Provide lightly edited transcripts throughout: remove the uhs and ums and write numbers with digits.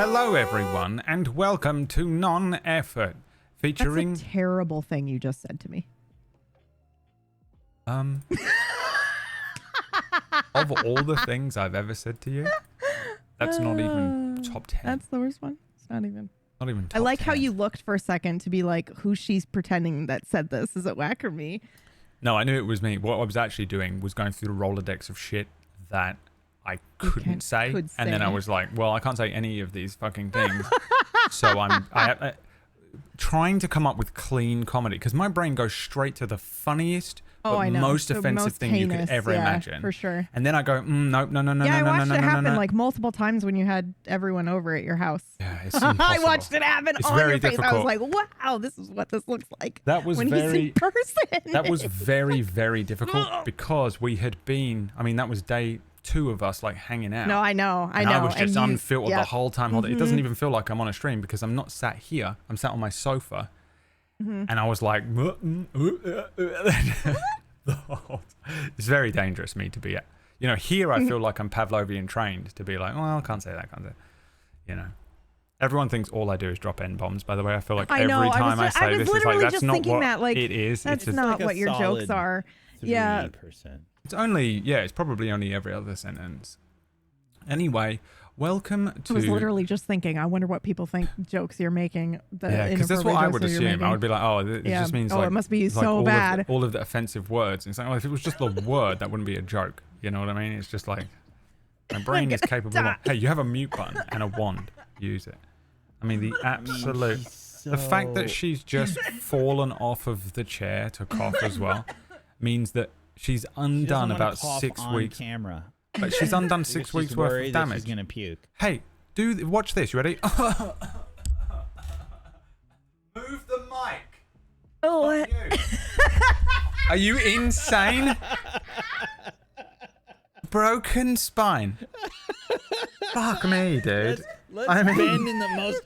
Hello, everyone, and welcome to Non-Effort, featuring... That's a terrible thing you just said to me. Of all the things I've ever said to you, that's not even top 10. That's the worst one. It's not even. Not even top I like 10. how you looked for a second to be like, who she's pretending that said this. Is it Whack or me? No, I knew it was me. What I was actually doing was going through the Rolodex of shit that I couldn't say. And then I was like, well, I can't say any of these fucking things. So I'm trying to come up with clean comedy because my brain goes straight to the funniest, most offensive thing you could ever imagine. For sure. And then I go, no. Yeah, I watched it happen like multiple times when you had everyone over at your house. Yeah, it's impossible. I watched it happen on very your face. difficult. I was like, wow, this is what this looks like. That was when he's in person. That was very, very difficult because we had been, I mean, that was day 2 of us like hanging out. No, I know. I was just unfiltered the whole time. It doesn't even feel like I'm on a stream because I'm not sat here. I'm sat on my sofa. And I was like, it's very dangerous me to be at. You know, here I feel like I'm Pavlovian trained to be like, well, I can't say that, can't say. You know, everyone thinks all I do is drop N-bombs. By the way, I feel like every time I say this, it's like that's not what it is. That's not what your jokes are. 3%. Yeah. It's only, it's probably only every other sentence. Anyway, welcome to... I was literally just thinking, I wonder what people think jokes you're making. Yeah, because that's what I would assume. I would be like, oh, it just means like... it must be so like bad. All of the offensive words. And it's like, oh, if it was just the word, that wouldn't be a joke. You know what I mean? It's just like, my brain is capable of... Hey, you have a mute button and a wand. Use it. I mean, the absolute... The fact that she's just fallen off of the chair to cough as well means that she's undone about 6 weeks. Camera. But she's undone 6 weeks worth of damage. She's gonna puke. Hey, watch this. You ready? Move the mic. Oh, Are you insane? Broken spine. Fuck me, dude. Let's bend in the most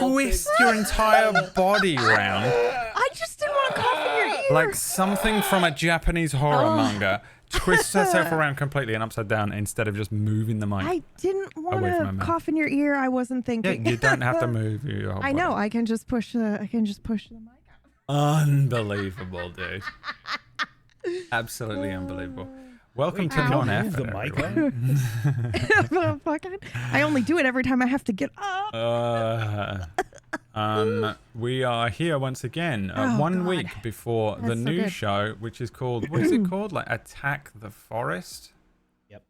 twist your entire body round. I just didn't want to cough in your ear. Like something from a Japanese horror manga. Twists herself around completely and upside down instead of just moving the mic. I didn't want to cough in your ear. I wasn't thinking. Yeah, you don't have to move your whole body. I know. I can just push the mic out. Unbelievable, dude. Absolutely unbelievable. Welcome to Non-Effort. The mic I only do it every time I have to get up. We are here once again, 1 week before the new show, which is called, what is it called? Like Attack the Forest? Yep.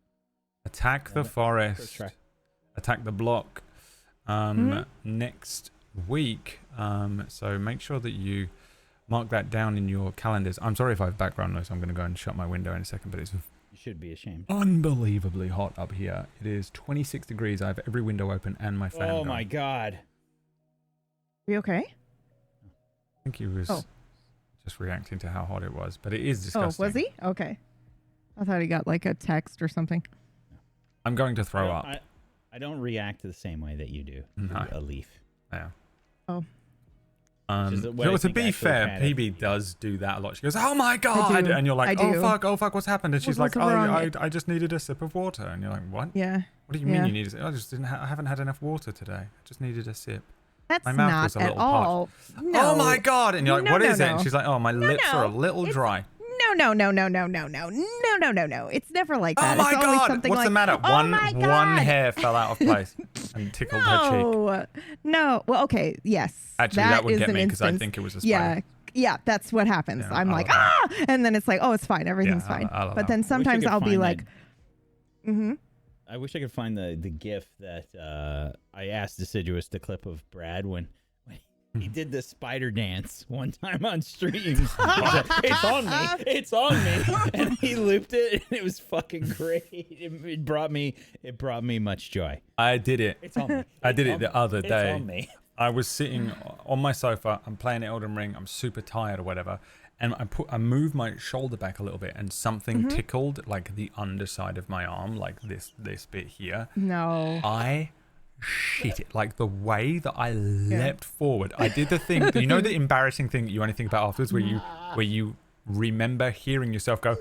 Attack the Forest. Attack the Block. Next week. So make sure that you mark that down in your calendars. I'm sorry if I have background noise. I'm going to go and shut my window in a second, but it's you should be ashamed. Unbelievably hot up here. It is 26 degrees. I have every window open and my fan going. My God. Are you okay? I think he was just reacting to how hot it was, but it is disgusting. Oh, was he? Okay. I thought he got like a text or something. I'm going to throw up. I don't react the same way that you do. No. A leaf. Yeah. Oh. So to be fair, PB does do that a lot. She goes, "Oh my God," and you're like, "Oh fuck, what's happened?" And she's like, "Oh, I just needed a sip of water," and you're like, "What? Yeah. What do you mean you needed? I just didn't. I haven't had enough water today. I just needed a sip." That's my mouth not was a at little all. No. Oh my God! And you're like, "What is it?" And she's like, "Oh, my lips are a little dry." No. It's never like that. Oh my it's God! What's the matter? One hair fell out of place and tickled her cheek. No. Well, okay. Yes. Actually, that would get me because I think it was a spider. Yeah, that's what happens. Yeah, I'm like, and then it's like, oh, it's fine. Everything's fine. But then sometimes I'll be like, I wish I could find the GIF that I asked Deciduous the clip of Brad when he did the spider dance one time on stream. It's on me. It's on me. And he looped it, and it was fucking great. It brought me much joy. I did it. It's on me. I did it the other day. It's on me. I was sitting on my sofa. I'm playing Elden Ring. I'm super tired or whatever. And I moved my shoulder back a little bit, and something tickled like the underside of my arm, like this bit here. No. I shit it, like the way that I leapt forward. I did the thing, you know, the embarrassing thing that you only think about afterwards, where you remember hearing yourself go,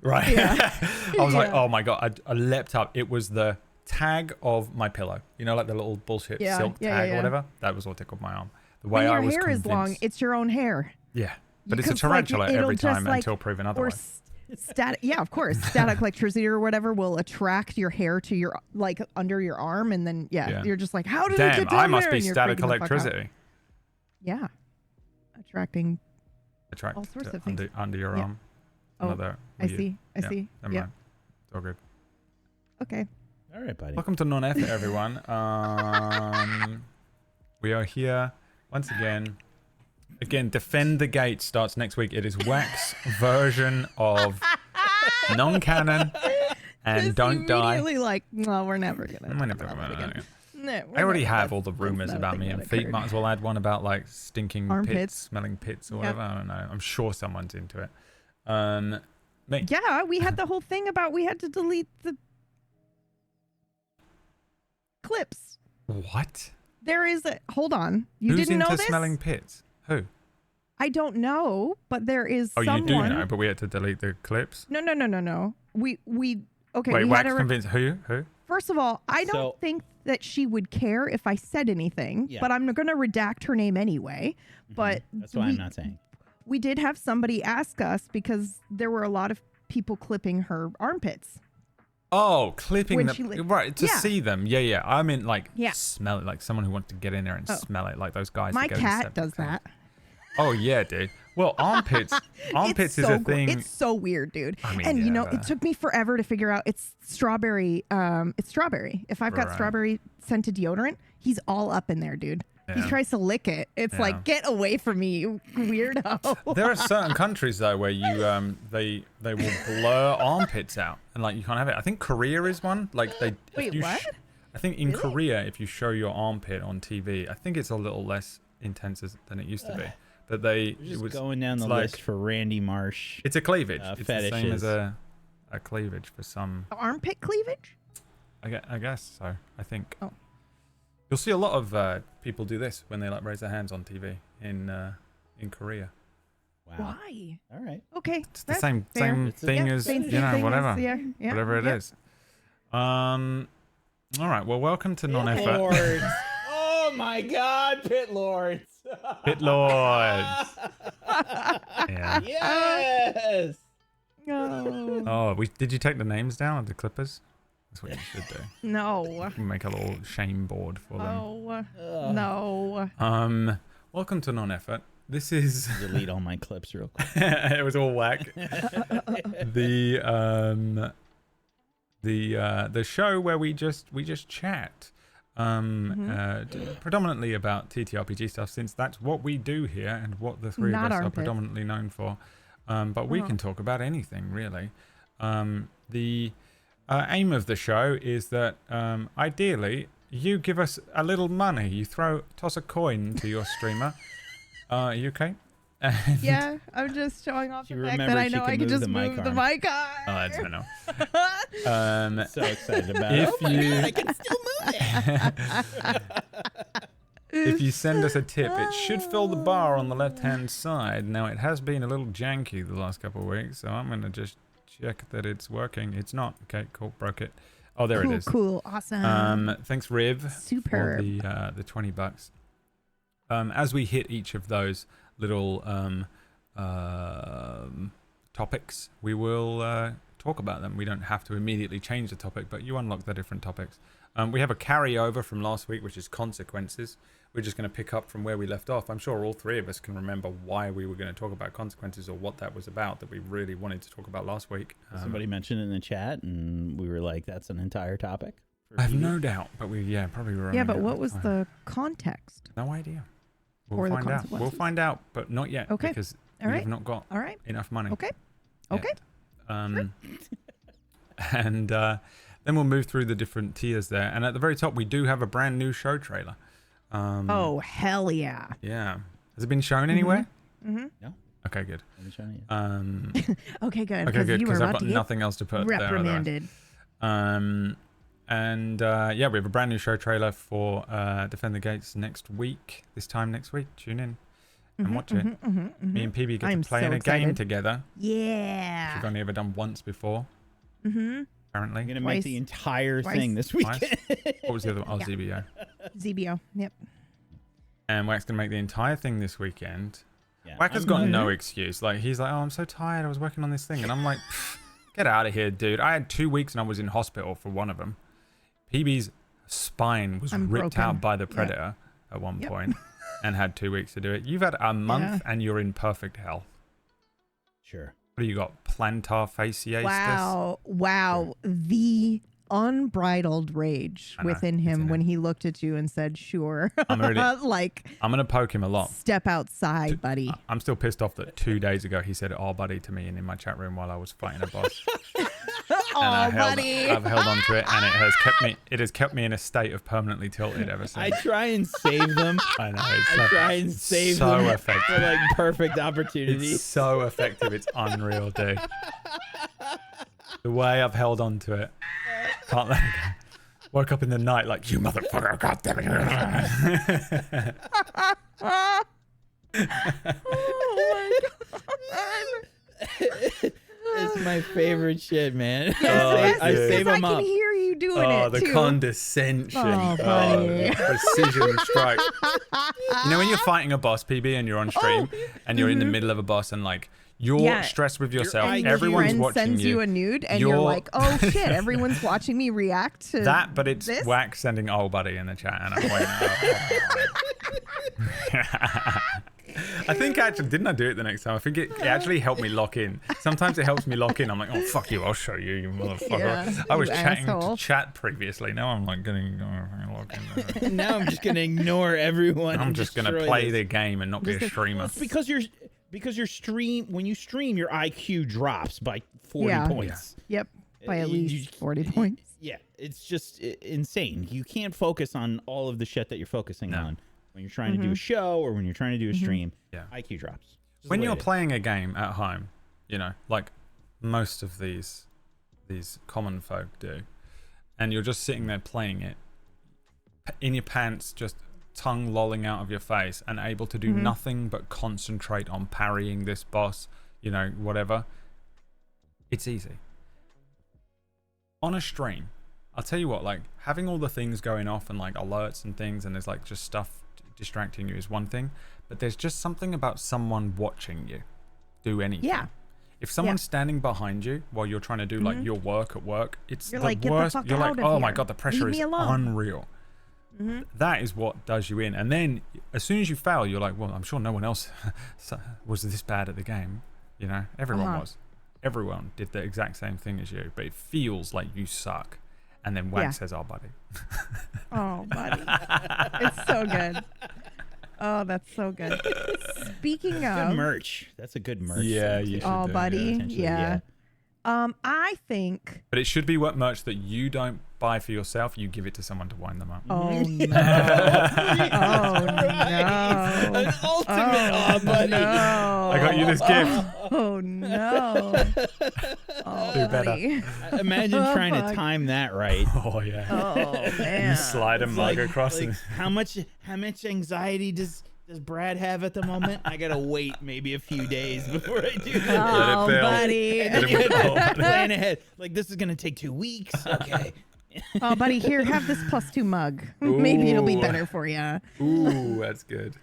right? I was like, oh my God, I leapt up. It was the tag of my pillow. You know, like the little bullshit silk tag or whatever. That was what tickled my arm. The way when I your was hair convinced. is long, it's your own hair. Yeah, but it's a tarantula every time until proven otherwise. Of course. Static electricity or whatever will attract your hair to your under your arm, and then you're just like, how did it get down I must there? be static electricity. Yeah, attracting Attract all sorts of things under your arm. Oh, I see. Never mind. It's all good. Okay. All right, buddy. Welcome to Non-Effort, everyone. We are here once again. Again, Defend the Gate starts next week. It is Wax version of non-canon and Don't Die. No, we're never gonna. I already have all the rumors about me and feet. Might as well add one about like stinking pits, smelling pits or whatever. I don't know. I'm sure someone's into it. Me. Yeah, we had the whole thing about we had to delete the clips. What? There is a hold on. You Who's didn't know into this? smelling pits? Who? I don't know, but there is Oh, someone. you do know, but we had to delete the clips. No. We okay. Wait, we Wax had convinced who? Who? First of all, I don't think that she would care if I said anything, but I'm going to redact her name anyway. But that's why I'm not saying. We did have somebody ask us because there were a lot of people clipping her armpits. Oh, clipping When them, right, to see them. Yeah. I mean, like, smell it, like someone who wants to get in there and smell it, like those guys. My that cat does that. Oh, yeah, dude. Well, armpits is a thing. It's so weird, dude. I mean, and, it took me forever to figure out it's strawberry. It's strawberry. If I've got strawberry scented deodorant, he's all up in there, dude. Yeah. He tries to lick it. It's like, get away from me, you weirdo. There are certain countries though where you they will blur armpits out and like you can't have it. I think Korea is one. Like they. Wait, what? I think in Korea, if you show your armpit on TV, I think it's a little less intense than it used to be. But it was going down the list for Randy Marsh. It's a cleavage. It's fetishes. the same as a cleavage for some. Armpit cleavage? I guess so. I think. Oh. You'll see a lot of people do this when they like raise their hands on TV in Korea. Wow. Why? All right. Okay. It's the same thing as whatever. Whatever it is. All right. Well, welcome to Non-Effort. Lords. Oh my God, Pit Lords. Pit Lords. Yeah. Yes. No. Oh, did you take the names down of the Clippers? That's what you should do. No. Make a little shame board for them. Oh, no. Welcome to Non-Effort. This is delete all my clips real quick. It was all whack. The show where we just chat. Predominantly about TTRPG stuff, since that's what we do here and what the three of us are predominantly known for. But we can talk about anything really. The aim of the show is that ideally you give us a little money. You toss a coin to your streamer. Are you okay? Yeah, I'm just showing off the fact that I know I can just move the mic on. Oh, that's enough. So excited about it. I can still move it. If you send us a tip, it should fill the bar on the left-hand side. Now, it has been a little janky the last couple of weeks, so I'm going to just check that it's working. It's not. Okay, cool. Broke it. Oh, there it is. Cool. Awesome. Thanks, Riv, Superb. for the $20. As we hit each of those little topics, we will talk about them. We don't have to immediately change the topic, but you unlock the different topics. We have a carryover from last week, which is consequences. We're just going to pick up from where we left off. I'm sure all three of us can remember why we were going to talk about consequences or what that was about that we really wanted to talk about last week. Somebody mentioned it in the chat, and we were like, that's an entire topic. I have no doubt, but probably were. Yeah, but what was the context? No idea. We'll find out. We'll find out, but not yet. Okay. Because we've not got enough money. Okay. Sure. And then we'll move through the different tiers there. And at the very top, we do have a brand new show trailer. Oh, hell yeah. Yeah. Has it been shown anywhere? No. Okay, good. Okay, good. Okay, good, because I've got nothing else to put reprimanded. There. And we have a brand new show trailer for Defend the Gates next week. This time next week. Tune in and watch it. Me and PB get to play in a game together. Yeah. Which we've only ever done once before. apparently. I'm going to make the entire Twice. thing this weekend. What was the other one? Oh, Yeah. ZBO. ZBO. Yep. And Wack's going to make the entire thing this weekend. Yeah, Wack has got no excuse. Like, he's like, oh, I'm so tired. I was working on this thing. And I'm like, get out of here, dude. I had 2 weeks and I was in hospital for one of them. PB's spine was ripped out by the predator at one point and had 2 weeks to do it. You've had a month and you're in perfect health. Sure. What do you got? Plantar fasciitis? Wow. The unbridled rage within him when he looked at you and said, sure. I'm like, I'm going to poke him a lot. Step outside, buddy. I'm still pissed off that 2 days ago he said, oh, buddy, to me and in my chat room while I was fighting a boss. Buddy. I've held on to it, and it has kept me in a state of permanently tilted ever since. I try and save them. I know. I try and save so them effective. for like perfect opportunities. It's so effective. It's unreal, dude. The way I've held on to it. Can't let it go. Woke up in the night like, you motherfucker, goddammit. Oh my God. It's my favorite shit, man. Yes, I save them I up. can hear you doing Oh, it the too. condescension. Oh, buddy. The precision strike. You know when you're fighting a boss, PB, and you're on stream, and you're in the middle of a boss, and like, you're stressed with yourself. And Everyone's your friend watching sends you a nude, and you're like, "Oh shit!" Everyone's watching me react to that. But it's this? Wack sending "Oh, buddy" in the chat, and I'm waiting. I think actually, didn't I do it the next time? I think it actually helped me lock in. Sometimes it helps me lock in. I'm like, "Oh fuck you! I'll show you, you motherfucker." Yeah, I was you chatting asshole. to chat previously. Now I'm like getting lock in. Now I'm just gonna ignore everyone. I'm and just gonna destroy play this. the game and not be a streamer. Because your stream, when you stream, your IQ drops by 40 points. Yep, by at least 40 points. Yeah, it's just insane. You can't focus on all of the shit that you're focusing on when you're trying to do a show or when you're trying to do a stream. Yeah. IQ drops. Just When the way you're it is. playing a game at home, you know, like most of these common folk do, and you're just sitting there playing it in your pants, just tongue lolling out of your face and able to do nothing but concentrate on parrying this boss, you know, whatever. It's easy. On a stream, I'll tell you what, like having all the things going off and like alerts and things, and there's like just stuff distracting you is one thing, but there's just something about someone watching you do anything. Yeah. If someone's standing behind you while you're trying to do like your work at work, it's You're the like, "Get the worst. fuck You're like, out of oh my here. god, the pressure Leave is me alone." unreal. That is what does you in. And then as soon as you fail, you're like, well, I'm sure no one else was this bad at the game. You know, everyone was. Everyone did the exact same thing as you, but it feels like you suck. And then Wack says, oh, buddy. Oh, buddy. It's so good. Oh, that's so good. Speaking Good of merch. That's a good merch. Yeah, thing. you should oh, do, buddy. potentially, Yeah. I think. But it should be what merch that you don't buy for yourself. You give it to someone to wind them up. Oh no! Oh no! An ultimate, buddy. No! I got you this gift. Oh no! Oh, Do better. buddy. Imagine Oh, trying fuck. to time that right. Oh, yeah. Oh man! You slide a mug across. Like, and- how much anxiety does Brad have at the moment? I gotta wait maybe a few days before I do that. Oh, build. buddy! Let it build. Plan ahead. Like, this is gonna take 2 weeks. Okay. Oh, buddy, here, have this +2 mug. Maybe it'll be Ooh. better for you. Ooh, that's good.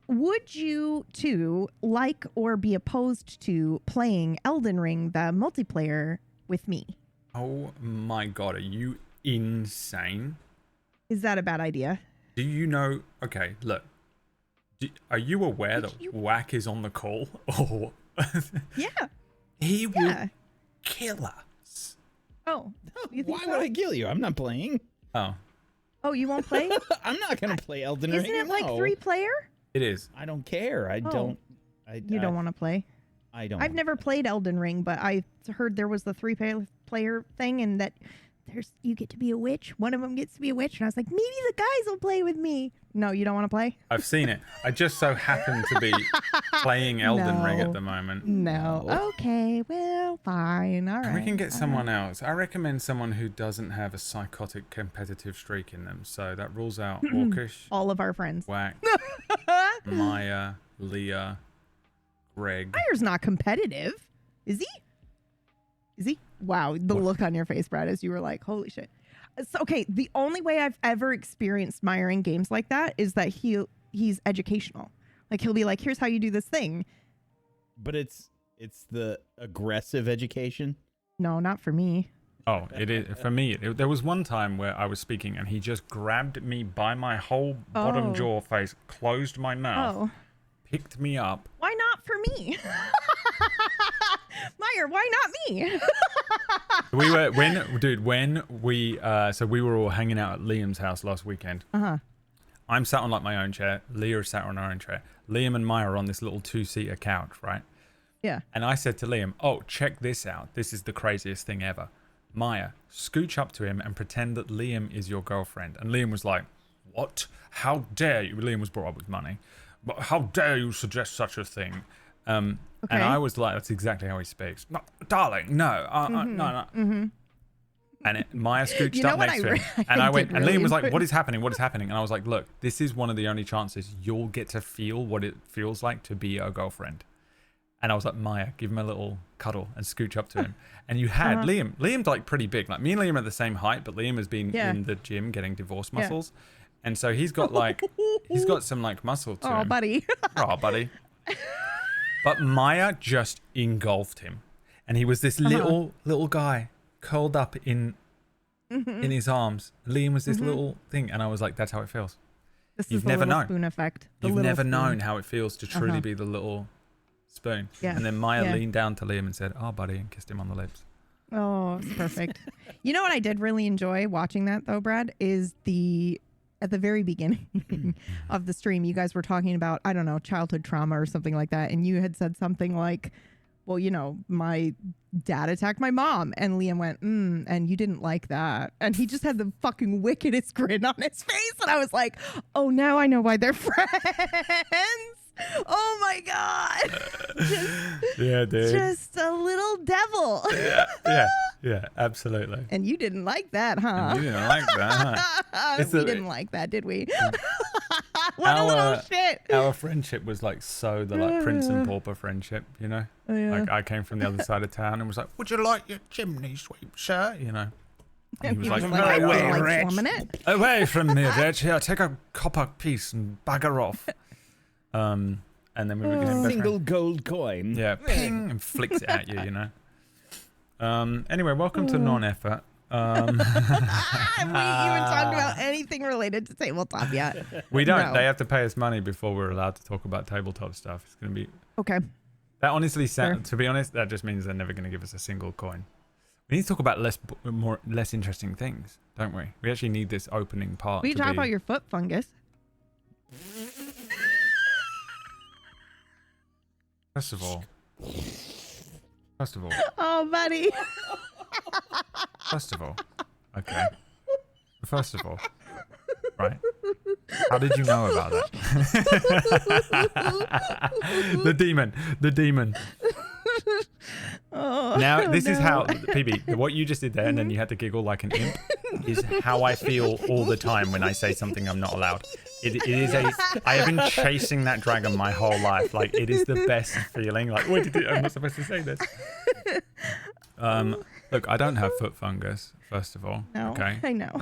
Would you two like or be opposed to playing Elden Ring, the multiplayer, with me? Oh my god, are you insane? Is that a bad idea? Do you know? Okay, look. Are you aware that Wack is on the call? Oh, Yeah. he will Yeah. kill us. Oh, you think Why so? would I kill you? I'm not playing. Oh, Oh, you won't play? I'm not gonna play Elden Ring. Isn't it like no. 3-player? it is. I don't care. I don't. You don't want to play? I don't. I've never played Elden Ring, but I heard there was the 3-player thing, and that you get to be a witch. One of them gets to be a witch, and I was like, maybe the guys will play with me. No, you don't want to play? I've seen it. I just so happen to be playing Elden Ring No. at the moment. No. No. Okay, well, fine. All right. We can get someone else. I recommend someone who doesn't have a psychotic competitive streak in them. So that rules out Orcish, All of our friends. Wack, Maya, Leah, Greg. Fire's not competitive, is he? Is he? Wow. The look on your face, Brad, as you were like, holy shit. So, okay. The only way I've ever experienced Meyer in games like that is that he's educational. Like he'll be like, here's how you do this thing. But it's the aggressive education. No, not for me. Oh, it is for me. There was one time where I was speaking and he just grabbed me by my whole bottom jaw face, closed my mouth, picked me up. Why not for me? Meyer, why not me? We were when we so we were all hanging out at Liam's house last weekend. I'm sat on like my own chair. Leah is sat on her own chair. Liam and Maya are on this little 2-seater couch, right? Yeah. And I said to Liam, "Oh, check this out. This is the craziest thing ever. Maya, scooch up to him and pretend that Liam is your girlfriend." And Liam was like, "What? How dare you?" Liam was brought up with money. "But how dare you suggest such a thing?" And I was like, that's exactly how he speaks. "No, darling, no, no. And Maya scooched up next to him. And I went, and Liam was like, "What is happening? What is happening?" And I was like, "Look, this is one of the only chances you'll get to feel what it feels like to be a girlfriend." And I was like, "Maya, give him a little cuddle and scooch up to him." And you had Liam. Liam's like pretty big. Like me and Liam are the same height, but Liam has been in the gym getting divorce muscles. And so he's got like, he's got some like muscle to him. Oh, buddy. Oh, buddy. But Maya just engulfed him. And he was this little guy curled up in his arms. Liam was this little thing. And I was like, that's how it feels. You've never known. Spoon effect. You've never known how it feels to truly be the little spoon. Yeah. And then Maya leaned down to Liam and said, "Oh, buddy," and kissed him on the lips. Oh, it's perfect. You know what I did really enjoy watching that though, Brad, is at the very beginning of the stream, you guys were talking about, I don't know, childhood trauma or something like that. And you had said something like, well, you know, my dad attacked my mom. And Liam went, and you didn't like that. And he just had the fucking wickedest grin on his face. And I was like, oh, now I know why they're friends. Oh my God. Yeah, dude. Just a little devil. Yeah, absolutely. And you didn't like that, huh? And you didn't like that, huh? We didn't like that, did we? What a little shit. Our friendship was like the like Prince and Pauper friendship, you know? Like I came from the other side of town and was like, "Would you like your chimney sweep, sir?" You know? And he was like, "Away from me, Rich. Here, take a copper piece and bugger off." And then we became best single friends. gold coin. Yeah, ping, and flicks it at you, you know. Anyway, welcome to non-effort. We even talked about anything related to tabletop yet. We don't. No. They have to pay us money before we're allowed to talk about tabletop stuff. It's going to be okay. That honestly, to be honest, that just means they're never going to give us a single coin. We need to talk about less interesting things, don't we? We actually need this opening part. We talk about your foot fungus. First of all. Oh, buddy. First of all. Okay. First of all. Right. How did you know about that? The demon. Oh, now, this is how, PB, what you just did there, and then you had to giggle like an imp, is how I feel all the time when I say something I'm not allowed. I have been chasing that dragon my whole life. Like, it is the best feeling. Like, I'm not supposed to say this. Look, I don't have foot fungus, first of all. No, okay? I know.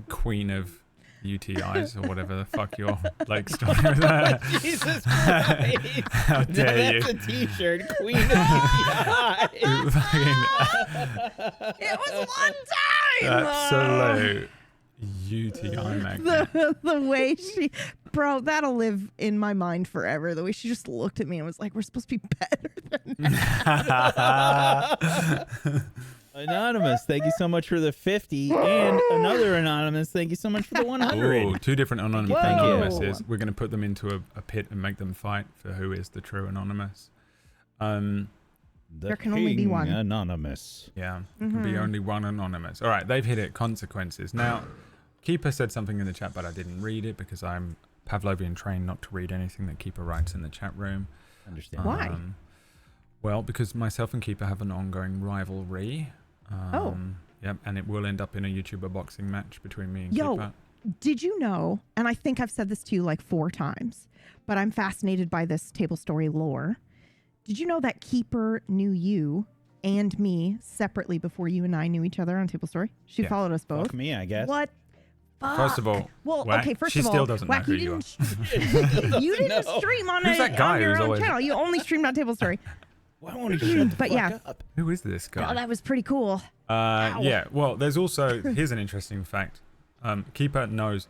Queen of UTIs or whatever the fuck your like story was that. Jesus Christ. How dare you? That's a t-shirt, Queen of UTIs. It was one time. Absolute UTI magnet. The way she, bro, that'll live in my mind forever. The way she just looked at me and was like, "We're supposed to be better than that." Anonymous, thank you so much for the 50, and another anonymous, thank you so much for the 100. Ooh, two different anonymouses. We're going to put them into a pit and make them fight for who is the true anonymous. There can only be one anonymous. Yeah, there can be only one anonymous. All right, they've hit it. Consequences. Now, Keeper said something in the chat, but I didn't read it because I'm Pavlovian trained not to read anything that Keeper writes in the chat room. Understand. Why? Well, because myself and Keeper have an ongoing rivalry. Yep, and it will end up in a YouTuber boxing match between me and Keeper. Did you know, and I think I've said this to you like 4 times, but I'm fascinated by this Tablestory lore. Did you know that Keeper knew you and me separately before you and I knew each other on Tablestory. She followed us both. Fuck me, I guess. What? Fuck. First of all, well, Whack, okay. First she of all, still doesn't know Whack, who you you didn't. You didn't stream on, Who's that guy on your who's own always- channel. You only streamed on Tablestory. Why won't he shut the But fuck yeah. up? Who is this guy? Oh, that was pretty cool. Yeah. Well, there's also here's an interesting fact. Keeper knows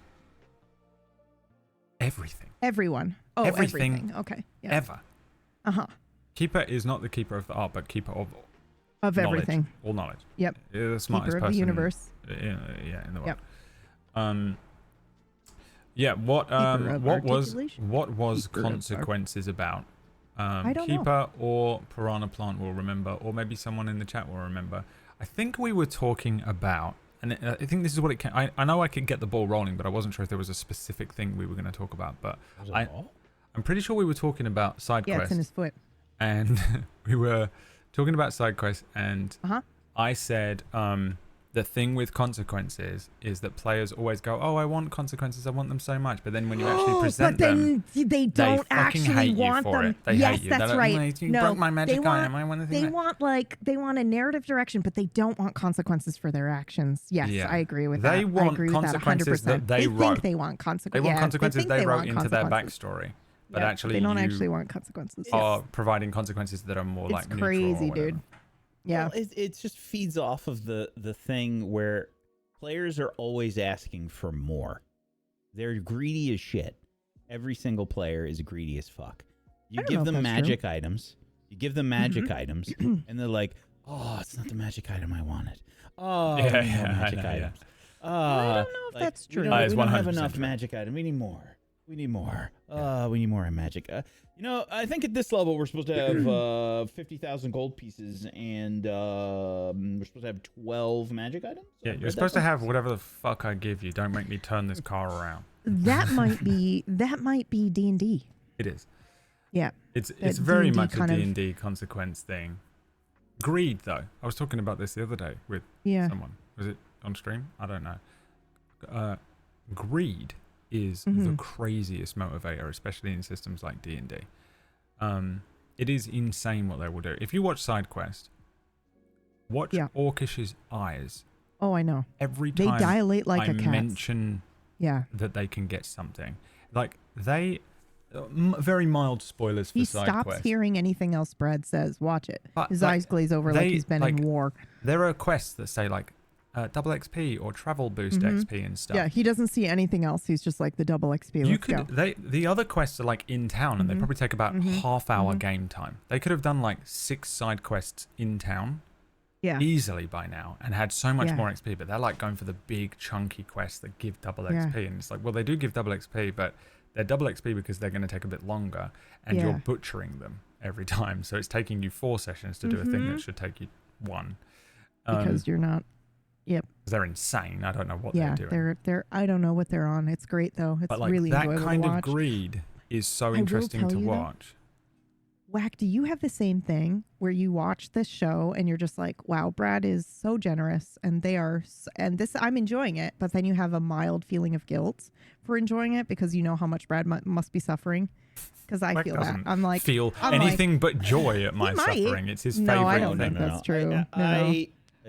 everything. Everyone. Oh, everything. Okay. Yeah. Ever. Keeper is not the keeper of the art, but keeper of knowledge, everything. all knowledge. Yep. The smartest Keeper of person the universe. In the world. Yep. Yeah. What was Keeper of consequences about? I don't Keeper or Piranha Plant will remember, or maybe someone in the chat will remember. I think we were talking about, and I think this is what it can. I know I could get the ball rolling, but I wasn't sure if there was a specific thing we were going to talk about. But I'm pretty sure we were talking about side quests. Yeah, it's in his foot. And we were talking about side quests, and I said the thing with consequences is that players always go, "Oh, I want consequences. I want them so much." But then when you actually present them, they don't fucking actually hate want you for them. it. They yes, hate you. that's They're right. like, you no, broke my magic they want, item. I want to they want a narrative direction, but they don't want consequences for their actions. Yes, Yeah. I agree with They that. want I agree with that consequences 100%. that they wrote. think they want consequences. They want consequences they wrote want into their consequences. backstory, but Yeah, actually they don't you actually want consequences. are providing consequences that are more It's like crazy, neutral or whatever. dude. Yeah. Well, it just feeds off of the thing where players are always asking for more. They're greedy as shit. Every single player is greedy as fuck. You give them magic items. You give them magic items, and they're like, "Oh, it's not the magic item I wanted. Oh, magic items. I don't know if that's true. We don't have 100% enough true. magic item. We need more. We need more. We need more magic. I think at this level we're supposed to have 50,000 gold pieces, and we're supposed to have 12 magic items. Yeah, you're supposed to have whatever the fuck I give you. Don't make me turn this car around. That might be D&D. It is. Yeah. It's That very D&D much a kind of- D&D consequence thing. Greed, though. I was talking about this the other day with someone. Was it on stream? I don't know. Greed is the craziest motivator, especially in systems like D&D. It is insane what they will do. If you watch SideQuest, watch Orcish's eyes. Oh, I know. Every time they dilate like I a cat's. mention that they can get something, like they very mild spoilers for he SideQuest. stops hearing anything else Brad says. Watch it. But, His like, eyes glaze over like he's been in war. There are quests that say like double XP or travel boost XP and stuff. Yeah, he doesn't see anything else. He's just like the double XP. You could the other quests are like in town, and they probably take about half-hour game time. They could have done like 6 side quests in town, easily by now, and had so much more XP. But they're like going for the big chunky quests that give double XP, and it's like, well, they do give double XP, but they're double XP because they're going to take a bit longer, and you're butchering them every time. So it's taking you 4 sessions to do a thing that should take you 1. Because you're not. Yep. They're insane. I don't know what they're doing. They're I don't know what they're on. It's great though. It's but like really that enjoyable kind to of watch. greed is so interesting to watch. Whack, do you have the same thing where you watch this show and you're just like, wow, Brad is so generous and they are, and this, I'm enjoying it, but then you have a mild feeling of guilt for enjoying it because you know how much Brad must be suffering? Because I feel that. I'm like, feel anything but joy at my suffering. It's his favorite thing. No, I don't thing. think that's true.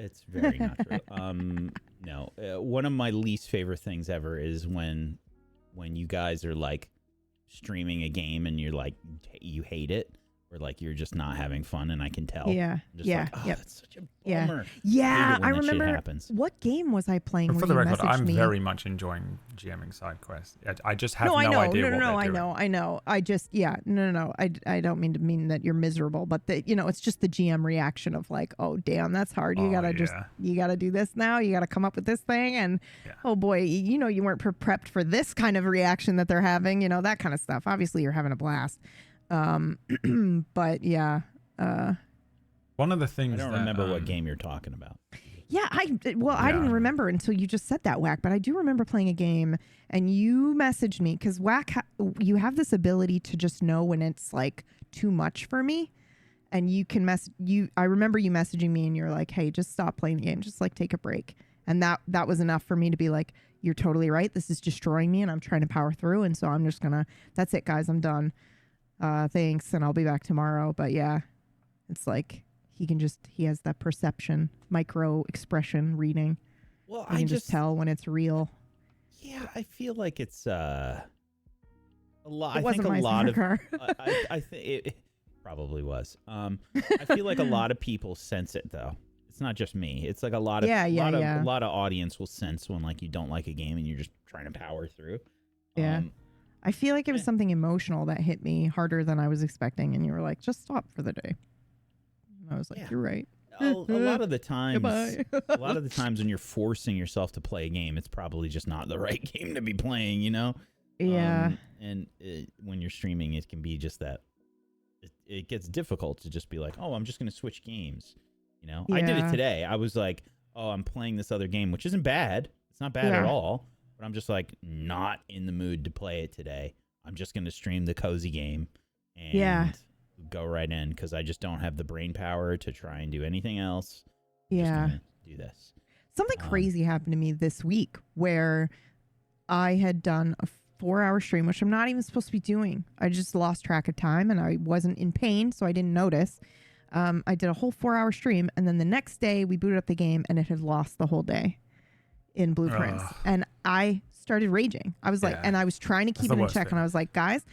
It's very not true. No, one of my least favorite things ever is when you guys are like streaming a game and you're like you hate it, or like you're just not having fun, and I can tell. Yeah, I'm just like, oh, that's such a bummer. Yeah, I that remember. shit happens. What game was I playing? For the record, I'm very much enjoying GMing side quests. I just have no idea what they're doing. I know. I just no. I don't mean that you're miserable, but it's just the GM reaction of like, oh damn, that's hard. You gotta do this now. You gotta come up with this thing, and oh boy, you weren't prepped for this kind of reaction that they're having. That kind of stuff. Obviously, you're having a blast. But yeah. One of the things I don't remember what game you're talking about. Yeah, I didn't remember until you just said that, Whack, but I do remember playing a game and you messaged me because Whack, you have this ability to just know when it's like too much for me, and you can I remember you messaging me and you're like, hey, just stop playing the game, just like take a break. And that was enough for me to be like, you're totally right, this is destroying me and I'm trying to power through, and so I'm just gonna, that's it guys, I'm done. Thanks, and I'll be back tomorrow. But yeah, it's like he has that perception, micro expression reading. Well, you can just tell when it's real. Yeah, I feel like it's a lot. It wasn't my smart car. I think it probably was. I feel like a lot of people sense it though. It's not just me. It's like a lot of a lot of audience will sense when like you don't like a game and you're just trying to power through. Yeah. I feel like it was something emotional that hit me harder than I was expecting, and you were like, "Just stop for the day." And I was like, "You're right." A lot of the times, when you're forcing yourself to play a game, it's probably just not the right game to be playing, you know? Yeah. When you're streaming, it can be just that it gets difficult to just be like, oh, I'm just going to switch games. You know, I did it today. I was like, oh, I'm playing this other game, which isn't bad. It's not bad at all. But I'm just like not in the mood to play it today. I'm just going to stream the cozy game and go right in because I just don't have the brain power to try and do anything else. Yeah. Just do this. Something crazy happened to me this week where I had done a 4-hour stream, which I'm not even supposed to be doing. I just lost track of time and I wasn't in pain, so I didn't notice. I did a whole 4-hour stream, and then the next day we booted up the game and it had lost the whole day in blueprints. And I started raging. I was like, and I was trying to keep it in check, and I was like, guys,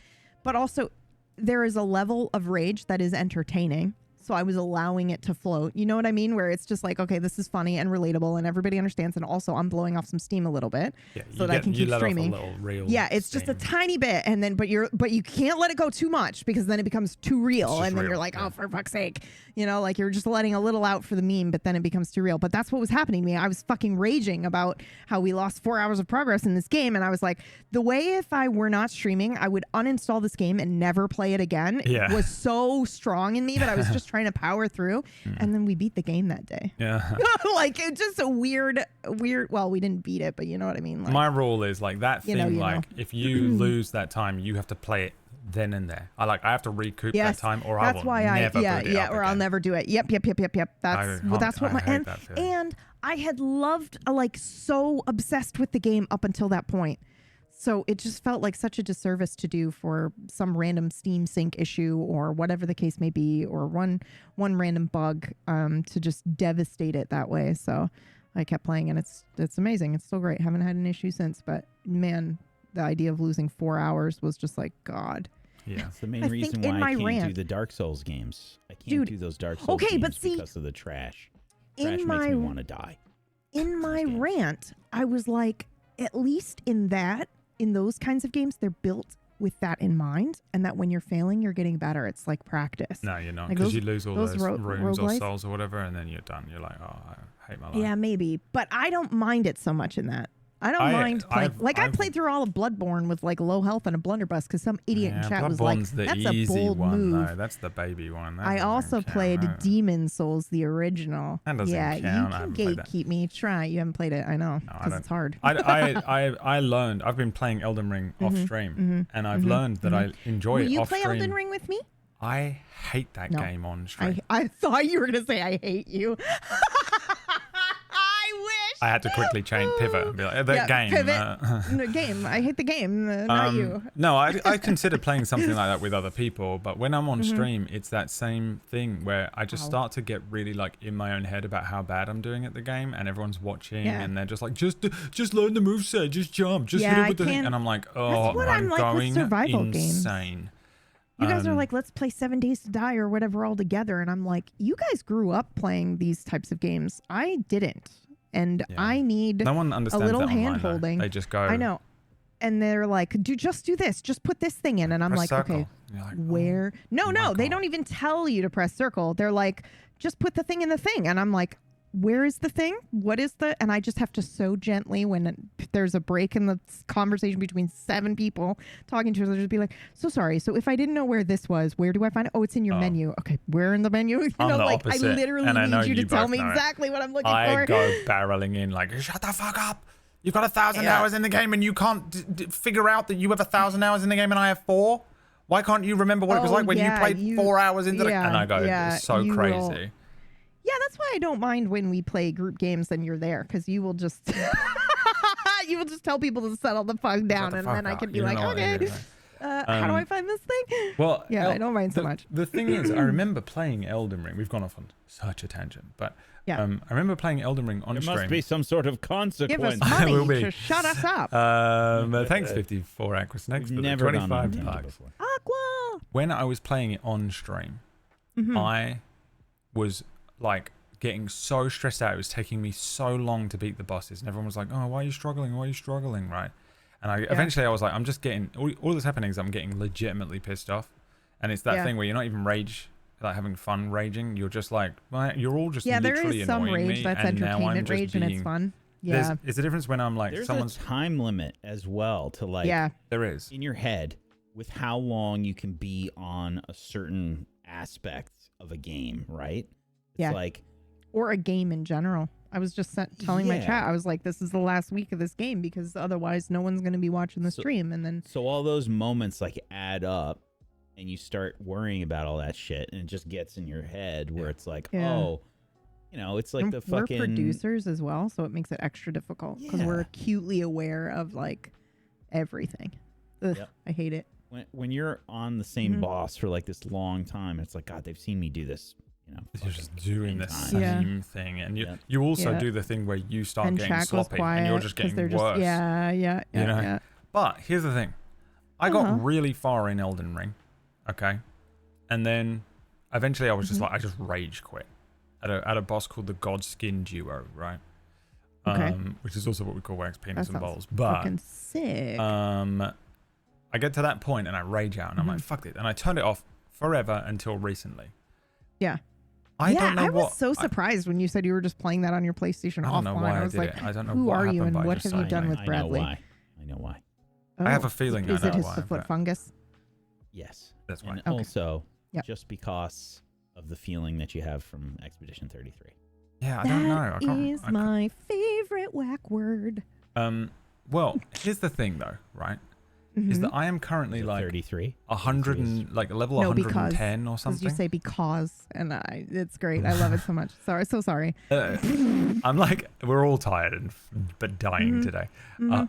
but also there is a level of rage that is entertaining. So I was allowing it to float. You know what I mean? Where it's just like, okay, this is funny and relatable and everybody understands. And also I'm blowing off some steam a little bit so that I can keep streaming. It's just a tiny bit. And then, but you can't let it go too much because then it becomes too real. And then you're like, oh, for fuck's sake. You know, like you're just letting a little out for the meme, but then it becomes too real. But that's what was happening to me. I was fucking raging about how we lost 4 hours of progress in this game. And I was like, the way if I were not streaming, I would uninstall this game and never play it again. It was so strong in me, but I was just trying to power through. And then we beat the game that day. Like it's just a weird, well, we didn't beat it, but you know what I mean? Like, my rule is like that thing, if you lose that time, you have to play it then and there. I have to recoup that time, or I will never boot it up or again. I'll never do it. Yep. That's what my and I had loved so obsessed with the game up until that point. So it just felt like such a disservice to do for some random Steam sync issue or whatever the case may be, or one random bug to just devastate it that way. So I kept playing, and it's amazing. It's still great. Haven't had an issue since, but man, the idea of losing 4 hours was just like, God. Yeah, it's the main reason why I can't do the Dark Souls games. I can't do those Dark Souls games because of the trash. Trash makes me want to die. In my rant, I was like, at least in those kinds of games, they're built with that in mind, and that when you're failing, you're getting better. It's like practice. No, you're not, because you lose all those rooms or souls or whatever, and then you're done. You're like, oh, I hate my life. Yeah, maybe. But I don't mind it so much in that. I don't mind playing. I played through all of Bloodborne with like low health and a blunderbuss because some idiot in chat was like, "That's a bold move." Though. That's the baby one. I also played Demon Souls, the original. That doesn't count. You can gatekeep me. Try. You haven't played it. I know because it's hard. I learned. I've been playing Elden Ring off stream, and I've learned that I enjoy it off stream. Will you play Elden Ring with me? I hate that game on stream. I thought you were gonna say I hate you. I had to quickly pivot and be like, game. The game. I hate the game, not you. No, I consider playing something like that with other people, but when I'm on stream, it's that same thing where I just start to get really like in my own head about how bad I'm doing at the game, and everyone's watching, and they're just like, just learn the moveset, just jump, just hit it with the thing, and I'm like, oh, I'm going insane. You guys are like, let's play 7 Days to Die or whatever all together, and I'm like, you guys grew up playing these types of games. I didn't. And I need no one understands a little that hand holding. They just go. I know. And they're like, just do this. Just put this thing in. And I'm like, circle. Okay, where? No, they don't even tell you to press circle. They're like, just put the thing in the thing. And I'm like, where is the thing? What is the? And I just have to so gently, when there's a break in the conversation between 7 people talking to each other, just be like, so sorry. So if I didn't know where this was, where do I find it? Oh, it's in your menu. Okay, where in the menu? You know, like opposite, I literally need you to tell me exactly what I'm looking for. I go barreling in like, shut the fuck up. You've got 1,000 hours in the game and you can't figure out that you have 1,000 hours in the game and I have 4. Why can't you remember what it was like when you played 4 hours into the game? And I go, it's so crazy. Yeah, that's why I don't mind when we play group games and you're there, because you will just tell people to settle the fuck down, and then I can be like, okay. How do I find this thing? Well, yeah, I don't mind so much. The thing is, I remember playing Elden Ring. We've gone off on such a tangent, but Yeah. I remember playing Elden Ring on There stream. must be some sort of Give us consequence. money Will be. to shut us up. Thanks, 54 Aquas. Next We've for the never gone 25 on tangent bucks. before. Aqua. When I was playing it on stream, I was like getting so stressed out. It was taking me so long to beat the bosses, and everyone was like, "Oh, why are you struggling? Why are you struggling?" Right? And eventually I was like, "I'm just getting all that's happening is I'm getting legitimately pissed off," and it's that thing where you're not even having fun raging. You're just like, well, you're all just there literally is some annoying rage me, that's and now I'm entertainment just rage, and it's fun. Yeah, there's a difference when I'm like There's someone's. a time limit as well to like There is. in your head with how long you can be on a certain aspect of a game, right? It's like or a game in general. I was just telling my chat, I was like, this is the last week of this game because otherwise no one's going to be watching the stream. And then so all those moments like add up and you start worrying about all that shit and it just gets in your head where it's like, oh, you know, it's like and the we're fucking producers as well. So it makes it extra difficult because we're acutely aware of like everything. Ugh, I hate it. When you're on the same boss for like this long time, it's like, God, they've seen me do this. You know, you're just doing the time. same thing, and you also do the thing where you start and getting sloppy, and you're just getting worse. You know? But here's the thing, I got really far in Elden Ring, okay, and then eventually I was just like, I just rage quit at a boss called the Godskin Duo, right? Which is also what we call wax, penis, and balls. But fucking sick. I get to that point and I rage out, and I'm like, fuck it, and I turned it off forever until recently. Yeah. I don't know I was what. so surprised when you said you were just playing that on your PlayStation offline. I don't know why I was did like, it. I don't know who what are you happened, and but I what just have you started done with Bradley? I know why. I have a feeling Is I it know his why, foot but- fungus? Yes. That's why. And Okay. also, Yep. just because of the feeling that you have from Expedition 33. Yeah, I don't know. I can't. Is my favorite whack word. Well, here's the thing, though, right? Is that I am currently like 33? 100 and like level 110 or something. You say because, and it's great. I love it so much. So sorry. I'm like, we're all tired but dying today.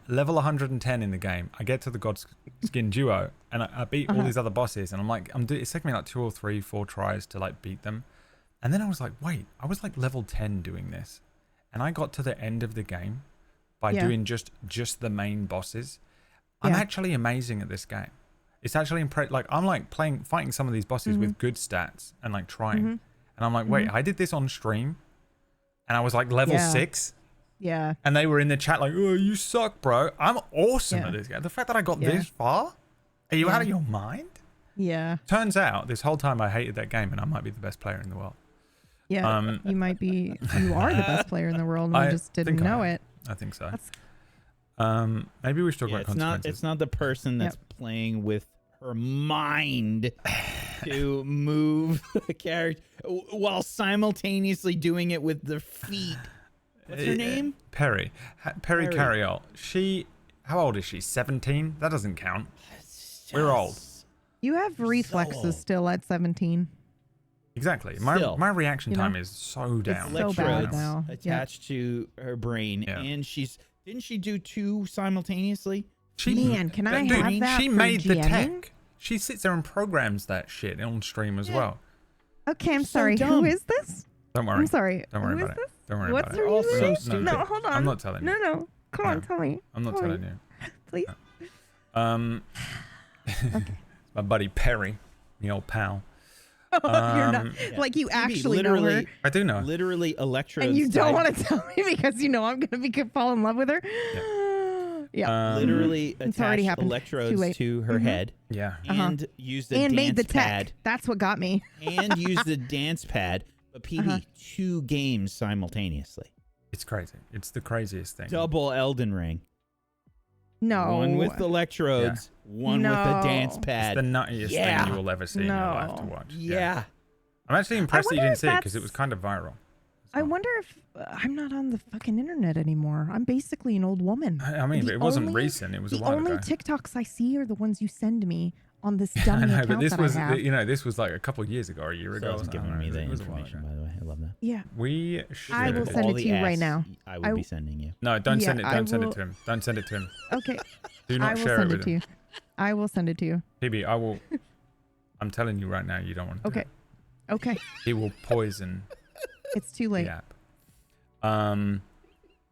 Level 110 in the game. I get to the Godskin Duo, and I beat all these other bosses, and I'm like, it's taking me like 2 or 3, 4 tries to like beat them. And then I was like, wait, I was like level 10 doing this, and I got to the end of the game by doing just the main bosses. I'm actually amazing at this game. It's actually like I'm like fighting some of these bosses with good stats and like trying, and I'm like, wait, I did this on stream, and I was like level 6. Yeah. And they were in the chat like, oh, you suck, bro. I'm awesome at this game. The fact that I got this far, are you out of your mind? Yeah. Turns out this whole time I hated that game, and I might be the best player in the world. Yeah. You might be. You are the best player in the world, and we just didn't know it. I think so. That's Maybe we should talk about consequences. It's not the person that's playing with her mind to move the character while simultaneously doing it with their feet. What's her name? Perry Carriol. How old is she? 17? That doesn't count. We're old. You have reflexes still at 17. Exactly. My reaction time is so down. It's so bad Electrodes now. attached to her brain, and didn't she do 2 simultaneously? Man, can I have that? She for made the GMing? tech. She sits there and programs that shit on stream as well. Okay, I'm So sorry. dumb. Who is this? Don't worry. I'm sorry. Don't worry Who about is it. this? Don't worry What's about her it. Also username? stupid. No, hold on. I'm not telling you. No. Come on, tell me. I'm not telling you. Please. My buddy Perry, the old pal. You're not. Like you actually know her. I do know. Literally electrodes. And you don't tied- want to tell me because you know I'm going to fall in love with her. Yeah. literally It's already attached happened. Too electrodes late. to her head Yeah. and used the And dance made the tech. pad That's what got me. and used the dance pad. But PB, 2 games simultaneously. It's crazy. It's the craziest thing. Double Elden Ring. No. One with electrodes, one with a dance It's pad. the nuttiest thing you will ever see in your life to No. watch. Yeah. I'm actually impressed that you wonder didn't if see it because it that's- was kind of viral. I wonder if I'm not on the fucking internet anymore. I'm basically an old woman. I mean, but The it wasn't only- recent. It was a The while only ago. TikToks I see are the ones you send me on this dummy I know, account but this that was, I have. you know, this was like a couple of years ago or a year ago. Someone's giving me the It was a while information, ago. by the way. I love that. Yeah. We should. I will send All it the to you right asks now. I will be sending you. No, don't send it. Yeah, I Don't send will- it to him. Don't send it to him. Okay. Do I not will share send it it with to him. you. I will send it to you. PB, I will. I'm telling you right now, you don't want to. Okay. Okay. He will poison It's too late. the app.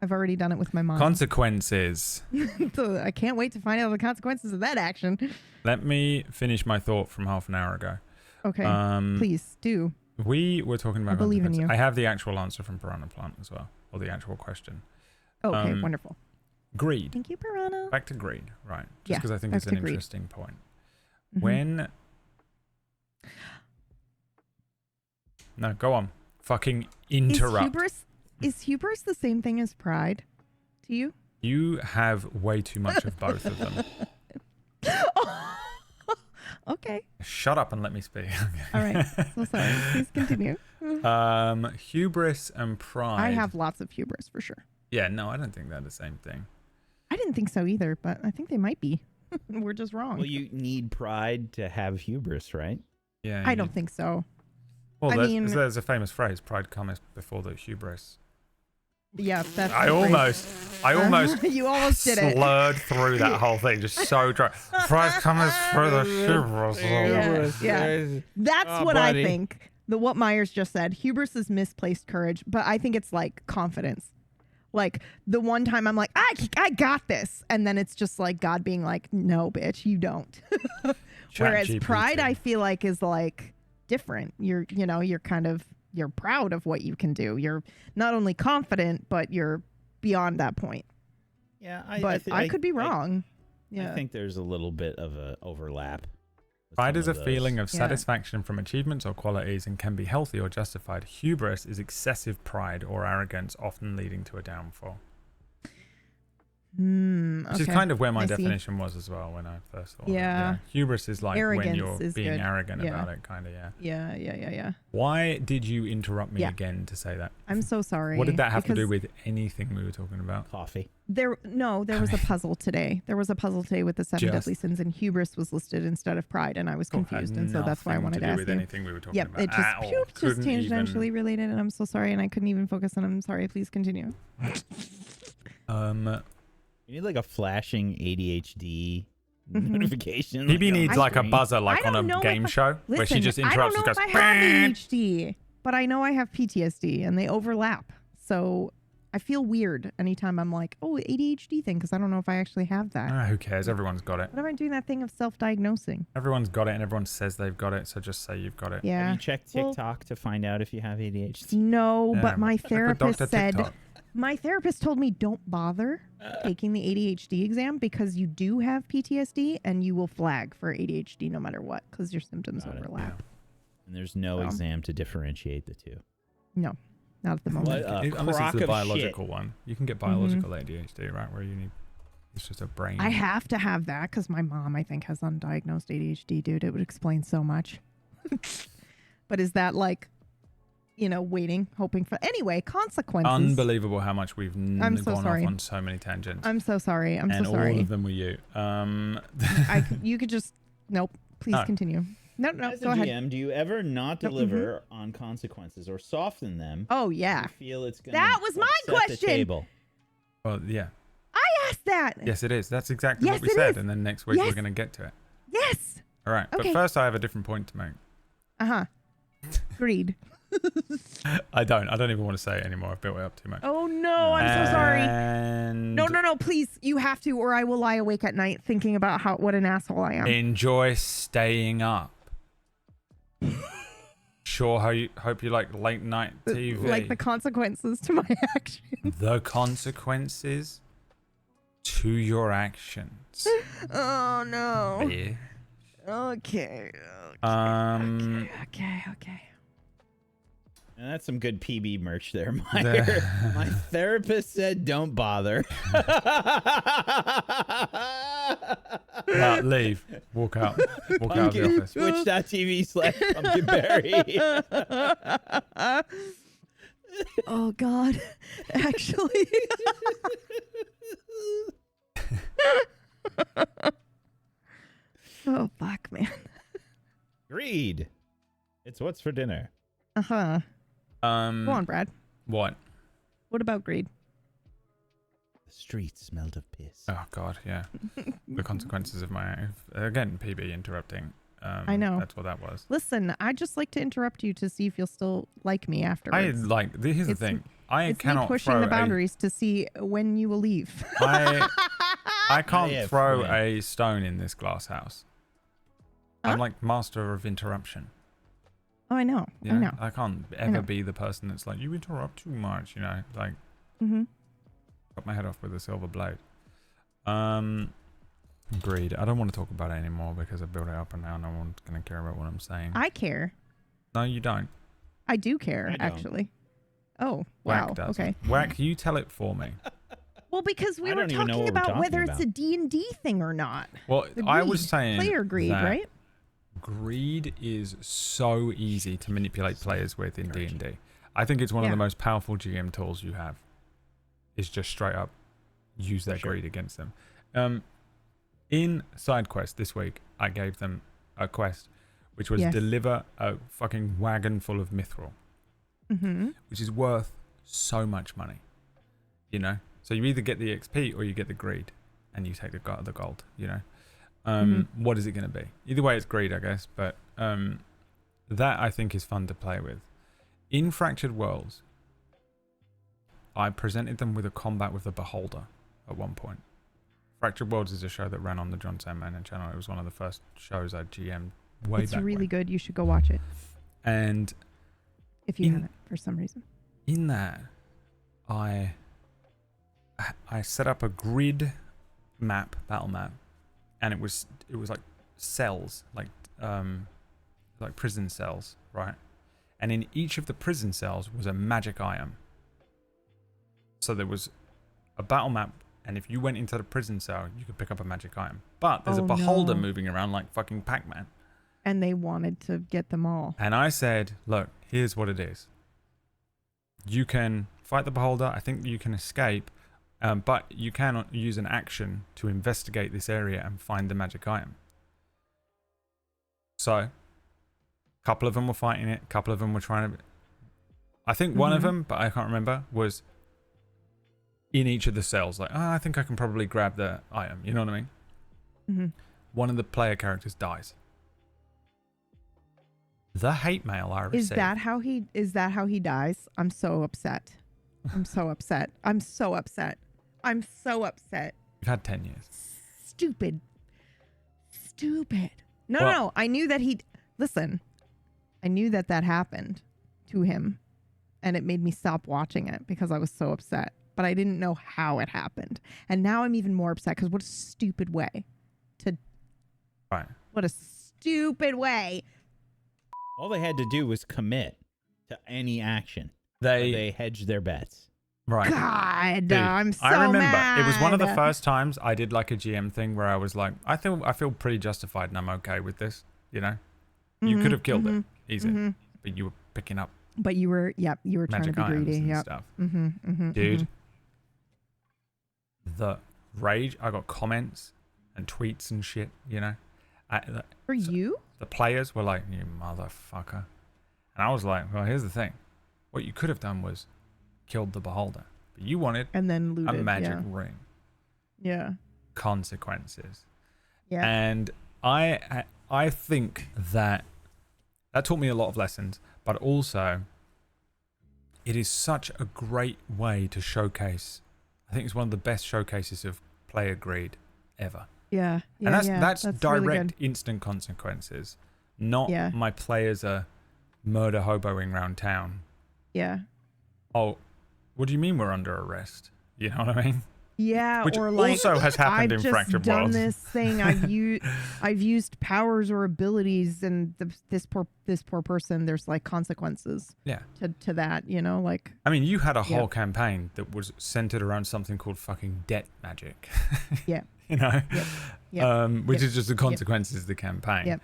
I've already done it with my mom. Consequences. So I can't wait to find out the consequences of that action. Let me finish my thought from half an hour ago. Okay. Please do. We were talking about. I believe in consequences. you. I have the actual answer from Piranha Plant as well, or the actual question. Okay. Wonderful. Greed. Thank you, Piranha. Back to greed, right? Just Yeah, because I think back it's an to greed. interesting point. Mhm. When. No, go on. Fucking interrupt. Is hubris the same thing as pride to you? You have way too much of both of them. Okay. Shut up and let me speak. All right. So sorry. Please continue. Hubris and pride. I have lots of hubris for sure. Yeah, no, I don't think they're the same thing. I didn't think so either, but I think they might be. We're just wrong. Well, you need pride to have hubris, right? Yeah. I don't think so. Well, I mean- there's a famous phrase: "Pride cometh before the hubris." Yeah, that's. I the almost you almost did it. slurred through that whole thing, just so dry. Pride cometh through the hubris. Yeah. That's Oh, what buddy. I think. What Myers just said. Hubris is misplaced courage, but I think it's like confidence. Like the one time I'm like, I got this, and then it's just like God being like, no, bitch, you don't. Whereas ChatGPT. pride, I feel like is like different. You're proud of what you can do. You're not only confident, but you're beyond that point. Yeah, But I could be wrong. Yeah. I think there's a little bit of a overlap. with Pride some is a of those. feeling of Yeah. satisfaction from achievements or qualities and can be healthy or justified. Hubris is excessive pride or arrogance, often leading to a downfall. Which is kind of where my I see. definition was as well when I first thought. Yeah. Hubris is like when Arrogance you're is being good. arrogant Yeah. about it, kind of. Yeah. Yeah. Why did you interrupt me Yeah. again to say that? I'm so sorry. What did that have to do because with anything we were talking about? Coffee. There was a puzzle today. There was a puzzle today with the seven Just- deadly sins, and hubris was listed instead of pride, and I was confused, and so that's why I wanted to ask with you. anything we were talking Yep, about. it at all. just Couldn't tangentially even- related, and I'm so sorry, and I couldn't even focus, and I'm sorry. Please continue. You need like a flashing ADHD Mhm. notification. PB like, on needs the like a screen. buzzer, like I on don't a know game if I- show, where she Listen, just I don't interrupts know and goes, if I have "Bam!" ADHD, but I know I have PTSD, and they overlap. So I feel weird anytime I'm like, oh, ADHD thing, because I don't know if I actually have that. Ah, who cares? Everyone's got it. What am I doing that thing of self-diagnosing? Everyone's got it, and everyone says they've got it. So just say you've got it. Yeah. Have you checked Well- TikTok to find out if you have ADHD? No, Yeah, but my check with therapist Dr. said TikTok. my therapist told me don't bother taking the ADHD exam because you do have PTSD and you will flag for ADHD no matter what because your symptoms Got it, overlap. And there's no exam to differentiate the two. No, not at the moment. What a Unless crock it's the of biological one. You can get biological ADHD, right? Where you need, it's just a brain. I have to have that because my mom, I think, has undiagnosed ADHD, dude. It would explain so much. But is that like, waiting, hoping for... Anyway, consequences. Unbelievable how much we've I'm so gone sorry. off on so many tangents. I'm so sorry. I'm and so sorry. all of them were you. You could just... Nope. Please No. continue. No, As go a ahead. GM, do you ever not Nope, deliver on consequences or soften them? Oh, yeah. You feel it's going That was my question. Table? Well, yeah. I asked that. Yes, it is. That's exactly Yes, what we it said. is. And then next week Yes. we're going to get to it. Yes. All right. Okay. But first I have a different point to make. Uh-huh. Agreed. I don't even want to say it anymore. I've built it up too much. Oh, no. I'm so sorry. And No, please. You have to, or I will lie awake at night thinking about what an asshole I am. enjoy staying up. Sure, hope you like late night TV. Like the consequences to my action. The consequences to your actions. Oh, no. Yeah. Okay. Okay. And that's some good PB merch there, Meyer. My therapist said don't bother. Leave. Walk out. Walk out of the office. Twitch.tv/pumpkinberry. Oh, God. Actually. Oh, fuck, man. Greed. It's what's for dinner. Uh-huh. Go on, Brad. What? What about greed? The streets smelled of piss. Oh God, yeah. The consequences of my again PB interrupting. I know. That's what that was. Listen, I just like to interrupt you to see if you'll still like me afterwards. Here's the thing. I cannot me pushing throw the boundaries to see when you will leave. I can't throw friend. a stone in this glass house. Huh? I'm like master of interruption. Oh, I know. You I know. I can't ever be the person that's like, you interrupt too much, you know, like cut my head off with a silver blade. Greed. I don't want to talk about it anymore because I built it up and now no one's going to care about what I'm saying. I care. No, you don't. I do care, I don't. actually. Oh, Whack wow. does. Okay. Whack, you tell it for me. Well, because we I were don't even know talking what we're about talking whether about. it's a D&D thing or not. Well, The I was greed. saying Player greed, that right? greed is so easy to manipulate players with in D&D. I think it's one of the most powerful GM tools you have. Is just straight up use their greed against them. In side quest this week, I gave them a quest, which was deliver a fucking wagon full of mithril, which is worth so much money. You know, so you either get the XP or you get the greed, and you take the gold. You know, what is it going to be? Either way, it's greed, I guess. But that I think is fun to play with. In Fractured Worlds, I presented them with a combat with the Beholder at one point. Fractured Worlds is a show that ran on the John Sam Manning channel. It was one of the first shows I GM'd way back. It's really good. You should go watch it. And if you haven't, for some reason. In that, I set up a grid map, battle map, and it was like cells, like prison cells, right? And in each of the prison cells was a magic item. So there was a battle map, and if you went into the prison cell, you could pick up a magic item. But there's a beholder moving around like fucking Pac-Man. And they wanted to get them all. And I said, look, here's what it is. You can fight the beholder. I think you can escape. But you cannot use an action to investigate this area and find the magic item. So, a couple of them were fighting it. A couple of them were trying to... I think one of them, but I can't remember, was in each of the cells. Like, I think I can probably grab the item. You know what I mean? One of the player characters dies. The hate mail I received. Is that how he dies? I'm so upset. I'm so upset. I'm so upset. I'm so upset. You've had 10 years. Stupid. No. I knew that listen, I knew that happened to him, and it made me stop watching it because I was so upset. But I didn't know how it happened. And now I'm even more upset because what a stupid way to... Right. What a stupid way. All they had to do was commit to any action. They they hedged their bets. Right. God, Dude, I'm so I remember mad. it was one of the first times I did like a GM thing where I was like, I feel pretty justified and I'm okay with this. You know, you could have killed it easy, but you were picking up. But you were trying to be greedy. And yep. stuff. Dude, the rage. I got comments and tweets and shit. You know, For you? The players were like, "You motherfucker," and I was like, "Well, here's the thing. What you could have done was killed the beholder, but you wanted and then looted, a magic ring. Yeah. Consequences. Yeah. And I think that taught me a lot of lessons, but also it is such a great way to showcase. I think it's one of the best showcases of player greed ever. Yeah. And that's direct, really instant consequences. Not Yeah. my players are murder hoboing around town. Yeah. Oh, what do you mean we're under arrest? You know what I mean? Yeah, Which or like also has happened in Fractured I've just done Worlds. this thing. I've used powers or abilities, and this poor person. There's like consequences. Yeah. To that, you know, like. I mean, you had a whole campaign that was centered around something called fucking debt magic. Yeah. You know, which Yep. is just the consequences of the campaign. Yep.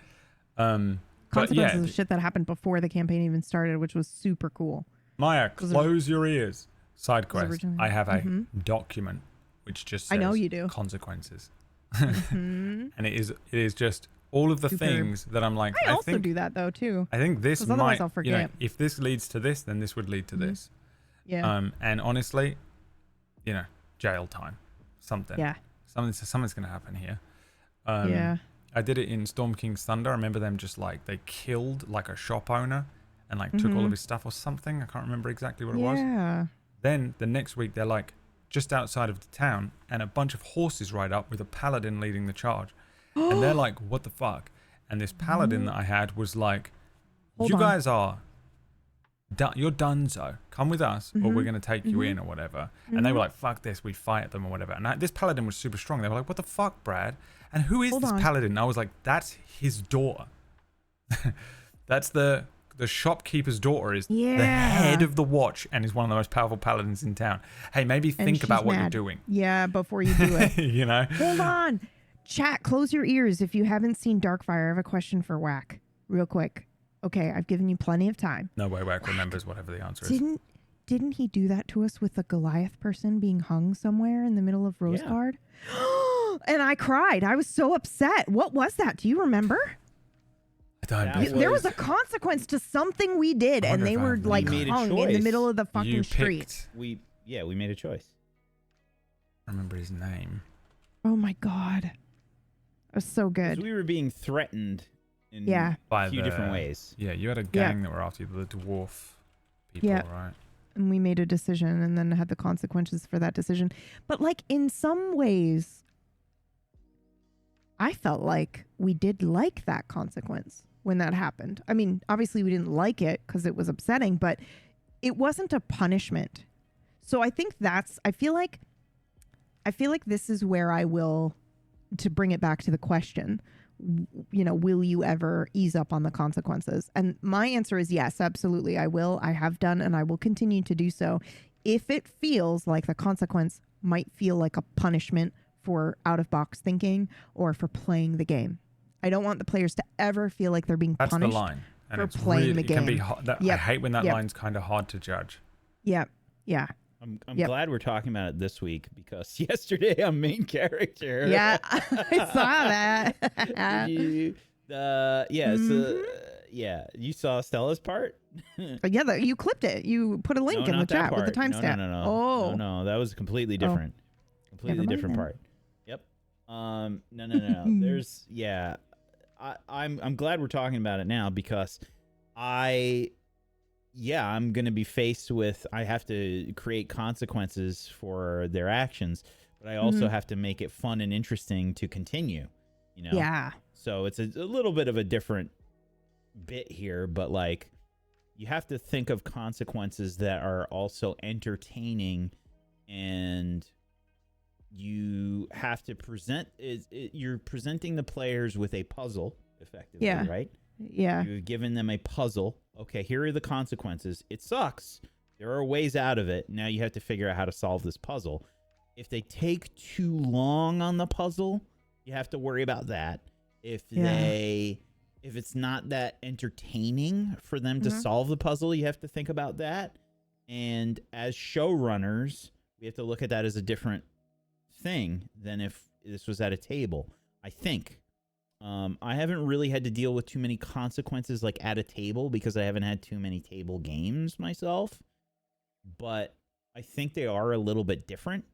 But Consequences of shit that happened before the campaign even started, which was super cool. Maya, close your ears. Side quest. originally- I have a document which just says I know you do. consequences. Mhm. And it is just all of the things that I'm like, I also think, do that though too. I think this might, otherwise I'll forget. if this leads to this, then this would lead to this. Yeah. And honestly, jail time, something. Yeah. Something's gonna happen here. Yeah. I did it in Storm King's Thunder. I remember them just like they killed like a shop owner and like took all of his stuff or something. I can't remember exactly what it was. Yeah. Then the next week they're like just outside of the town and a bunch of horses ride up with a paladin leading the charge. And they're like, what the fuck? And this paladin that I had was like, you guys are you're donezo. Come with us or we're going to take you in or whatever. And they were like, fuck this. We fight them or whatever. And this paladin was super strong. They were like, what the fuck, Brad? And who is this paladin? And I was like, that's his daughter. That's the shopkeeper's daughter is the head of the watch and is one of the most powerful paladins in town. Hey, maybe think about what you're doing. Yeah, before you do it. You know? Hold on. Chat, close your ears if you haven't seen Darkfire. I have a question for Whack real quick. Okay, I've given you plenty of time. No way Whack remembers whatever the answer is. Didn't he do that to us with the Goliath person being hung somewhere in the middle of Rosegard? Yeah. And I cried. I was so upset. What was that? Do you remember? There was a consequence to something we did, and they were like hung in the middle of the fucking street. We made a choice. I remember his name. Oh my god. It was so good. We were being threatened in a few different ways. Yeah, you had a gang that were after you, the dwarf people, right? And we made a decision and then had the consequences for that decision. But like in some ways, I felt like we did like that consequence when that happened. I mean, obviously we didn't like it because it was upsetting, but it wasn't a punishment. So I think I feel like this is where I will, to bring it back to the question, will you ever ease up on the consequences? And my answer is yes, absolutely. I will. I have done, and I will continue to do so if it feels like the consequence might feel like a punishment for out-of-box thinking or for playing the game. I don't want the players to ever feel like they're being punished. That's the line. And for playing the game. It can be I hate when that line's kind of hard to judge. Yeah. Yeah. I'm glad we're talking about it this week because yesterday I'm main character. Yeah, I saw that. You saw Stella's part? Yeah, you clipped it. You put a link in the chat with the timestamp. No, that was completely different. Completely different part. Yep. No. There's I'm glad we're talking about it now because I'm going to be faced with, I have to create consequences for their actions, but I also have to make it fun and interesting to continue, Yeah. So it's a little bit of a different bit here, but like you have to think of consequences that are also entertaining, and you have to you're presenting the players with a puzzle effectively, right? Yeah. You've given them a puzzle. Okay, here are the consequences. It sucks. There are ways out of it. Now you have to figure out how to solve this puzzle. If they take too long on the puzzle, you have to worry about that. If it's not that entertaining for them to solve the puzzle, you have to think about that. And as showrunners, we have to look at that as a different thing than if this was at a table, I think. I haven't really had to deal with too many consequences like at a table because I haven't had too many table games myself. But I think they are a little bit different.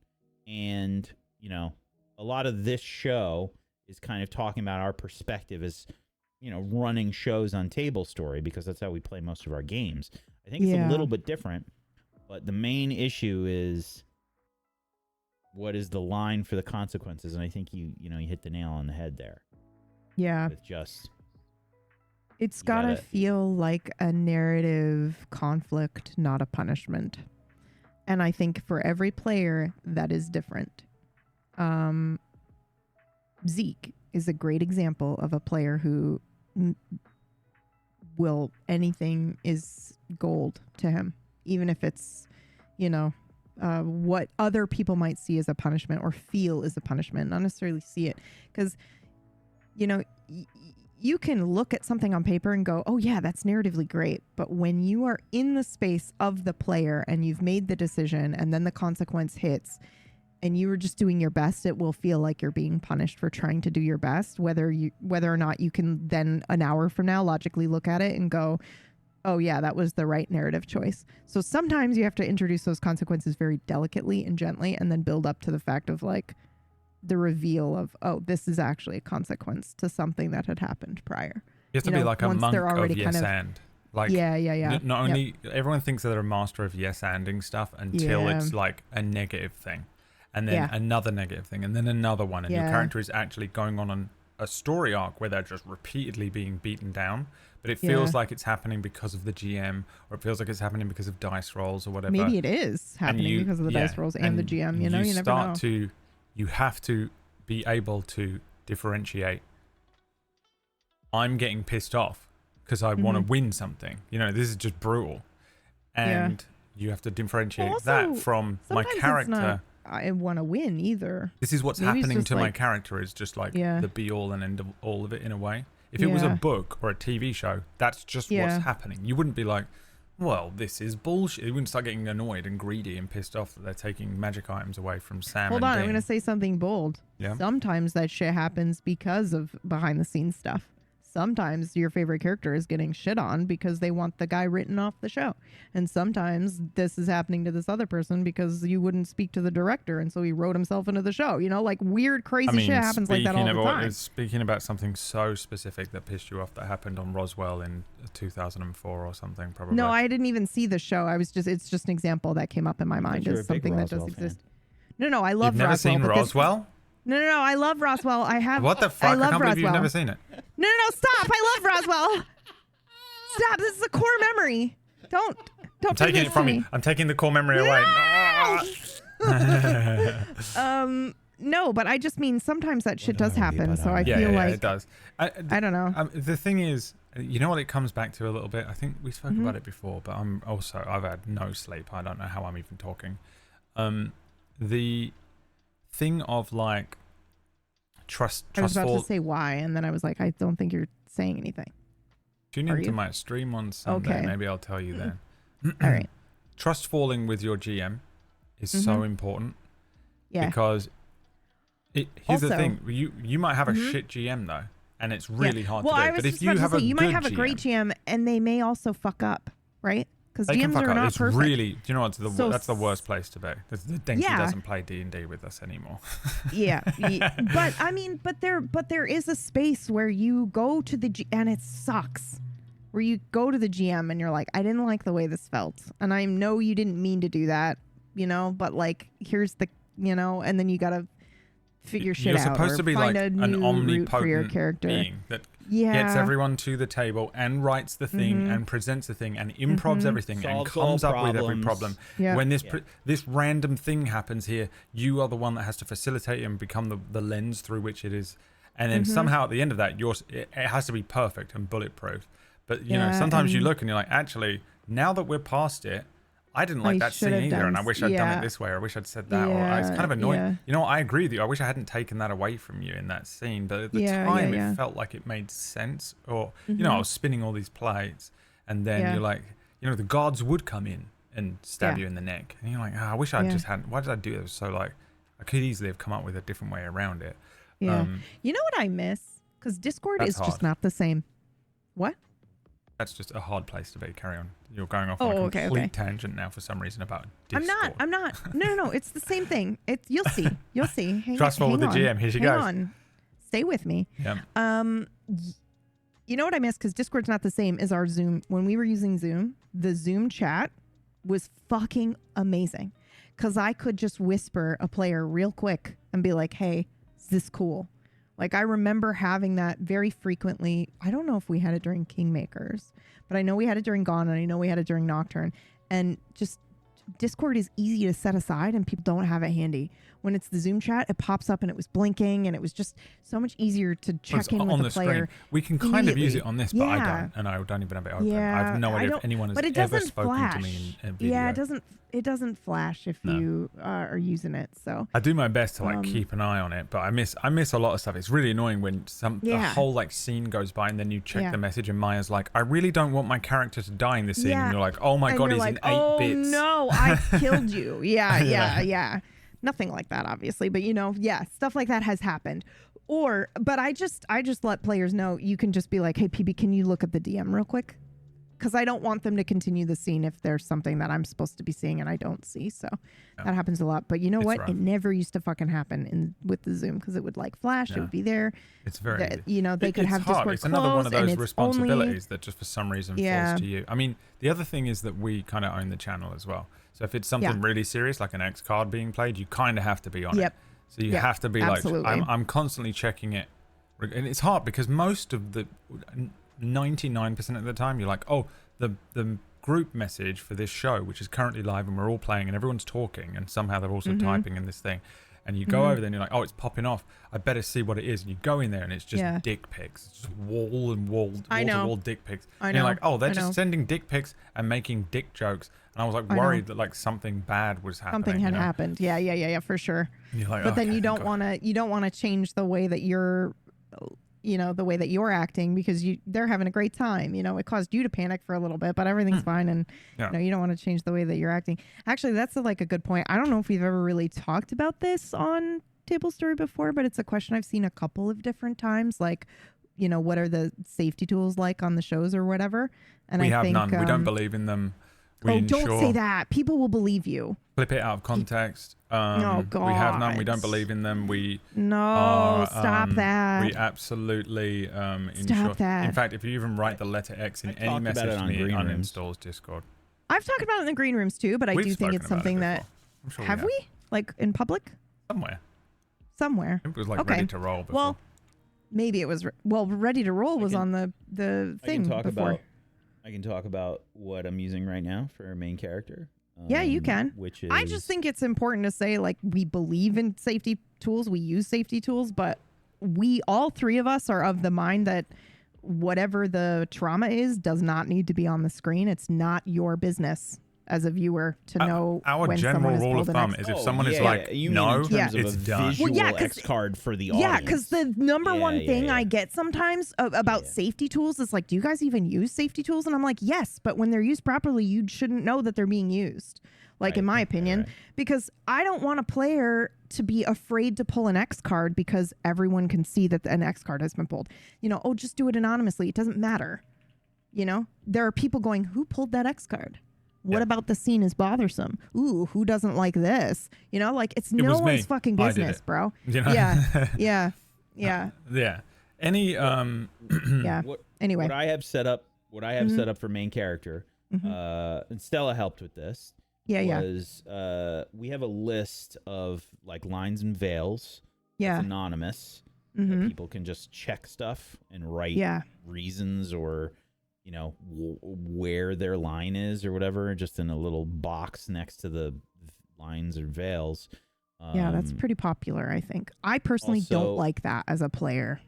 And, a lot of this show is kind of talking about our perspective as, running shows on Tablestory because that's how we play most of our games. I think it's a little bit different. But the main issue is what is the line for the consequences? And I think you hit the nail on the head there. Yeah. It's got to feel like a narrative conflict, not a punishment. And I think for every player, that is different. Zeke is a great example of a player who anything is gold to him, even if it's, what other people might see as a punishment or feel is a punishment, not necessarily see it. Because you can look at something on paper and go, oh yeah, that's narratively great. But when you are in the space of the player and you've made the decision and then the consequence hits, and you were just doing your best, it will feel like you're being punished for trying to do your best, whether or not you can then an hour from now logically look at it and go, oh yeah, that was the right narrative choice. So sometimes you have to introduce those consequences very delicately and gently, and then build up to the fact of like the reveal of, oh, this is actually a consequence to something that had happened prior. You have to be like a monk of yes and. Like, yeah. Not only everyone thinks that they're a master of yes anding stuff until it's like a negative thing, and then another negative thing, and then another one, and your character is actually going on a story arc where they're just repeatedly being beaten down, but it feels like it's happening because of the GM, or it feels like it's happening because of dice rolls or whatever. Maybe it is happening because of the dice rolls and the GM. You know, you never know. You have to be able to differentiate. I'm getting pissed off because I want to win something. You know, this is just brutal. And you have to differentiate that from my character. I want to win either. This is what's happening to my character is just like the be all and end of all of it in a way. If it was a book or a TV show, that's just what's happening. You wouldn't be like, well, this is bullshit. You wouldn't start getting annoyed and greedy and pissed off that they're taking magic items away from Sam. Hold and on, Dean. I'm going to say something bold. Yeah. Sometimes that shit happens because of behind the scenes stuff. Sometimes your favorite character is getting shit on because they want the guy written off the show. And sometimes this is happening to this other person because you wouldn't speak to the director, and so he wrote himself into the show. You know, like weird, crazy shit happens like that all the time. Speaking about something so specific that pissed you off that happened on Roswell in 2004 or something, probably. No, I didn't even see the show. It's just an example that came up in my mind as something that does exist. No, I love Roswell. You've never seen Roswell? No, I love Roswell. I have. What the fuck? I can't believe you've never seen it. No, stop. I love Roswell. Stop. This is a core memory. Don't I'm taking it from you. I'm taking the core memory away. No, but I just mean sometimes that shit does happen. So I feel like it does. I don't know. The thing is, you know what it comes back to a little bit? I think we spoke about it before, but I've had no sleep. I don't know how I'm even talking. The thing of like trustful. I was about to say why, and then I was like, I don't think you're saying anything. Tune into my stream on Sunday. Okay. Maybe I'll tell you then. All right. Trust falling with your GM is so important. Yeah. Because here's the thing: you might have a shit GM though, and it's really hard to do. But if you have you might have a great GM, and they may also fuck up, right? Because GMs are not perfect. Really, do you know what? That's the worst place to be. The Denki doesn't play D&D with us anymore. But I mean, but there is a space where you go to the and it sucks. Where you go to the GM and you're like, I didn't like the way this felt, and I know you didn't mean to do that, you know. But like, here's the, you know, and then you gotta figure shit out. You're supposed to be like an omnipotent character being that gets everyone to the table and writes the thing and presents the thing and improvs everything and comes up with every problem. When this random thing happens here, you are the one that has to facilitate and become the lens through which it is. And then somehow at the end of that, it has to be perfect and bulletproof. But you know, sometimes you look and you're like, actually, now that we're past it, I didn't like that scene either, and I wish I'd done it this way, or I wish I'd said that, or it's kind of annoying. Yeah. You know what, I agree with you. I wish I hadn't taken that away from you in that scene, but at the time it felt like it made sense. Or, you know, I was spinning all these plates, and then you're like, you know, the guards would come in and stab you in the neck. And you're like, I wish I just hadn't. Why did I do this? So, like, I could easily have come up with a different way around it. Yeah. You know what I miss? Because Discord is just not the same. What? That's just a hard place to be. Carry on. You're going off on a complete tangent now for some reason about Discord. I'm not. No. It's the same thing. You'll see. Trustful with the GM. Here she goes. Hang on. Stay with me. Yeah. You know what I miss? Because Discord's not the same as our Zoom. When we were using Zoom, the Zoom chat was fucking amazing. Because I could just whisper a player real quick and be like, hey, is this cool? Like, I remember having that very frequently. I don't know if we had it during Kingmakers, but I know we had it during Gone, and I know we had it during Nocturne. And just Discord is easy to set aside, and people don't have it handy. When it's the Zoom chat, it pops up and it was blinking, and it was just so much easier to check in with the player. Screen. We can kind of use it on this, but I don't, and I don't even have it open. I have no idea if anyone has ever spoken to me in video. Yeah, it doesn't flash if you are using it. So I do my best to like keep an eye on it, but I miss a lot of stuff. It's really annoying when a whole like scene goes by and then you check the message and Maya's like, I really don't want my character to die in this scene, and you're like, oh my god, he's like, in 8 bits. Oh no, I killed you. Yeah. Nothing like that, obviously, but yeah, stuff like that has happened. But I just let players know, you can just be like, hey, PB, can you look at the DM real quick? Because I don't want them to continue the scene if there's something that I'm supposed to be seeing and I don't see. So that happens a lot. But you know what? Rough. It never used to fucking happen with the Zoom, because it would like flash. It would be there. It's very they could have hard. Discord It's another one of those responsibilities only... that just for some reason falls to you. I mean, the other thing is that we kind of own the channel as well. So if it's something really serious, like an X card being played, you kind of have to be on it. So you have to be absolutely. Like, I'm constantly checking it. And it's hard because most of the 99% of the time, you're like, oh, the group message for this show, which is currently live and we're all playing and everyone's talking and somehow they're also typing in this thing. And you go over there and you're like, oh, it's popping off. I better see what it is. And you go in there and it's just dick pics. It's just wall to wall dick pics. And you're like, oh, they're just sending dick pics and making dick jokes. And I was like worried that like something bad was happening. Something had happened. Yeah, for sure. And you're like, but then you don't want to change the way that you're, the way that you're acting, because they're having a great time. It caused you to panic for a little bit, but everything's fine. And you don't want to change the way that you're acting. Actually, that's a good point. I don't know if we've ever really talked about this on Tablestory before, but it's a question I've seen a couple of different times. Like, what are the safety tools like on the shows or whatever? And we have none. We don't believe in them. Don't say that. People will believe you. Flip it out of context. Oh, God. We have none. We don't believe in them. Stop that. We absolutely stop that. In fact, if you even write the letter X in any message to me, it uninstalls Discord. I've talked about it in the green rooms too, but I do think it's something that... Sure have we? Like in public? Somewhere. It was like ready to roll before. Well, maybe it was... ready to roll was on the thing before. I can talk about what I'm using right now for our main character. Yeah, you can. Which is... I just think it's important to say, like, we believe in safety tools. We use safety tools, but all three of us are of the mind that whatever the trauma is does not need to be on the screen. It's not your business as a viewer to know our when general someone rule of thumb is if someone is like, no, it's done. Visual X card for the audience. Yeah, because the number one thing I get sometimes about safety tools is like, do you guys even use safety tools? And I'm like, yes, but when they're used properly, you shouldn't know that they're being used. Like, in my opinion, because I don't want a player to be afraid to pull an X card because everyone can see that an X card has been pulled. Just do it anonymously. It doesn't matter. There are people going, who pulled that X card? What about the scene is bothersome? Ooh, who doesn't like this? It's no one's fucking business, bro. Yeah. Any Anyway, what I have set up for main character, and Stella helped with this. Was we have a list of like lines and veils. That's anonymous. That people can just check stuff and write reasons or where their line is or whatever, just in a little box next to the lines or veils. That's pretty popular, I think. I personally don't like that as a player.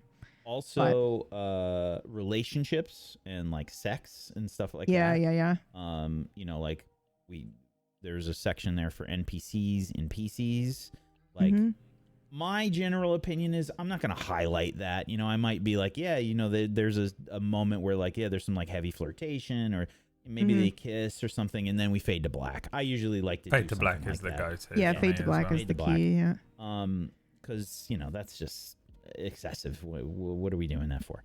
Also, relationships and like sex and stuff like that. Yeah. Like there's a section there for NPCs and PCs. Like, my general opinion is I'm not going to highlight that. I might be like, there's a moment where like, there's some like heavy flirtation or maybe they kiss or something, and then we fade to black. I usually like to fade to black is the go-to. Yeah, fade to black is the key. Yeah. Because that's just excessive. What are we doing that for?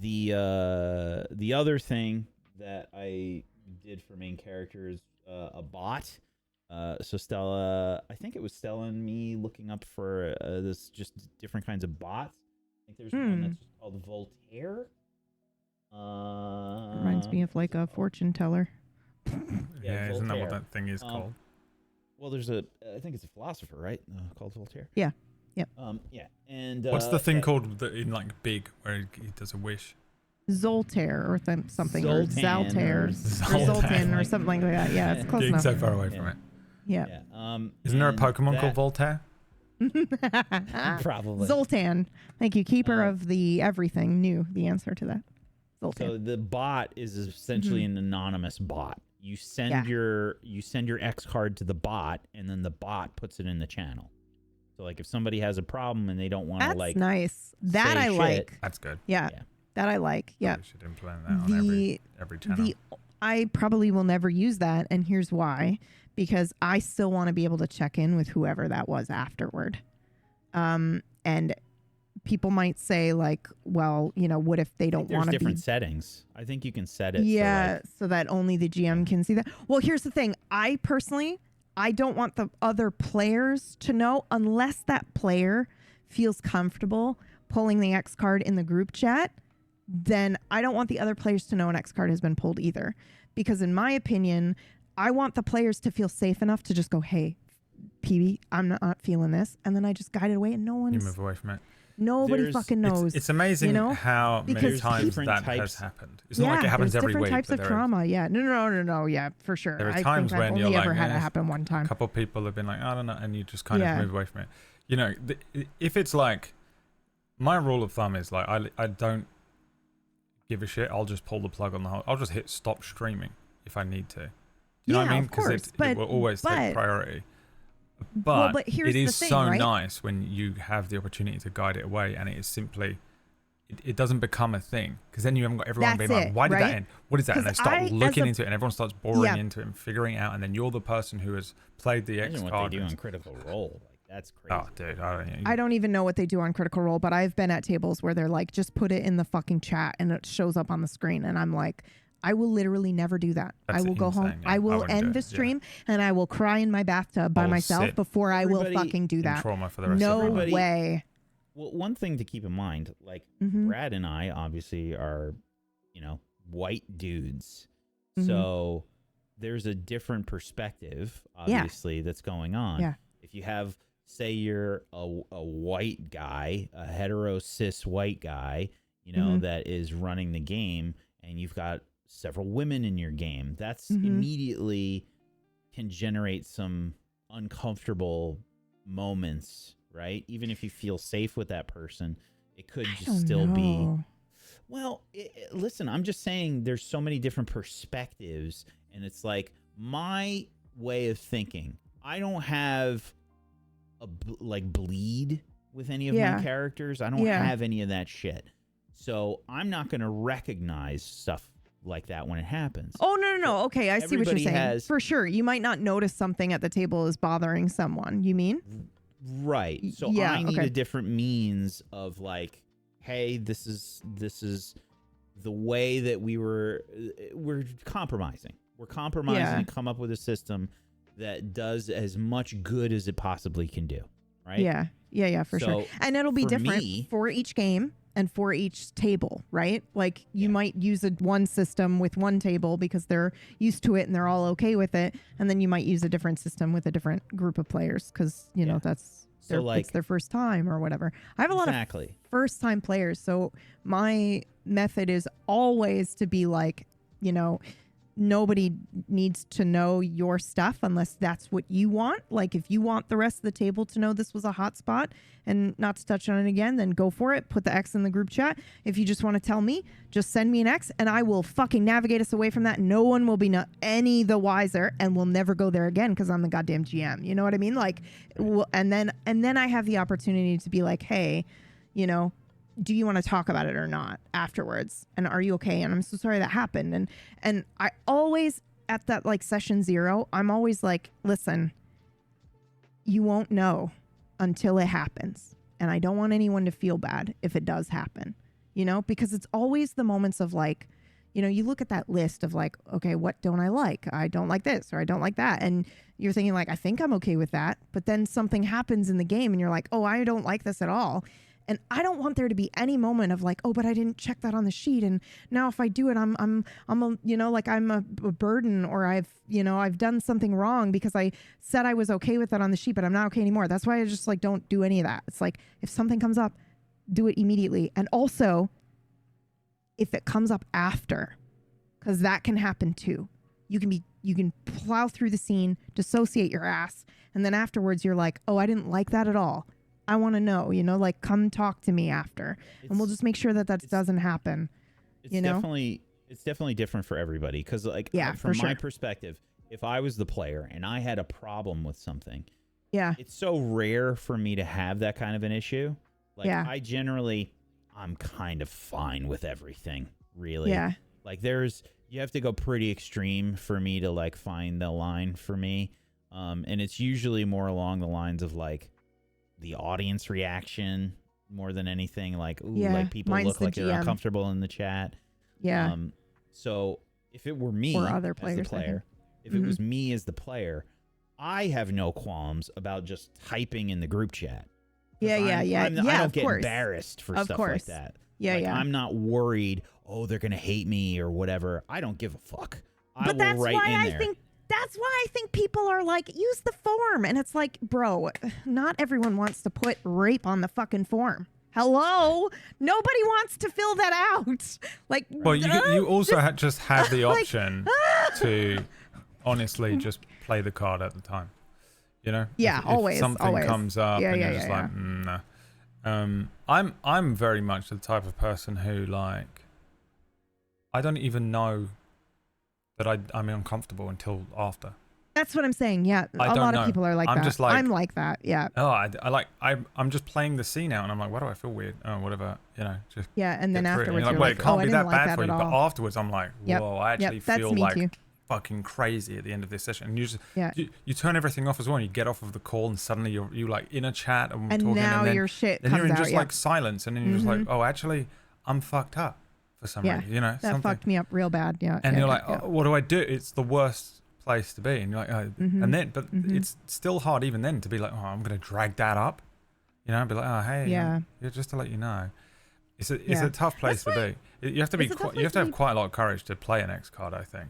The other thing that I did for main character is a bot. So Stella, I think it was Stella and me looking up for this just different kinds of bots. I think there's one that's called Voltaire. Reminds me of like a fortune teller. Yeah, isn't that what that thing is called? Well, I think it's a philosopher, right? Called Voltaire. Yeah. Yep. And what's the thing called in like Big where he does a wish? Zoltaire or something, or Zaltaire, or Zoltan or something like that. Yeah, it's close enough. So far away from it. Yeah. Isn't there a Pokemon called Voltaire? Probably. Zoltan. Thank you. Keeper of the everything knew the answer to that. Zoltan. So the bot is essentially an anonymous bot. You send your X card to the bot, and then the bot puts it in the channel. So like if somebody has a problem and they don't want to like, nice. That I like. That's good. Yeah. That I like. Yeah. We should implement that on every channel. I probably will never use that. And here's why. Because I still want to be able to check in with whoever that was afterward. And people might say like, well, you know, what if they don't want to be... There's different settings. I think you can set it. Yeah, so that only the GM can see that. Well, here's the thing. I don't want the other players to know unless that player feels comfortable pulling the X card in the group chat. Then I don't want the other players to know an X card has been pulled either. Because in my opinion, I want the players to feel safe enough to just go, hey, PB, I'm not feeling this. And then I just guide it away and you move away from it. Nobody fucking knows. It's amazing, you know? How many times that has happened. It's not like it happens every week. Different types of trauma. Yeah. No. Yeah, for sure. There are times when you're only like, ever had it happen one time. A couple of people have been like, I don't know, and you just kind of move away from it. You know, if it's like, my rule of thumb is like, I don't give a shit. I'll just pull the plug on the whole. I'll just hit stop streaming if I need to. You know what I mean? Because it will always take priority. But here's it is the thing, so right? nice when you have the opportunity to guide it away, and it is simply, it doesn't become a thing, because then you haven't got everyone being like, why did that end? What is that? And they start looking into it, and everyone starts boring into it and figuring it out, and then you're the person who has played the X card. What they do on Critical Role. Like, that's crazy. Oh, dude, I don't even know what they do on Critical Role, but I've been at tables where they're like, just put it in the fucking chat, and it shows up on the screen, and I'm like, I will literally never do that. That's I will go home. Yeah. I will end the stream and I will cry in my bathtub by myself before I will fucking do that. Trauma for the rest of no way. Well, one thing to keep in mind, like Brad and I obviously are, you know, white dudes. So there's a different perspective, obviously, that's going on. Yeah. If you have, say you're a white guy, a hetero cis white guy, you know, that is running the game, and you've got several women in your game, that's immediately can generate some uncomfortable moments, right? Even if you feel safe with that person, it could just still be. Well, listen, I'm just saying there's so many different perspectives, and it's like my way of thinking. I don't have bleed with any of my characters. I don't have any of that shit. So I'm not going to recognize stuff like that when it happens. Oh, no. Okay, I see what you're saying. For sure. You might not notice something at the table is bothering someone. You mean? Right. So I need a different means of like, hey, this is the way that we're compromising. We're compromising to come up with a system that does as much good as it possibly can do. Right? Yeah, for sure. And it'll be different for each game. And for each table, right? Like you might use one system with one table because they're used to it and they're all okay with it, and then you might use a different system with a different group of players because you know that's it's their first time or whatever. I have a lot of first time players, so my method is always to be like, you know, nobody needs to know your stuff unless that's what you want. Like if you want the rest of the table to know this was a hot spot and not to touch on it again, then go for it. Put the X in the group chat. If you just want to tell me, just send me an X and I will fucking navigate us away from that. No one will be any the wiser and we'll never go there again because I'm the goddamn GM. You know what I mean? Like, and then I have the opportunity to be like, hey, you know, do you want to talk about it or not afterwards? And are you okay? And I'm so sorry that happened. And I always, at that like session 0, I'm always like, listen, you won't know until it happens. And I don't want anyone to feel bad if it does happen, you know, because it's always the moments of like, you know, you look at that list of like, okay, what don't I like? I don't like this or I don't like that. And you're thinking like, I think I'm okay with that. But then something happens in the game and you're like, oh, I don't like this at all. And I don't want there to be any moment of like, oh, but I didn't check that on the sheet. And now if I do it, I'm a, you know, like I'm a burden, or I've done something wrong because I said I was okay with that on the sheet, but I'm not okay anymore. That's why I just like, don't do any of that. It's like, if something comes up, do it immediately. And also if it comes up after, because that can happen too. You can plow through the scene, dissociate your ass. And then afterwards you're like, oh, I didn't like that at all. I want to know, you know, like come talk to me after, and we'll just make sure that doesn't happen. You know, it's definitely different for everybody. Cause like, from my perspective, if I was the player and I had a problem with something, it's so rare for me to have that kind of an issue. Like I'm kind of fine with everything, really. Like you have to go pretty extreme for me to like find the line for me. And it's usually more along the lines of like the audience reaction more than anything. Like, ooh, like people look like they're uncomfortable in the chat. Yeah. So if it were me or other players, as the player, if it was me as the player, I have no qualms about just typing in the group chat. Yeah. I don't get embarrassed for stuff like that. Yeah. I'm not worried, oh, they're going to hate me or whatever. I don't give a fuck. But that's why I think people are like, use the form. And it's like, bro, not everyone wants to put rape on the fucking form. Hello? Nobody wants to fill that out. Like, well, you also just have the option to honestly just play the card at the time. You know? Yeah, if something comes up and you're just like, no. I'm very much the type of person who, like, I don't even know that I'm uncomfortable until after. That's what I'm saying. Yeah, a lot of people are like that. Just like, I'm like that. Yeah. Oh, I'm just playing the scene out, and I'm like, why do I feel weird? Oh, whatever, you know. Just and then afterwards, you're like, it can't be that bad for you. But afterwards, I'm like, whoa, I actually feel like fucking crazy at the end of this session. And you just you turn everything off as well, and you get off of the call, and suddenly you're like in a chat and talking, now and then your shit then comes you're in out, just like silence, and then you're just like, oh, actually, I'm fucked up for some reason. You know, that fucked me up real bad. Yeah. And you're like, oh, what do I do? It's the worst place to be, and you're like, oh. And then, but it's still hard even then to be like, oh, I'm gonna drag that up, you know, be like, oh, hey, yeah, just to let you know, it's a tough place to be. You have to have quite a lot of courage to play an X card, I think.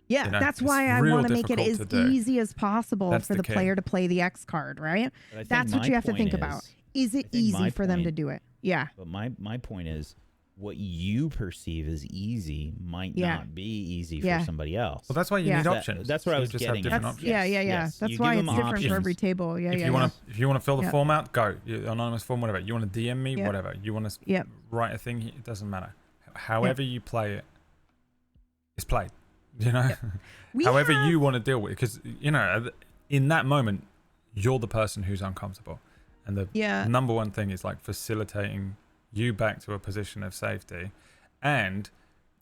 Yeah, you know, that's why I want to make it as easy as possible for the player to play the X card, right? That's what you have to think about. Is it easy for them to do it? Yeah. But my point is, what you perceive as easy might not be easy for somebody else. Well, that's why you need options. That's what I was just getting at. Options. Yeah. Yes. That's why it's different for every table. Yeah, if you want to fill the form out, go. Anonymous form, whatever. You want to DM me, whatever. You want to write a thing, it doesn't matter. However you play it, it's played. You know? However you want to deal with it. Because, you know, in that moment, you're the person who's uncomfortable. And the number one thing is like facilitating you back to a position of safety and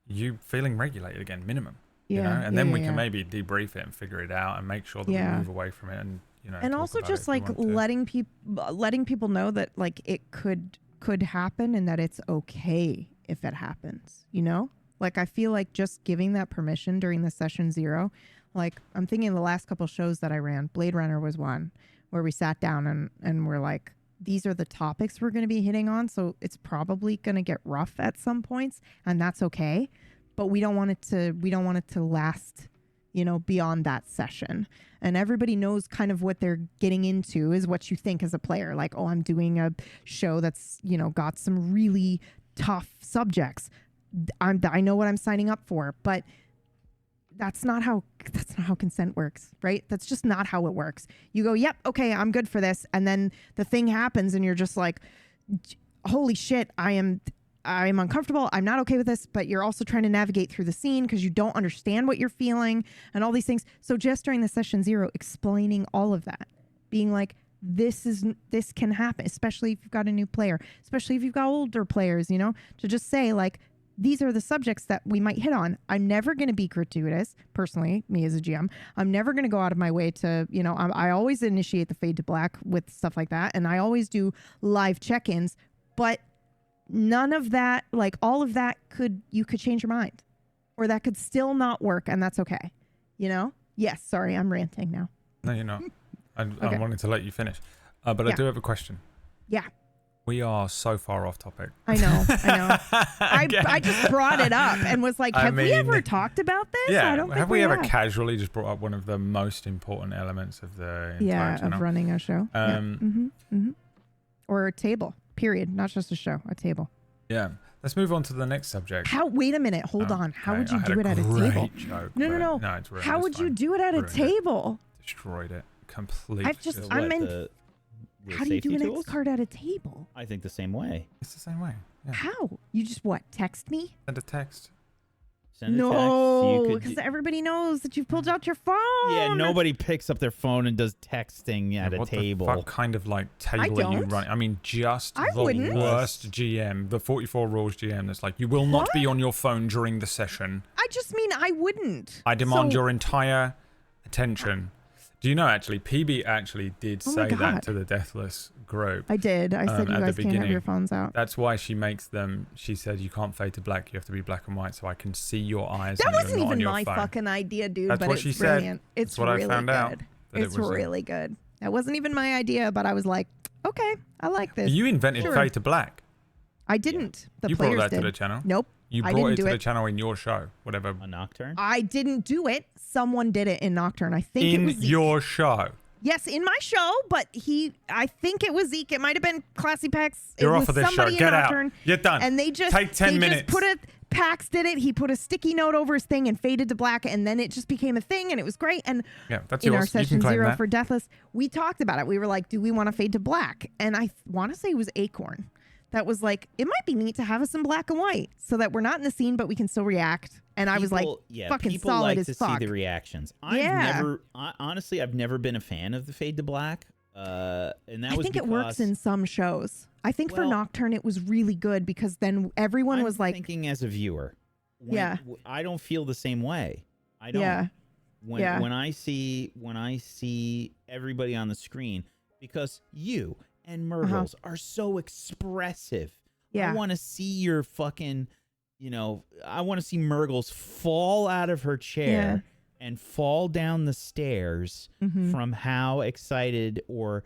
you feeling regulated again, minimum. You know? And then we can maybe debrief it and figure it out and make sure that we move away from it, and you know, and also just like letting people know that like it could happen and that it's okay if it happens, you know? Like I feel like just giving that permission during the session 0, like I'm thinking of the last couple shows that I ran, Blade Runner was one where we sat down and we're like, these are the topics we're going to be hitting on. So it's probably going to get rough at some points, and that's okay. But we don't want it to last, you know, beyond that session. And everybody knows kind of what they're getting into is what you think as a player. Like, oh, I'm doing a show that's, you know, got some really tough subjects. I know what I'm signing up for, but that's not how consent works, right? That's just not how it works. You go, yep, okay, I'm good for this. And then the thing happens and you're just like, holy shit, I'm uncomfortable. I'm not okay with this. But you're also trying to navigate through the scene because you don't understand what you're feeling and all these things. So just during the session 0, explaining all of that, being like, this can happen, especially if you've got a new player, especially if you've got older players, you know, to just say like, these are the subjects that we might hit on. I'm never going to be gratuitous, personally, me as a GM. I'm never going to go out of my way to, you know, I always initiate the fade to black with stuff like that. And I always do live check-ins, but none of that, like all of that you could change your mind, or that could still not work. And that's okay. You know? Yes. Sorry. I'm ranting now. No, you're not. I wanted to let you finish. But I do have a question. Yeah. We are so far off topic. I know. I just brought it up and was like, have we ever talked about this? Yeah. I don't think have we ever casually just brought up one of the most important elements of the entire channel? Of running a show. Or a table, period. Not just a show, a table. Yeah. Let's move on to the next subject. Wait a minute. Hold on. How would you do it at a table? Joke, no. It's really How would you do it at a table? Destroyed it completely. How do you do an X card at a table? I think the same way. It's the same way. Yeah. How? You just text me? Send a text. send a No, text. You because could. everybody knows that you've pulled out your phone. Yeah, nobody picks up their phone and does texting at a what table. the fuck kind of like table are you don't. running? I mean, just I the wouldn't. worst GM, the 44 rules GM. That's like, you will not be on your phone during the session. I just mean I wouldn't. I demand So- your entire attention. Do you know, actually, PB actually did Oh my say that God. to the Deathless group. I did. I said you at the guys can't have beginning. your phones out. That's why she makes them. She said you can't fade to black. You have to be black and white, so I can see your eyes. That and you're wasn't not on even your my phone. fucking idea, dude. That's but what it's she said. brilliant. It's That's what I really found good. out, that it It's was really good. That wasn't even my idea, but I was like, okay, I like this. You invented Sure. fade to black. I didn't. The You brought players that did. to the channel. Nope. You I brought didn't it do to the it. channel in your show, whatever. A Nocturne? I didn't do it. Someone did it in Nocturne. I think it In was Zeke. your show. Yes, in my show, but I think it was Zeke. It might have been Classy Pax. You're it off was of this show. somebody in Get out. Nocturne, You're done. And they just Take 10 minutes. Just put a Pax did it. He put a sticky note over his thing and faded to black, and then it just became a thing, and it was great. And Yeah, that's in yours. our You can session claim 0 that. for Deathless, we talked about it. We were like, do we want to fade to black? And I want to say it was Acorn. That was like, it might be neat to have us in black and white so that we're not in the scene, but we can still react. And I was like, fucking people solid like as to fuck. see the reactions. Honestly, I've never been a fan of the fade to black. And that I was think it because works in some shows. I think for Well, Nocturne it was really good because then everyone I'm was like, thinking as a viewer. Yeah. I don't feel the same way. I don't. yeah, yeah. When I see everybody on the screen, because you and Myrtles are so expressive. Yeah. I want to see your fucking, I want to see Myrtles fall out of her chair and fall down the stairs from how excited or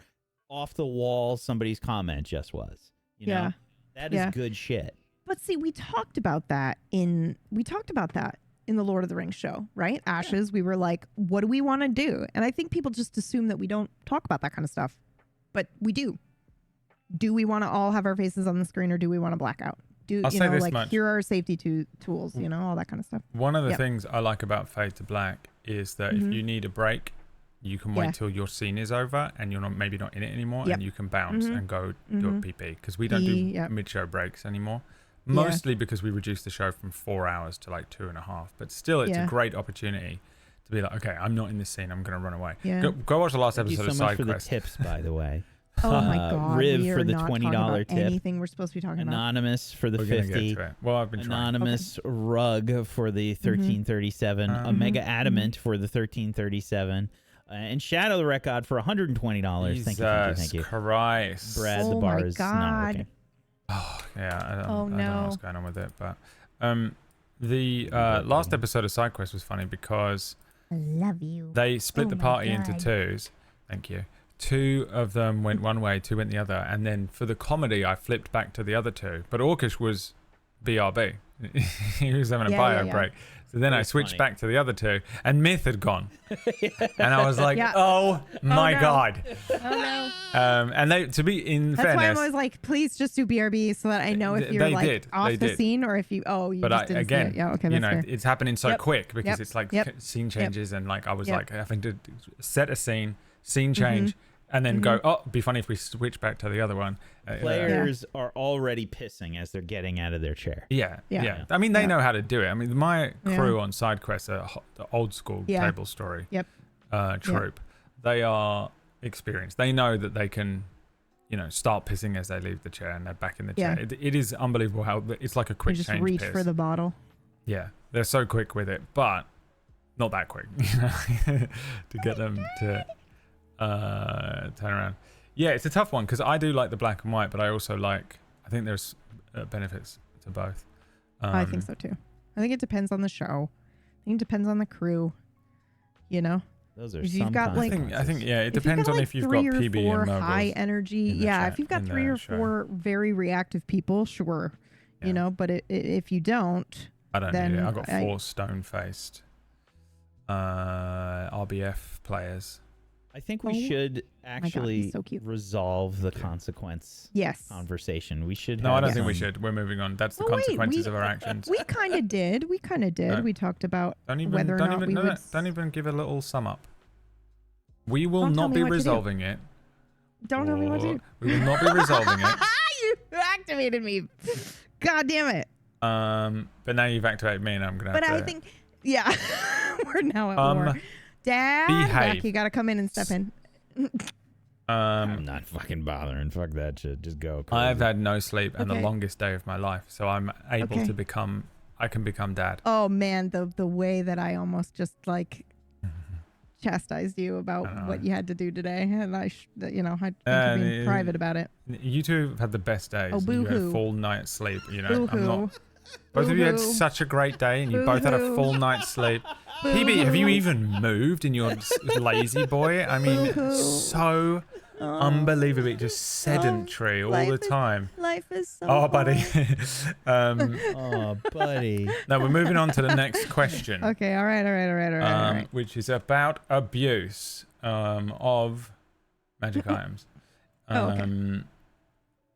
off the wall somebody's comment just was. You know? That is good shit. But see, we talked about that in the Lord of the Rings show, right? Ashes. We were like, what do we want to do? And I think people just assume that we don't talk about that kind of stuff, but we do. Do we want to all have our faces on the screen, or do we want to black out? I'll say this like much. here are our safety tools, all that kind of stuff. One of the things I like about Fade to Black is that if you need a break, you can wait till your scene is over and you're maybe not in it anymore, and you can bounce and go do a PP, because we don't do mid-show breaks anymore. Mostly because we reduced the show from 4 hours to like 2.5. But still, it's a great opportunity to be like, okay, I'm not in this scene. I'm going to run away. Yeah. Go watch the last Thank episode you of so much Side for the Quest. tips, by the way. Oh my God. Riv we for are the not talking $20 about tip. Anything we're supposed to be talking about. Anonymous for the We're going to 50. get to it. Well, I've been trying. Anonymous Rug for the 1337. Omega Adamant for the 1337. And Shadow the Record for $120. Thank you. Christ. Brad, the Oh bar my is not God. working. Oh, yeah. I don't Oh, know no. what's going on with it. But the last episode of Side Quest was funny because I love you. they split Oh the my party into God. twos. Thank you. 2 of them went one way, 2 went the other. And then for the comedy, I flipped back to the other 2. But Orkish was BRB. He was having a bio break. So then I switched funny. back to the other 2, and Myth had gone. And I was like, Yeah. oh my no. God. Oh no. And they, to be in That's why I'm fairness, always like, please just do BRB so that I know if you're They like did. off They the did. scene or if you you but just didn't again, see it. Yeah, okay, you that's know, fair. it's happening so Yep. quick because Yep. it's like Yep. scene changes, and like I was Yep. like having to set a scene change, and then go, oh, it'd be funny if we switch back to the other one. Players are already pissing as they're getting out of their chair. Yeah. Yeah. I mean, they Yeah. know how to do it. I mean, my crew on Side Quest are the old school Tablestory Yep. troop. They are experienced. They know that they can, start pissing as they leave the chair and they're back in the chair. Yeah. It is unbelievable how it's like a You quick just change reach piss. for the bottle. Yeah, they're so quick with it, but not that quick to get them to turn around. Yeah, it's a tough one because I do like the black and white, but I also I think there's benefits to both. I think so too. I think it depends on the show. I think it depends on the crew. Those are If you've some got, like- I think yeah, it If you've depends got, on like, if you've got 3 or PB 4 and high Myrtles. energy, in the yeah. chat- If you've got in 3 the or show. 4 very reactive people, sure. Yeah. But if you don't, I don't then need it. I've got I- 4 stone-faced RBF players. I think we Oh should God, actually he's so cute. resolve the consequence yes. conversation. We should. No, I have don't think we some- should. We're moving on. That's the Well, wait, consequences we- of our actions. We kind of did. No. We talked about Don't even, whether or don't not even, we no, would. don't even give a little sum up. We will Don't tell not me be what to do. resolving it. Don't tell me what to do. We will not be resolving it. You activated me. God damn it. But now you've activated me, and I'm gonna. But have I to... think, yeah, we're now at war. Dad, behave. you gotta come in and step in. I'm not fucking bothering. Fuck that shit. Just go. Crazy. I've had no sleep and the longest day of my life, so I'm able to become. I can become dad. Oh man, the way that I almost just like chastised you about what you had to do today, and I had to be private about it. You two have had the best days. Oh, boo-hoo. You had full night's sleep. You know, Boo-hoo. I'm not. Both of you had such a great day, and you both had a full night's sleep. PB, have you even moved in your lazy boy? I mean, so unbelievably just sedentary all the time. Life is so buddy. Oh, buddy. Now we're moving on to the next question. Okay, all right. Which is about abuse of magic items.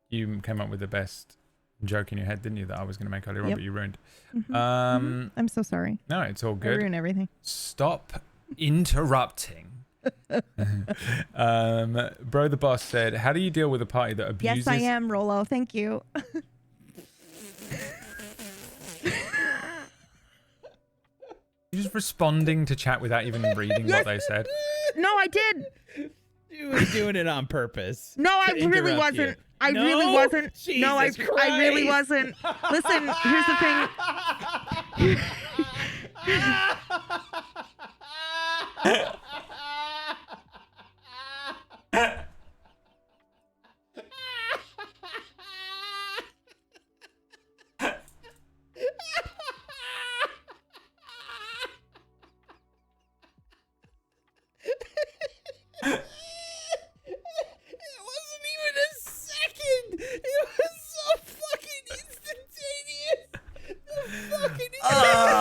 You came up with the best joke in your head, didn't you, that I was going to make earlier on, but you ruined. I'm so sorry. No, it's all good. I ruin everything. Stop interrupting. Bro the boss said, how do you deal with a party that abuses... Yes, I am, Rolo. Thank you. You're just responding to chat without even reading what they said. No, I did. You were doing it on purpose. No, I really wasn't. I really wasn't. No, I really wasn't. Listen, here's the thing.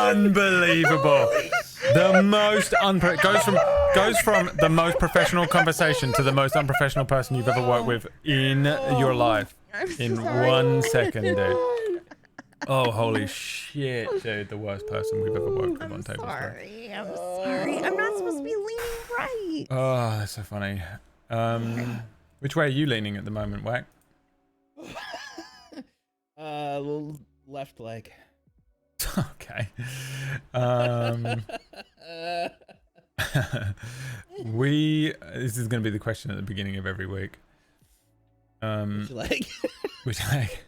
Unbelievable. The most goes from the most professional conversation to the most unprofessional person you've ever worked with in your life in 1 second, dude. Oh, holy shit, dude. The worst person we've ever worked with on Tablestory. I'm sorry. I'm not supposed to be leaning right. Oh, that's so funny. Which way are you leaning at the moment, Wack? Left leg. Okay. This is going to be the question at the beginning of every week. Which leg? Which leg?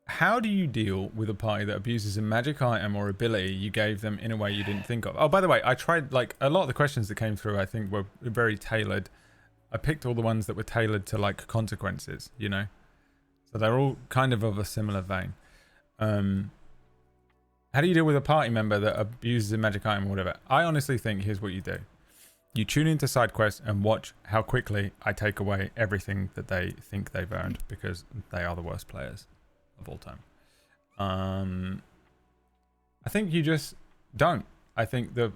How do you deal with a party that abuses a magic item or ability you gave them in a way you didn't think of? Oh, by the way, I tried, like, a lot of the questions that came through, I think, were very tailored. I picked all the ones that were tailored to, like, consequences, you know? So they're all kind of a similar vein. How do you deal with a party member that abuses a magic item or whatever? I honestly think here's what you do. You tune into side quests and watch how quickly I take away everything that they think they've earned, because they are the worst players of all time. I think you just don't. I think the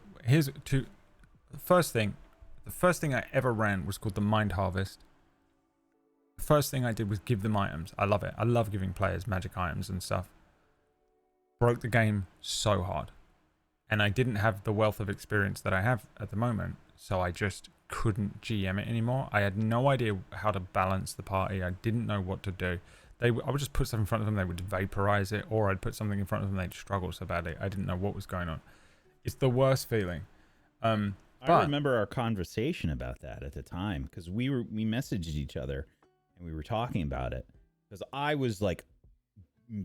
first thing I ever ran was called the Mind Harvest. The first thing I did was give them items. I love it. I love giving players magic items and stuff. Broke the game so hard. And I didn't have the wealth of experience that I have at the moment, so I just couldn't GM it anymore. I had no idea how to balance the party. I didn't know what to do. I would just put something in front of them, they would vaporize it, or I'd put something in front of them, they'd struggle so badly. I didn't know what was going on. It's the worst feeling. I remember our conversation about that at the time, because we messaged each other and we were talking about it, because I was like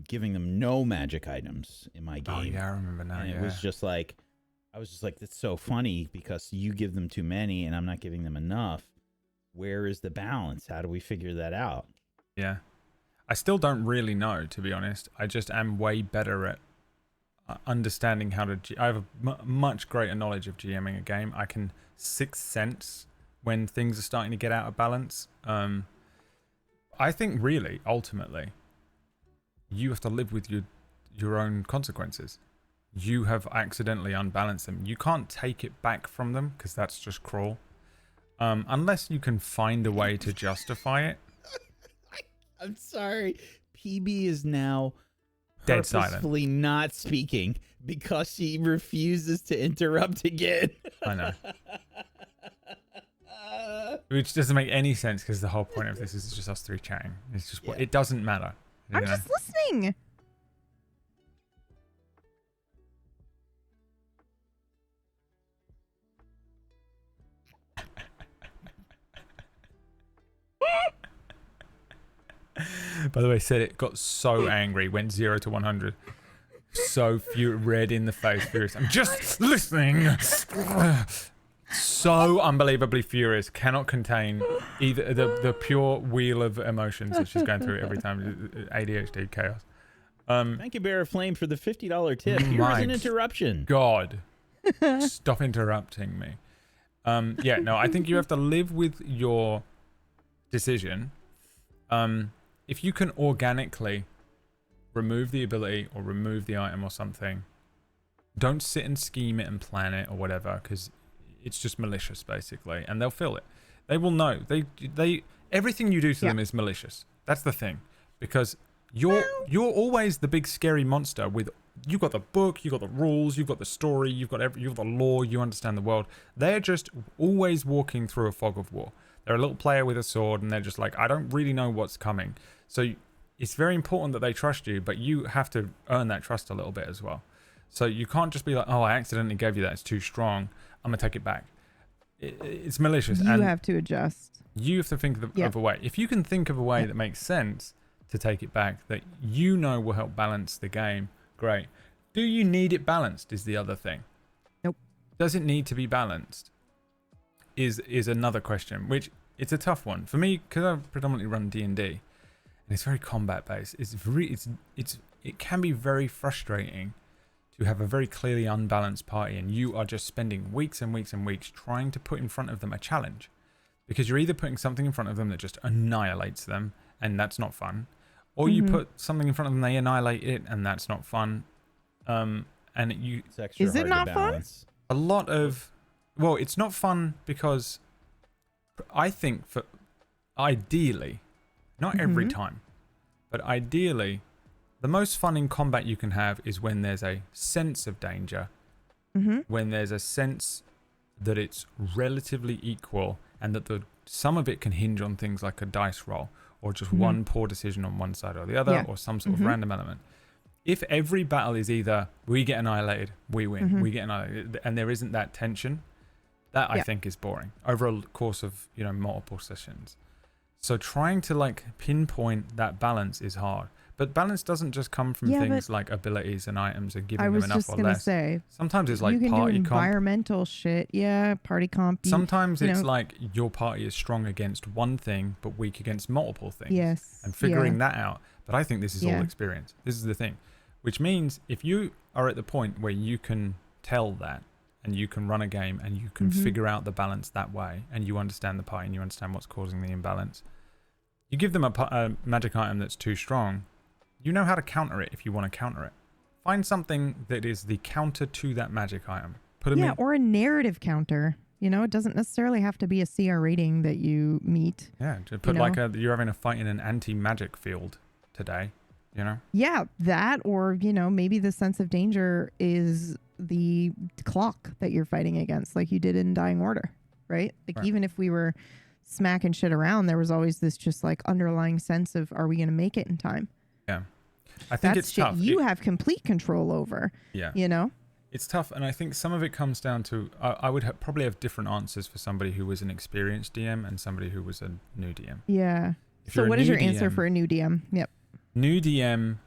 giving them no magic items in my game. Oh yeah, I remember now. And it was just like, I was just like, that's so funny because you give them too many and I'm not giving them enough. Where is the balance? How do we figure that out? Yeah. I still don't really know, to be honest. I just am way better at understanding how to... I have a much greater knowledge of GMing a game. I can sixth sense when things are starting to get out of balance. I think really, ultimately, you have to live with your own consequences. You have accidentally unbalanced them. You can't take it back from them, because that's just cruel. Unless you can find a way to justify it. I'm sorry. PB is now dead silent, purposefully not speaking because she refuses to interrupt again. I know. Which doesn't make any sense, because the whole point of this is just us three chatting. It's just it doesn't matter. I'm just listening. By the way, said it got so angry, went 0 to 100. So red in the face, furious. I'm just listening. So unbelievably furious, cannot contain either the pure wheel of emotions that she's going through every time. ADHD chaos. Thank you, Bear of Flame, for the $50 tip. Here's an interruption. God, stop interrupting me. Yeah, no, I think you have to live with your decision. If you can organically remove the ability or remove the item or something, don't sit and scheme it and plan it or whatever, because it's just malicious basically, and they'll feel it. They will know. They everything you do to them is malicious. That's the thing, because you're always the big scary monster. With you've got the book, you've got the rules, you've got the story, you've got the law, you understand the world. They're just always walking through a fog of war. They're a little player with a sword, and they're just like, I don't really know what's coming. So it's very important that they trust you, but you have to earn that trust a little bit as well. So you can't just be like, oh, I accidentally gave you that. It's too strong. I'm going to take it back. It's malicious. You have to adjust. You have to think of a way. If you can think of a way that makes sense to take it back, that you know will help balance the game, great. Do you need it balanced is the other thing. Nope. Does it need to be balanced? Is another question, which it's a tough one for me, because I predominantly run D&D, and it's very combat based. It can be very frustrating to have a very clearly unbalanced party, and you are just spending weeks and weeks and weeks trying to put in front of them a challenge, because you're either putting something in front of them that just annihilates them, and that's not fun, or you put something in front of them, they annihilate it, and that's not fun. And it's extra is it hard not to fun? balance. A lot of, well, it's not fun because I think for ideally, not every time, but ideally, the most fun in combat you can have is when there's a sense of danger, when there's a sense that it's relatively equal, and that some of it can hinge on things like a dice roll, or just one poor decision on one side or the other, or some sort of random element. If every battle is either we get annihilated, we win, we get annihilated, and there isn't that tension, that I think is boring over a course of multiple sessions. So trying to like pinpoint that balance is hard. But balance doesn't just come from things like abilities and items and giving them enough or less. I was just gonna say, sometimes it's like you can party do comp. environmental shit. Yeah, party comp. Sometimes it's like your party is strong against one thing but weak against multiple things. Yes. And figuring that out. But I think this is all experience. This is the thing. Which means if you are at the point where you can tell that, and you can run a game, and you can figure out the balance that way, and you understand the party, and you understand what's causing the imbalance, you give them a magic item that's too strong, you know how to counter it if you want to counter it. Find something that is the counter to that magic item. Put them in. Or a narrative counter. It doesn't necessarily have to be a CR rating that you meet. Yeah, to put you're having a fight in an anti-magic field today. Yeah, that, or maybe the sense of danger is the clock that you're fighting against, like you did in Dying Order, right? Like even if we were smacking shit around, there was always this just like underlying sense of, are we going to make it in time? Yeah, I think that's it's shit tough. You have complete control over. Yeah, it's tough, and I think some of it comes down to I would probably have different answers for somebody who was an experienced DM and somebody who was a new DM. Yeah. So what is your answer for a new DM? Yep. New DM,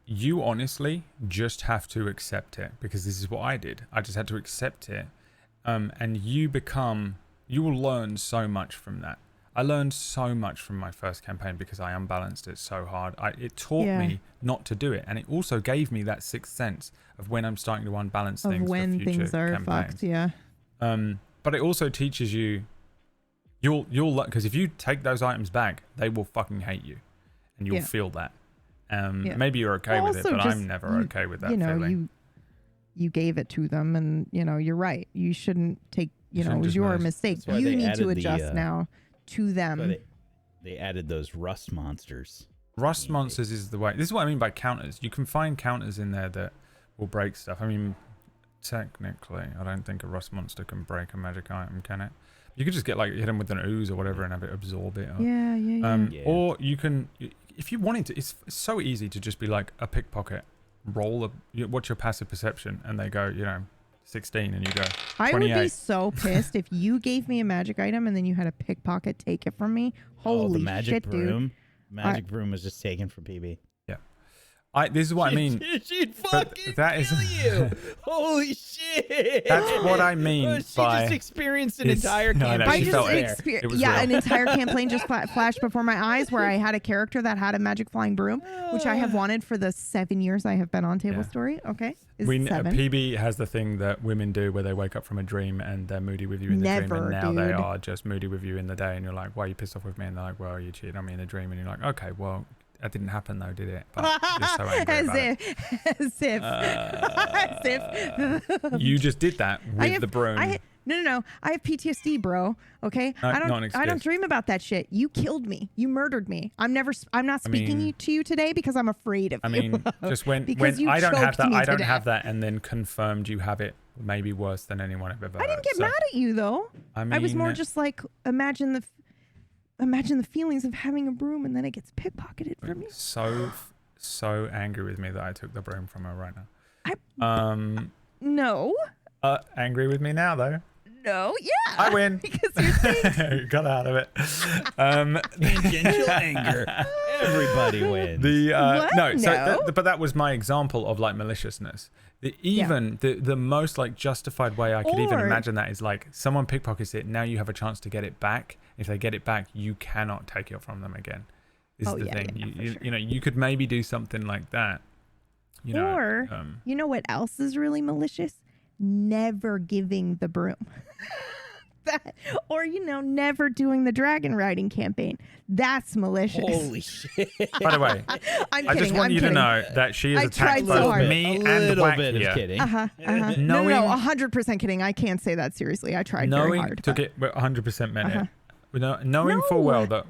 you honestly just have to accept it, because this is what I did. I just had to accept it, and you will learn so much from that. I learned so much from my first campaign because I unbalanced it so hard. It taught me not to do it, and it also gave me that sixth sense of when I'm starting to unbalance things when for future things are campaigns. fucked. But it also teaches you, you'll because if you take those items back, they will fucking hate you. And you'll feel that. Maybe you're okay with it, but I'm never okay with that feeling. You gave it to them, and you're right. You shouldn't take. It was your mistake. You need to adjust now to them. They added those rust monsters. Rust monsters is the way. This is what I mean by counters. You can find counters in there that will break stuff. I mean, technically, I don't think a rust monster can break a magic item, can it? You could just get hit them with an ooze or whatever and have it absorb it. Or, or you can. if you wanted to, it's so easy to just be like a pickpocket. What's your passive perception? And they go, 16, and you go 28. I would be so pissed if you gave me a magic item and then you had a pickpocket take it from me. Holy the magic shit, broom. dude. Magic broom was just taken from PB. This is what I mean. She'd fucking that is, kill you. Holy shit. That's what I mean She by... just experienced an entire No, no, campaign. she felt it. It was real. An entire campaign just flashed before my eyes where I had a character that had a magic flying broom, which I have wanted for the 7 years I have been on Tablestory. Okay. PB has the thing that women do where they wake up from a dream and they're moody with you in the dream, and now they are just moody with you in the day, and you're like, why are you pissed off with me? And they're like, well, you cheated on me in the dream, and you're like, okay, well, that didn't happen though, did it? But you're so angry as if you just did that with the broom. No. I have PTSD, bro. Okay. No, I don't dream about that shit. You killed me. You murdered me. I'm not speaking to you today because I'm afraid of you. Just when I don't have that, and then confirmed you have it, maybe worse than anyone I've ever heard. I didn't get mad at you though. I was more just like, imagine the feelings of having a broom and then it gets pickpocketed from you. So angry with me that I took the broom from her right now. No. Angry with me now though. No, yeah. I win. Because you're saying... Got out of it. Tangential anger. Everybody wins. But that was my example of like maliciousness. The most like justified way I could even imagine that is like someone pickpockets it. Now you have a chance to get it back. If they get it back, you cannot take it from them again. This is the thing. You could maybe do something like that. You know what else is really malicious? Never giving the broom. Never doing the dragon riding campaign. That's malicious. Holy shit. By the way, I just want you to know that she has attacked both me and Whack here. Kidding. No, 100% kidding. I can't say that seriously. I tried very hard. Took it 100% meant it. Knowing full well that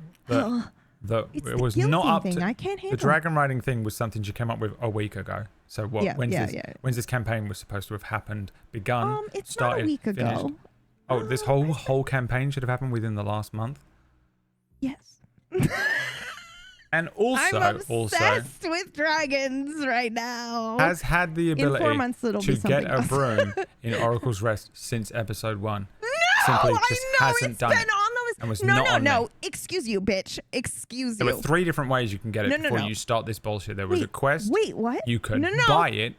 it was not up to... I can't handle the dragon riding thing was something she came up with a week ago. So when's this campaign was supposed to have happened, begun, it's started, not a week finished? ago. Oh, this whole campaign should have happened within the last month? Yes. And also, I'm obsessed with dragons right now. Has had the ability in 4 months, to get a broom in Oracle's Rest since episode 1. No, Simply just hasn't done it. And was no. Excuse you, bitch. Excuse you. There were 3 different ways you can get it before you start this bullshit. There was a quest. Wait, what? You could buy it.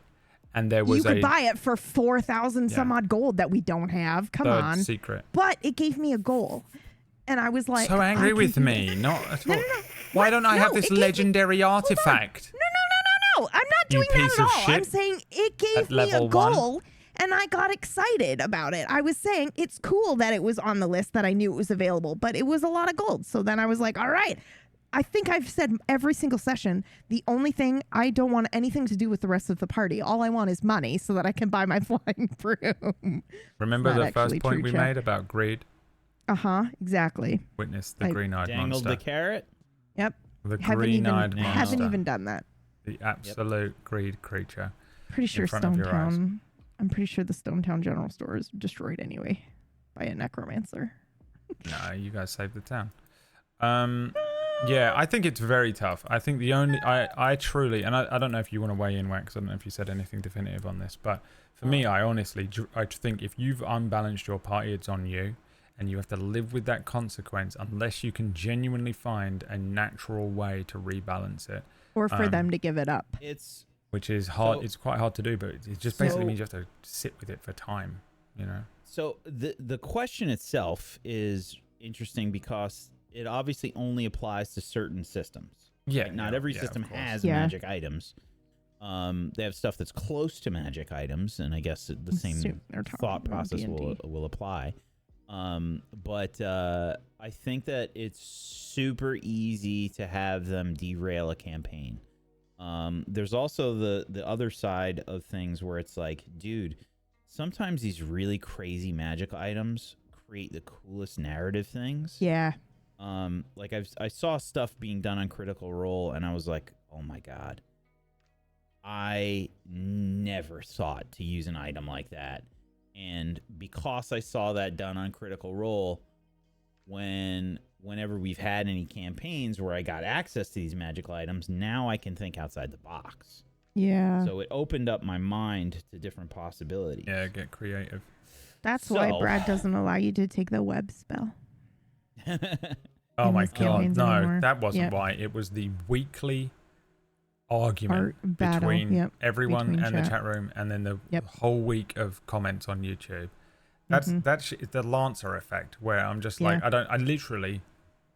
And there was you could buy it for 4,000 some odd gold that we don't have. Come on. Secret. But it gave me a goal. And I was like... So angry with me. Not at all. Why don't I have this legendary artifact? No. I'm not doing that at all. I'm saying it gave me a goal. And I got excited about it. I was saying it's cool that it was on the list, that I knew it was available, but it was a lot of gold. So then I was like, all right. I think I've said every single session, the only thing, I don't want anything to do with the rest of the party. All I want is money so that I can buy my flying broom. Remember the first point we made about greed? Exactly. Witness the green-eyed monster. Dangled the carrot? Yep. The green-eyed monster. Haven't even done that. The absolute greed creature. Pretty sure Stonetown... I'm pretty sure the Stonetown General Store is destroyed anyway by a necromancer. No, you guys saved the town. Yeah, I think it's very tough. I think the only... I truly... And I don't know if you want to weigh in, Wax. I don't know if you said anything definitive on this. But for me, I think if you've unbalanced your party, it's on you. And you have to live with that consequence unless you can genuinely find a natural way to rebalance it. Or for them to give it up. Which is hard. It's quite hard to do, but it just basically means you have to sit with it for time, So the question itself is interesting because it obviously only applies to certain systems. Yeah. Not every system has magic items. They have stuff that's close to magic items, and I guess the same thought process will apply. But I think that it's super easy to have them derail a campaign. There's also the other side of things where it's like, dude, sometimes these really crazy magic items create the coolest narrative things. Yeah. Like I saw stuff being done on Critical Role, and I was like, oh my god, I never thought to use an item like that. And because I saw that done on Critical Role, when whenever we've had any campaigns where I got access to these magical items, now I can think outside the box. Yeah. So it opened up my mind to different possibilities. Yeah, get creative. That's why Brad doesn't allow you to take the web spell. Oh my God, no, anymore. that wasn't why. It was the weekly argument between everyone and the chat room, and then the whole week of comments on YouTube. That's the Lancer effect, where I'm just like, I literally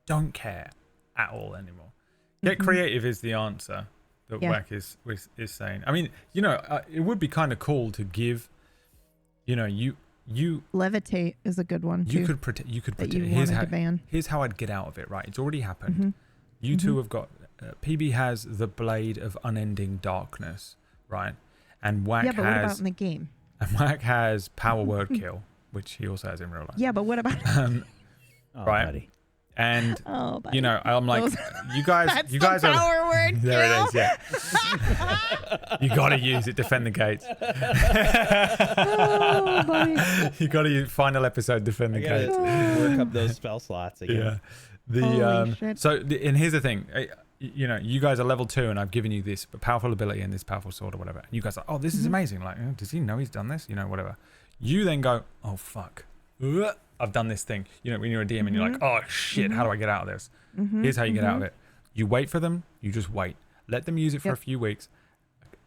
don't care at all anymore. Get creative is the answer that Wack is saying. I mean, you know, it would be kind of cool to give, you know, you levitate is a good one too. You could pretend. Here's how I'd get out of it. Right, it's already happened. You two have got. PB has the blade of unending darkness, right? And Wack has. Yeah, but what about in the game? And Wack has power word kill, which he also has in real life. Yeah, but what about? Right. Buddy. And you know, I'm like, you guys are power word there. Kill? It is, yeah. You gotta use it. Defend the gates. Oh, buddy. You gotta use final episode. Defend the gates. Work up those spell slots again. Yeah. Shit. And here's the thing. You know, you guys are level 2, and I've given you this powerful ability and this powerful sword or whatever. And you guys are, oh, this is amazing. Like, oh, does he know he's done this? You know, whatever. You then go, oh fuck. I've done this thing. You know, when you're a DM and you're like, oh shit, how do I get out of this? Here's how you get out of it. You wait for them. You just wait. Let them use it for a few weeks.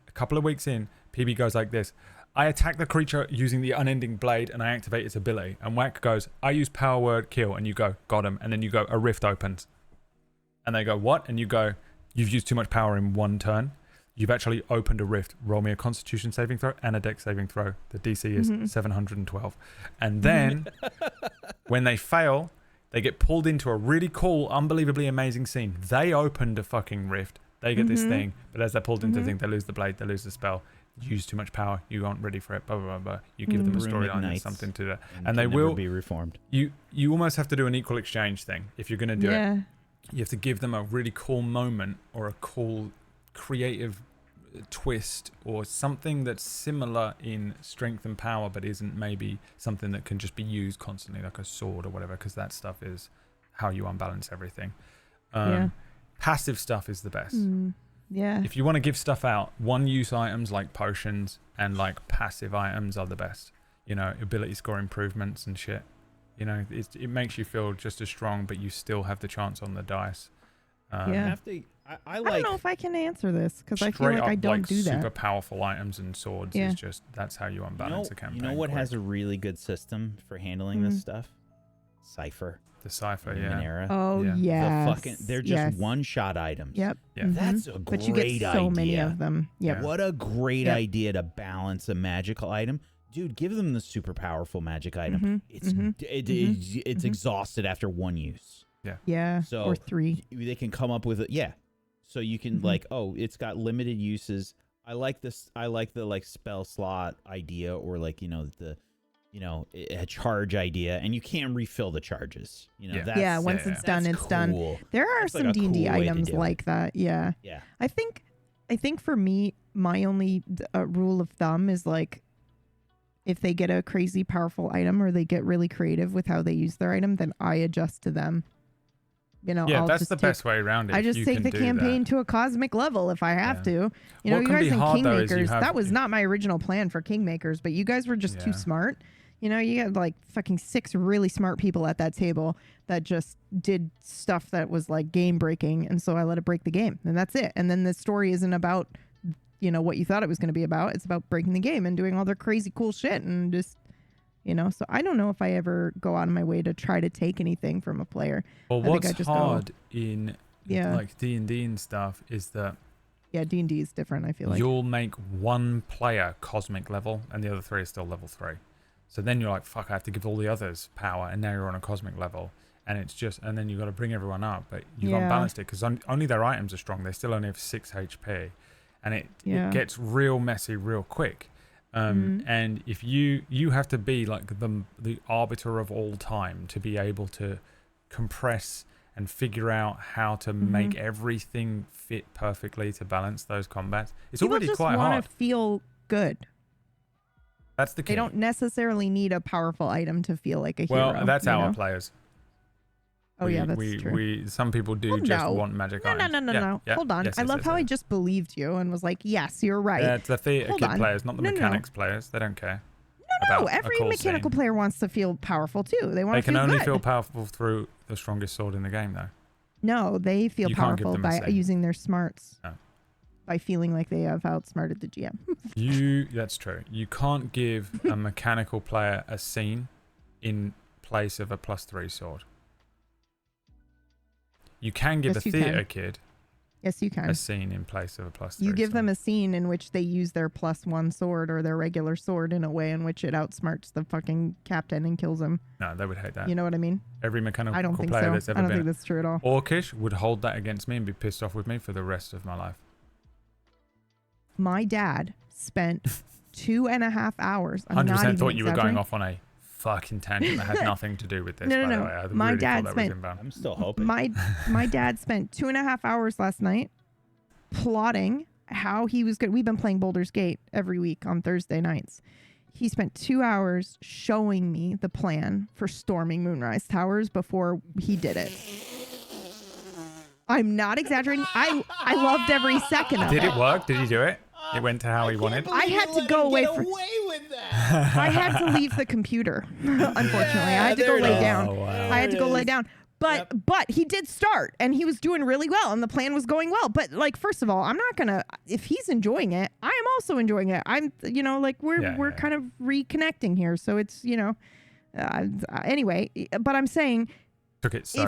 A couple of weeks in, PB goes like this. I attack the creature using the unending blade and I activate its ability. And Wack goes, I use power word kill. And you go, got him. And then you go, a rift opens. And they go, what? And you go, you've used too much power in one turn. You've actually opened a rift. Roll me a Constitution saving throw and a Dex saving throw. The DC is 712. And then, when they fail, they get pulled into a really cool, unbelievably amazing scene. They opened a fucking rift. They get this thing. But as they're pulled into the thing, they lose the blade. They lose the spell. You use too much power. You aren't ready for it. Blah, blah, blah, blah. You give them a storyline and something to do. And they will be reformed. You almost have to do an equal exchange thing if you're going to do it. You have to give them a really cool moment or a cool creative twist or something that's similar in strength and power but isn't maybe something that can just be used constantly like a sword or whatever, because that stuff is how you unbalance everything. Passive stuff is the best. If you want to give stuff out, one use items like potions and like passive items are the best. You know, ability score improvements and shit. You know, it makes you feel just as strong, but you still have the chance on the dice. I don't know if I can answer this because I feel like I don't do that. Super powerful items and swords is just, that's how you unbalance a campaign. You know what has a really good system for handling this stuff? Cypher. The Cypher, Numenera. Oh, yeah. They're just one-shot items. Yep. Yeah. That's a great idea. But you get so many of them. Yep. What a great idea to balance a magical item. Dude, give them the super powerful magic item. It's exhausted after one use. Yeah. So or 3. They can come up with it. Yeah. So you can like, oh, it's got limited uses. I like this. I like the like spell slot idea, or like, you know, the, you know, a charge idea, and you can refill the charges. You know, once it's done, it's done. There are some D&D items like that. Yeah. Yeah. I think for me, my only rule of thumb is like, if they get a crazy powerful item or they get really creative with how they use their item, then I adjust to them. You know, yeah, that's the best way around it. I just take the campaign to a cosmic level if I have to. You know, you guys in Kingmakers, that was not my original plan for Kingmakers, but you guys were just too smart. You know, you had like fucking 6 really smart people at that table that just did stuff that was like game breaking. And so I let it break the game, and that's it. And then the story isn't about, you know, what you thought it was going to be about. It's about breaking the game and doing all their crazy cool shit and just, you know. So I don't know if I ever go out of my way to try to take anything from a player. Well, what's hard in like D&D and stuff is that D&D is different. I feel like you'll make one player cosmic level and the other 3 are still level 3. So then you're like, fuck, I have to give all the others power, and now you're on a cosmic level. And it's just, and then you've got to bring everyone up, but you've unbalanced it because only their items are strong. They still only have 6 HP. And it gets real messy real quick. And if you have to be like the arbiter of all time to be able to compress and figure out how to make everything fit perfectly to balance those combats. It's people already just quite hard. Want to feel good. That's the key. They don't necessarily need a powerful item to feel like a hero. Well, that's our players. Oh yeah, that's true. Some people do just want magic items. No. Hold on. I love how I just believed you and was like, yes, you're right. Yeah, it's the theatre kid players, not the mechanics players. They don't care. No. Every mechanical player wants to feel powerful too. They want to feel good. They can only feel powerful through the strongest sword in the game, though. No, they feel powerful by using their smarts. No. By feeling like they have outsmarted the GM. That's true. You can't give a mechanical player a scene in place of a +3 sword. You can give a theatre kid you can. A scene in place of a +3 You give sword. them a scene in which they use their +1 sword or their regular sword in a way in which it outsmarts the fucking captain and kills him. No, they would hate that. You know what I mean? Every mechanical I don't think player so. that's ever I don't been think that's true at all. Orcish would hold that against me and be pissed off with me for the rest of my life. My dad spent 2.5 hours. I'm 100% thought you were going off on a fucking tangent that had nothing to do with this. No. By the way. I my really dad thought spent. That was inbound. I'm still hoping. My dad spent 2.5 hours last night plotting how he was good. We've been playing Baldur's Gate every week on Thursday nights. He spent 2 hours showing me the plan for storming Moonrise Towers before he did it. I'm not exaggerating. I loved every second of it. Did it work? Did he do it? It went to how he wanted. I had to go away with that. I had to leave the computer. Unfortunately, I had to go lay down. Wow. I had to go lay down. But he did start, and he was doing really well, and the plan was going well. But like, first of all, I'm not gonna. If he's enjoying it, I am also enjoying it. I'm, like we're kind of reconnecting here. So it's anyway. But I'm saying.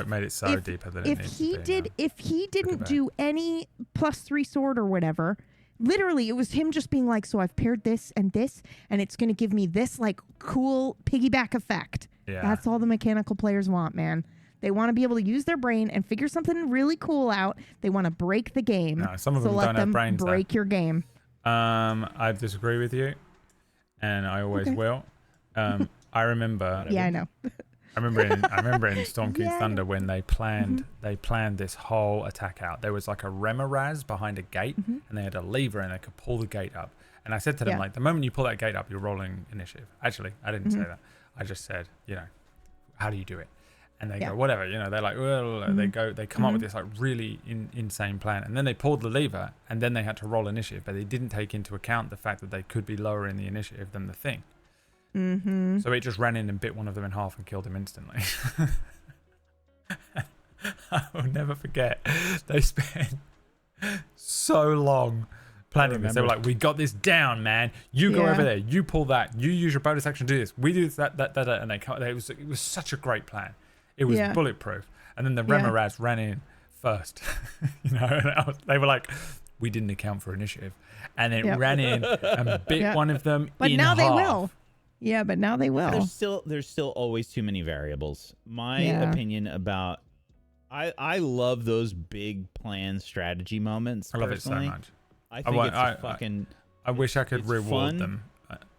Made it so deeper than it needs to be. If he didn't do any +3 sword or whatever, literally it was him just being like, so I've paired this, and it's going to give me this like cool piggyback effect. Yeah. That's all the mechanical players want, man. They want to be able to use their brain and figure something really cool out. They want to break the game. No, some of them don't have brains. Break your game. I disagree with you, and I always will. I remember. Yeah, I know. I remember in Storm King's Thunder when they planned this whole attack out. There was like a Remoraz behind a gate, and they had a lever and they could pull the gate up. And I said to them, like, the moment you pull that gate up, you're rolling initiative. Actually, I didn't say that. I just said, how do you do it? And they go, whatever, they're like, well, they come up with this like really insane plan. And then they pulled the lever and then they had to roll initiative, but they didn't take into account the fact that they could be lower in the initiative than the thing. So it just ran in and bit one of them in half and killed him instantly. I will never forget. They spent so long planning this. They were like, we got this down, man. You go over there. You pull that. You use your bonus action to do this. We do this, that. And it was such a great plan. It was bulletproof. And then the Remoraz ran in first. And they were like, we didn't account for initiative. And it ran in and bit one of them but in now half. They will. Yeah, but now they will. There's still always too many variables. My opinion about I love those big plan strategy moments. I love it so much. I think it's fucking. I wish I could reward them.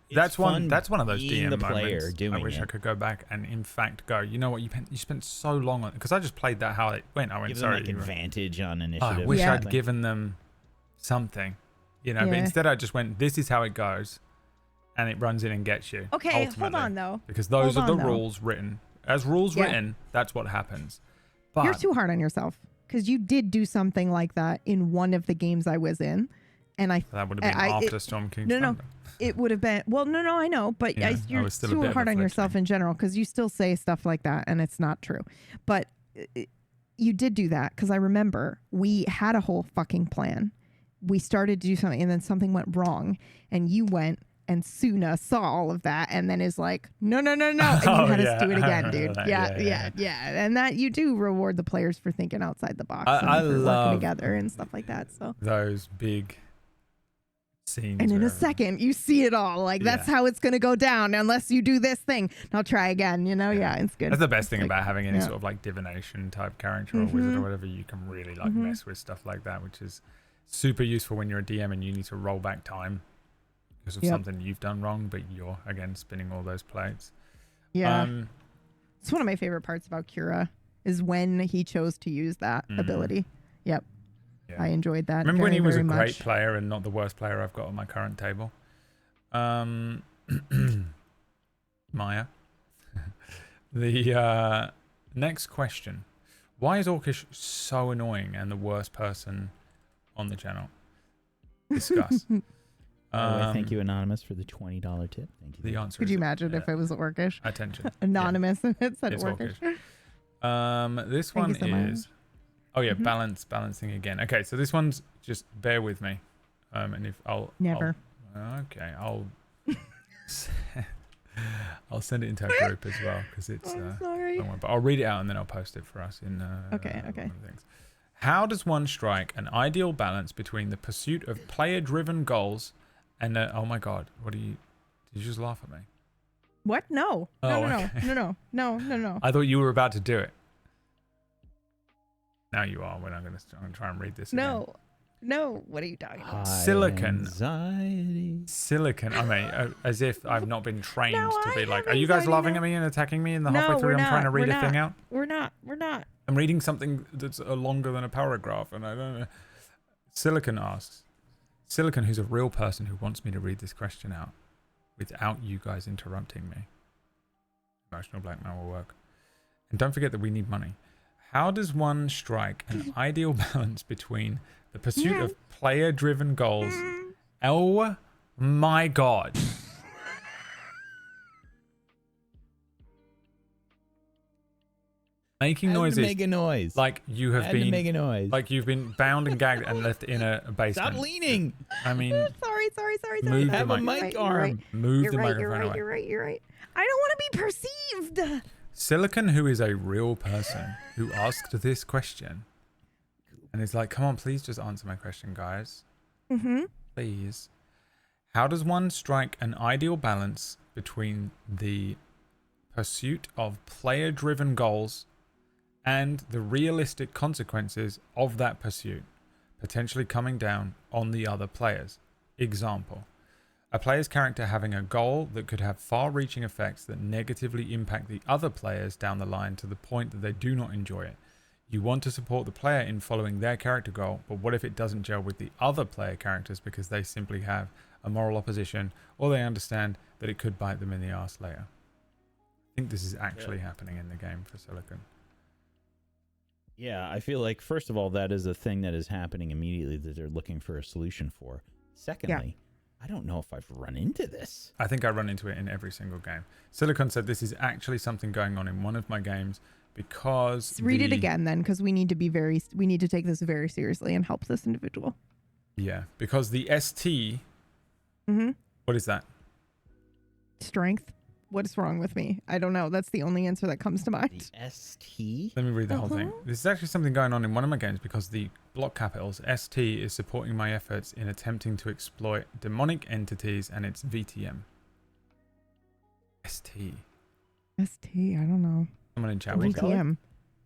That's one of those DM moments. I wish I could go back and in fact go, you know what, you spent so long on it, because I just played that how it went. I went, give sorry, them like advantage on initiative. I wish I'd given them something, but instead I just went, this is how it goes. And it runs in and gets you. Okay, hold on though. Because those are the rules written. As rules written, that's what happens. But you're too hard on yourself, because you did do something like that in one of the games I was in, and that would have been after Storm King's Thunder. No, it would have been. Well, no, I know, but you're too hard on yourself in general, because you still say stuff like that, and it's not true. But you did do that, because I remember we had a whole fucking plan. We started to do something, and then something went wrong, and you went. And Suna saw all of that and then is like, no. And you had us do it again, dude. Yeah. And that you do reward the players for thinking outside the box and for working together and stuff like that. So those big scenes. And in a second, you see it all. Like, that's how it's going to go down unless you do this thing. Now try again, Yeah, it's good. That's the best thing about having any sort of like divination type character or wizard or whatever. You can really like mess with stuff like that, which is super useful when you're a DM and you need to roll back time. Because of something you've done wrong, but you're again spinning all those plates. Yeah, it's one of my favorite parts about Kira is when he chose to use that ability. Yep, I enjoyed that. Remember when he was a great player and not the worst player I've got on my current table? Maya. The next question. Why is Orcish so annoying and the worst person on the channel? Discuss. Thank you, Anonymous, for the $20 tip. Thank you. The answer Could is you imagine if it was Orcish? attention. Anonymous and it said It's Orcish. This Thank one you so much. is. Oh yeah, balancing again. Okay, so this one's just bear with me. And if I'll Never. I'll send it into our group as well because it's I'm sorry. long one, but I'll read it out and then I'll post it for us in Okay. one of the things. How does one strike an ideal balance between the pursuit of player-driven goals and oh my god, did you just laugh at me? What? No. Oh, No. okay. No. I thought you were about to do it. Now you are. I'm going to try and read this again. No. What are you talking about? Silicon. Anxiety. Silicon. I mean, as if I've not been trained No, to I be like, have are you guys anxiety laughing now. at me and attacking me in the No, halfway through we're I'm trying to not. read We're a thing out? We're not. I'm reading something that's longer than a paragraph and I don't know. Silicon asks, Silicon, who's a real person who wants me to read this question out without you guys interrupting me. Emotional blackmail will work. And don't forget that we need money. How does one strike an ideal balance between the pursuit of player-driven goals? Oh my god. Making noises. Make a noise. Like you have been. Make a noise. Like you've been bound and gagged and left in a basement. Stop leaning. I mean, Sorry. Move the Have a mic. mic arm. move the microphone away. You're right. I don't want to be perceived. Silicon, who is a real person, who asked this question, and is like, "Come on, please just answer my question, guys. Please. How does one strike an ideal balance between the pursuit of player-driven goals and the realistic consequences of that pursuit, potentially coming down on the other players? Example, a player's character having a goal that could have far-reaching effects that negatively impact the other players down the line to the point that they do not enjoy it. You want to support the player in following their character goal, but what if it doesn't gel with the other player characters because they simply have a moral opposition or they understand that it could bite them in the arse later? I think this is actually happening in the game for Silicon. Yeah, I feel like, first of all, that is a thing that is happening immediately that they're looking for a solution for. Secondly, I don't know if I've run into this. I think I run into it in every single game. Silicon said this is actually something going on in one of my games because... Read it again then, because we need to take this very seriously and help this individual. Yeah, because the ST... What is that? Strength. What is wrong with me? I don't know. That's the only answer that comes to mind. The ST? Let me read the whole thing. This is actually something going on in one of my games because the block capitals ST is supporting my efforts in attempting to exploit demonic entities and its VTM. ST. ST. I don't know. Someone in chat will tell. VTM.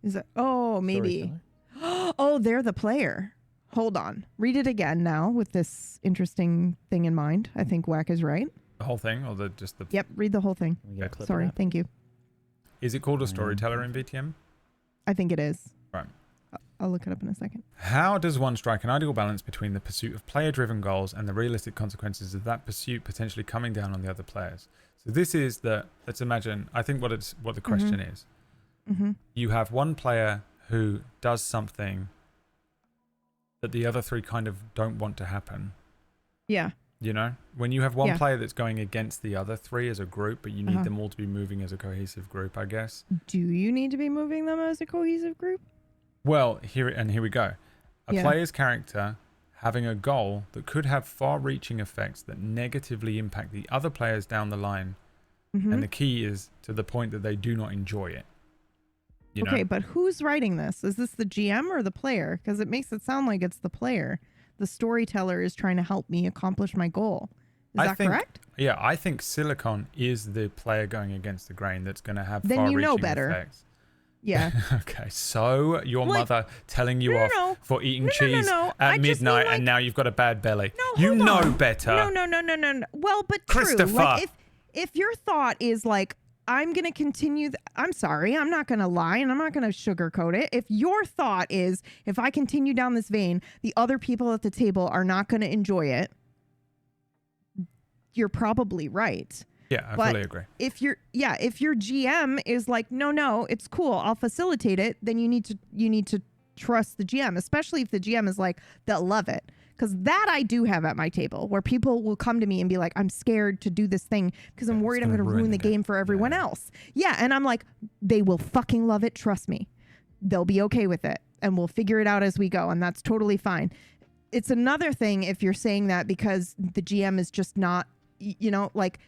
Is it? Oh, maybe. Oh, they're the player. Hold on. Read it again now with this interesting thing in mind. I think Whack is right. The whole thing or just the... Yep. Read the whole thing. Sorry. Thank you. Is it called a storyteller in VTM? I think it is. Right. I'll look it up in a second. How does one strike an ideal balance between the pursuit of player-driven goals and the realistic consequences of that pursuit potentially coming down on the other players? So this is the... Let's imagine... I think what the question is. You have one player who does something that the other three kind of don't want to happen. Yeah. You know, when you have one player that's going against the other three as a group, but you need them all to be moving as a cohesive group, I guess. Do you need to be moving them as a cohesive group? Well, here we go. A player's character having a goal that could have far-reaching effects that negatively impact the other players down the line. And the key is to the point that they do not enjoy it. You know? But who's writing this? Is this the GM or the player? Because it makes it sound like it's the player. The storyteller is trying to help me accomplish my goal. Is that correct? Yeah, I think Silicon is the player going against the grain that's going to have then far-reaching you know better. effects. Yeah. Okay, so your mother telling you off for eating cheese at midnight and now you've got a bad belly. No, you know better. No. Well, but Christopher. true. Like if your thought is like, I'm going to continue. I'm sorry. I'm not going to lie and I'm not going to sugarcoat it. If your thought is, if I continue down this vein, the other people at the table are not going to enjoy it. You're probably right. Yeah, I fully agree. If your GM is like, no, it's cool, I'll facilitate it, then you need to trust the GM, especially if the GM is like, they'll love it. Because that I do have at my table, where people will come to me and be like, I'm scared to do this thing because I'm worried I'm going to ruin the game for everyone else. Yeah, and I'm like, they will fucking love it, trust me. They'll be okay with it, and we'll figure it out as we go, and that's totally fine. It's another thing if you're saying that because the GM is just not, like,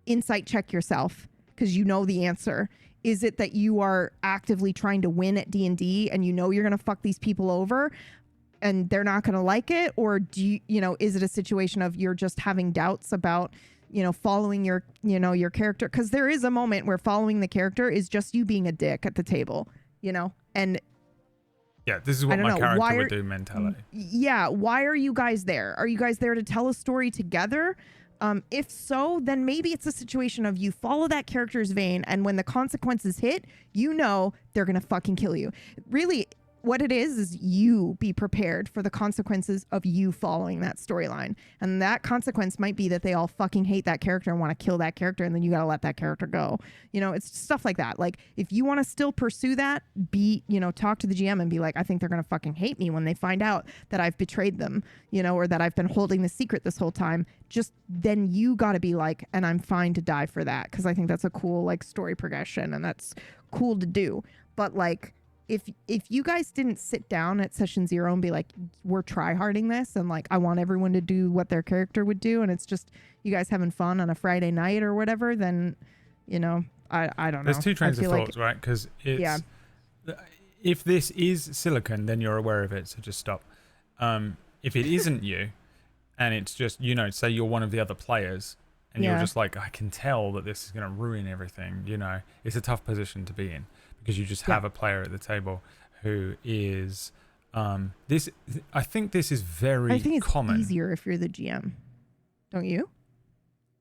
insight check yourself because you know the answer. Is it that you are actively trying to win at D&D and you're going to fuck these people over and they're not going to like it? Or do you, is it a situation of you're just having doubts about, following your character? Because there is a moment where following the character is just you being a dick at the table, and yeah, this is what my character would do mentality. Yeah. Why are you guys there? Are you guys there to tell a story together? If so, then maybe it's a situation of you follow that character's vein, and when the consequences hit, they're going to fucking kill you. Really, what it is you be prepared for the consequences of you following that storyline. And that consequence might be that they all fucking hate that character and want to kill that character, and then you got to let that character go. It's stuff like that. Like, if you want to still pursue that, talk to the GM and be like, I think they're going to fucking hate me when they find out that I've betrayed them, or that I've been holding the secret this whole time. Just then you got to be like, and I'm fine to die for that, because I think that's a cool, like, story progression, and that's cool to do. But, like, if you guys didn't sit down at session 0 and be like, we're try-harding this, and like, I want everyone to do what their character would do, and it's just you guys having fun on a Friday night or whatever, then, I don't know. There's two trains of thoughts, right? Because it's, if this is silicon, then you're aware of it, so just stop. If it isn't you, and it's just, say you're one of the other players, and you're just like, I can tell that this is going to ruin everything, it's a tough position to be in. Because you just have a player at the table who is this. I think this is very common. I think it's easier if you're the GM, don't you?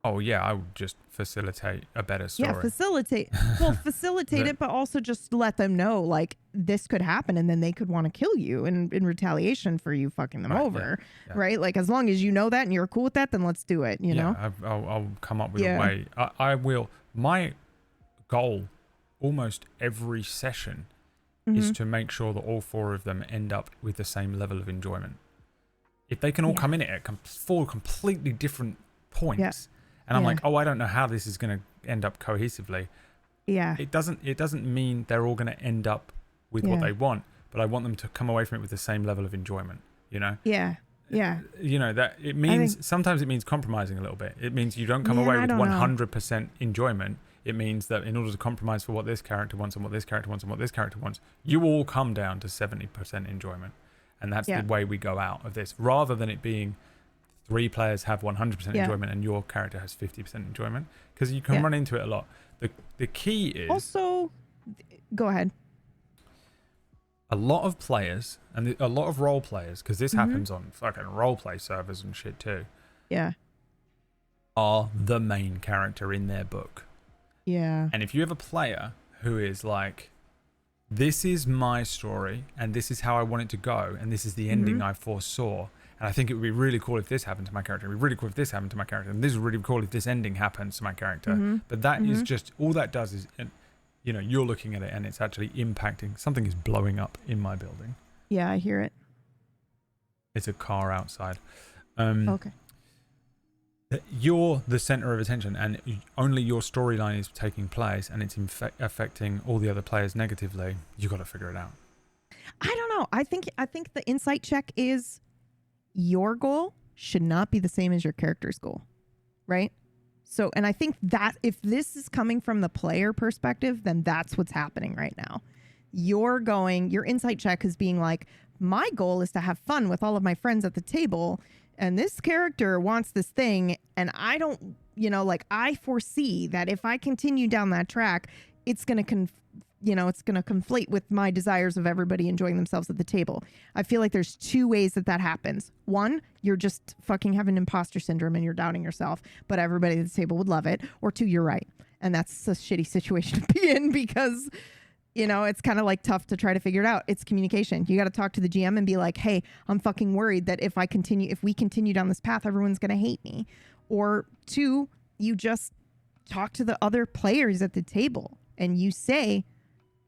Oh yeah, I would just facilitate a better story. Yeah, facilitate. Well, facilitate it, but also just let them know, like, this could happen, and then they could want to kill you in retaliation for you fucking them over, right? Like, as long as you know that and you're cool with that, then let's do it. You know? I'll come up with a way. I will. My goal. Almost every session is to make sure that all 4 of them end up with the same level of enjoyment. If they can all come in at 4 completely different points, and I'm like, I don't know how this is going to end up cohesively. Yeah. It doesn't mean they're all going to end up with what they want, but I want them to come away from it with the same level of enjoyment, Yeah. Yeah. That it means sometimes it means compromising a little bit. It means you don't come away with 100% enjoyment. It means that in order to compromise for what this character wants and what this character wants and what this character wants, you all come down to 70% enjoyment. And that's the way we go out of this, rather than it being 3 players have 100% enjoyment and your character has 50% enjoyment, because you can run into it a lot. The key is... Also, go ahead. A lot of players, and a lot of role players, because this happens on fucking roleplay servers and shit too. Yeah. Are the main character in their book. Yeah. And if you have a player who is like, this is my story and this is how I want it to go and this is the ending I foresaw, and I think it would be really cool if this happened to my character, it would be really cool if this happened to my character, and this is really cool if this ending happens to my character. But that is just, all that does is, you're looking at it and it's actually impacting, something is blowing up in my building. Yeah, I hear it. It's a car outside. Okay. You're the center of attention, and only your storyline is taking place, and it's affecting all the other players negatively. You got to figure it out. I don't know. I think the insight check is your goal should not be the same as your character's goal, right? So, and I think that if this is coming from the player perspective, then that's what's happening right now. Your insight check is being like, my goal is to have fun with all of my friends at the table. And this character wants this thing, and I don't, I foresee that if I continue down that track, it's going to, it's going to conflate with my desires of everybody enjoying themselves at the table. I feel like there's 2 ways that happens. 1, you're just fucking having imposter syndrome and you're doubting yourself, but everybody at the table would love it. Or 2, you're right. And that's a shitty situation to be in because... it's kind of like tough to try to figure it out. It's communication. You got to talk to the GM and be like, hey, I'm fucking worried that if we continue down this path, everyone's going to hate me. Or 2, you just talk to the other players at the table and you say,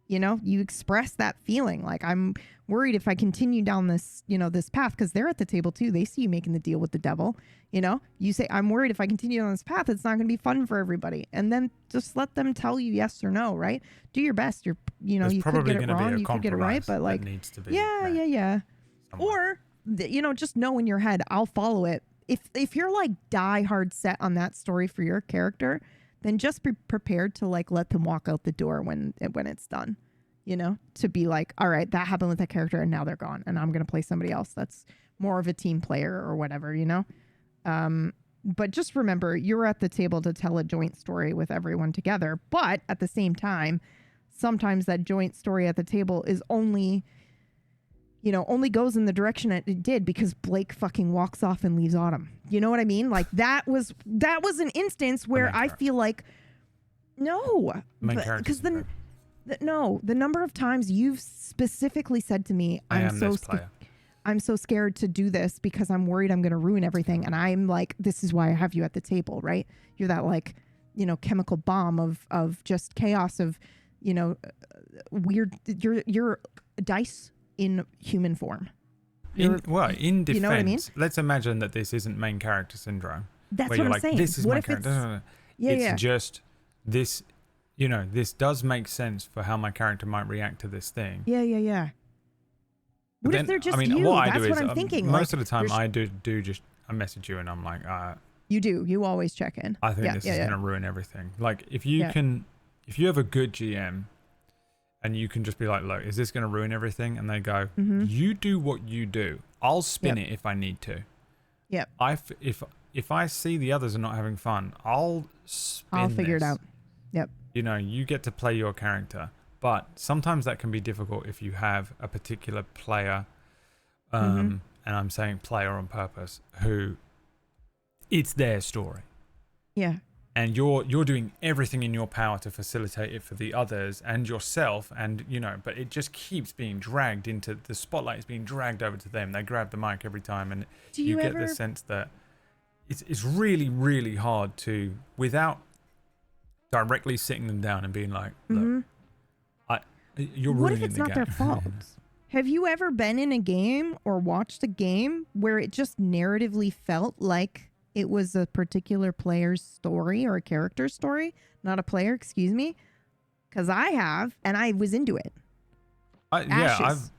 you express that feeling like, I'm worried if I continue down this, this path, because they're at the table too. They see you making the deal with the devil. You say, I'm worried if I continue on this path, it's not going to be fun for everybody. And then just let them tell you yes or no, right? Do your best. You could get it wrong, you could get it right, but like, needs to be yeah. somewhere. Or, just know in your head, I'll follow it. If you're like die hard set on that story for your character, then just be prepared to like let them walk out the door when it's done, to be like, all right, that happened with that character and now they're gone and I'm going to play somebody else that's more of a team player or whatever, but just remember, you're at the table to tell a joint story with everyone together. But at the same time, sometimes that joint story at the table is only goes in the direction it did because Blake fucking walks off and leaves Autumn. You know what I mean? Like that was an instance where I feel like, no, because the number of times you've specifically said to me, I'm so scared to do this because I'm worried I'm going to ruin everything. And I'm like, this is why I have you at the table, right? You're that like, chemical bomb of just chaos of, weird, you're dice in human form. In defense, you know what I mean? Let's imagine that this isn't main character syndrome. That's what I'm saying. This is what my if character. It's just this, this does make sense for how my character might react to this thing. Yeah. What if they're just you? That's what I'm thinking. Most of the time I I message you and I'm like, you do. You always check in. I think this is going to ruin everything. Like if you have a good GM and you can just be like, look, is this going to ruin everything? And they go, you do what you do. I'll spin it if I need to. Yep. If I see the others are not having fun, I'll figure it out. Yep. You get to play your character. But sometimes that can be difficult if you have a particular player, and I'm saying player on purpose, who it's their story. Yeah. And you're doing everything in your power to facilitate it for the others and yourself, and but it just keeps being dragged into the spotlight. Is being dragged over to them. They grab the mic every time, and you get the sense that it's really, really hard to, without directly sitting them down and being like, look, you're ruining the game. What if it's not their fault? Have you ever been in a game or watched a game where it just narratively felt like it was a particular player's story or a character's story? Not a player, excuse me. Because I have, and I was into it. Ashes.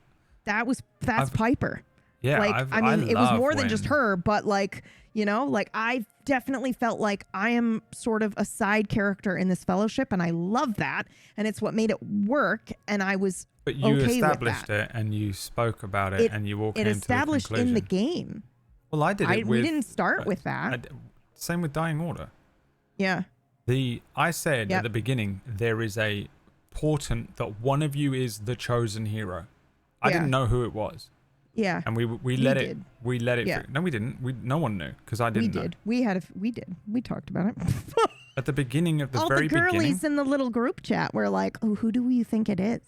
That's Piper. Yeah, like it was more than just her, but like, I definitely felt like I am sort of a side character in this fellowship, and I love that, and it's what made it work, and I was But you okay established with that. it, and you spoke about it, and you all came to the established conclusion. in the game. Well, I did it with... We didn't start with that. Same with Dying Order. Yeah. I said at the beginning, there is a portent that one of you is the chosen hero. I didn't know who it was. Yeah. And we let it. We let it. Yeah. No, we didn't. No one knew because I didn't. We did. Know. We did. We talked about it. At the beginning of the all very the girlies beginning. in the little group chat were like, "Oh, who do you think it is?"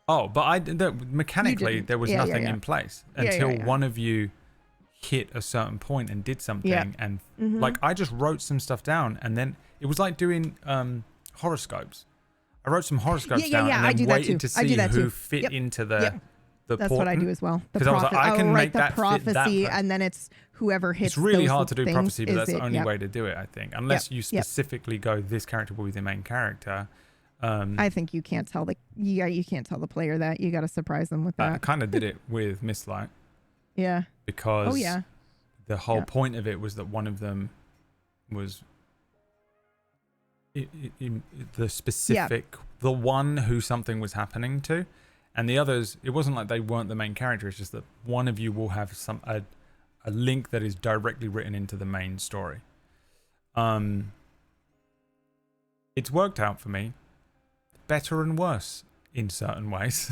Oh, but mechanically there was nothing in place until one of you hit a certain point and did something, and like I just wrote some stuff down, and then it was like doing horoscopes. I wrote some horoscopes down and then waited to see who fit into the. That's what I do as well. Because I was like, I can make that prophecy, fit that and then it's whoever hits. It's really those hard to do things prophecy, but that's the only yep. way to do it, I think. Unless you specifically go, this character will be the main character. I think you can't tell you can't tell the player that. You got to surprise them with that. I kind of did it with Mistlight. Yeah. Because the whole point of it was that one of them was the specific, the one who something was happening to. And the others, it wasn't like they weren't the main character. It's just that one of you will have a link that is directly written into the main story. It's worked out for me, better and worse in certain ways.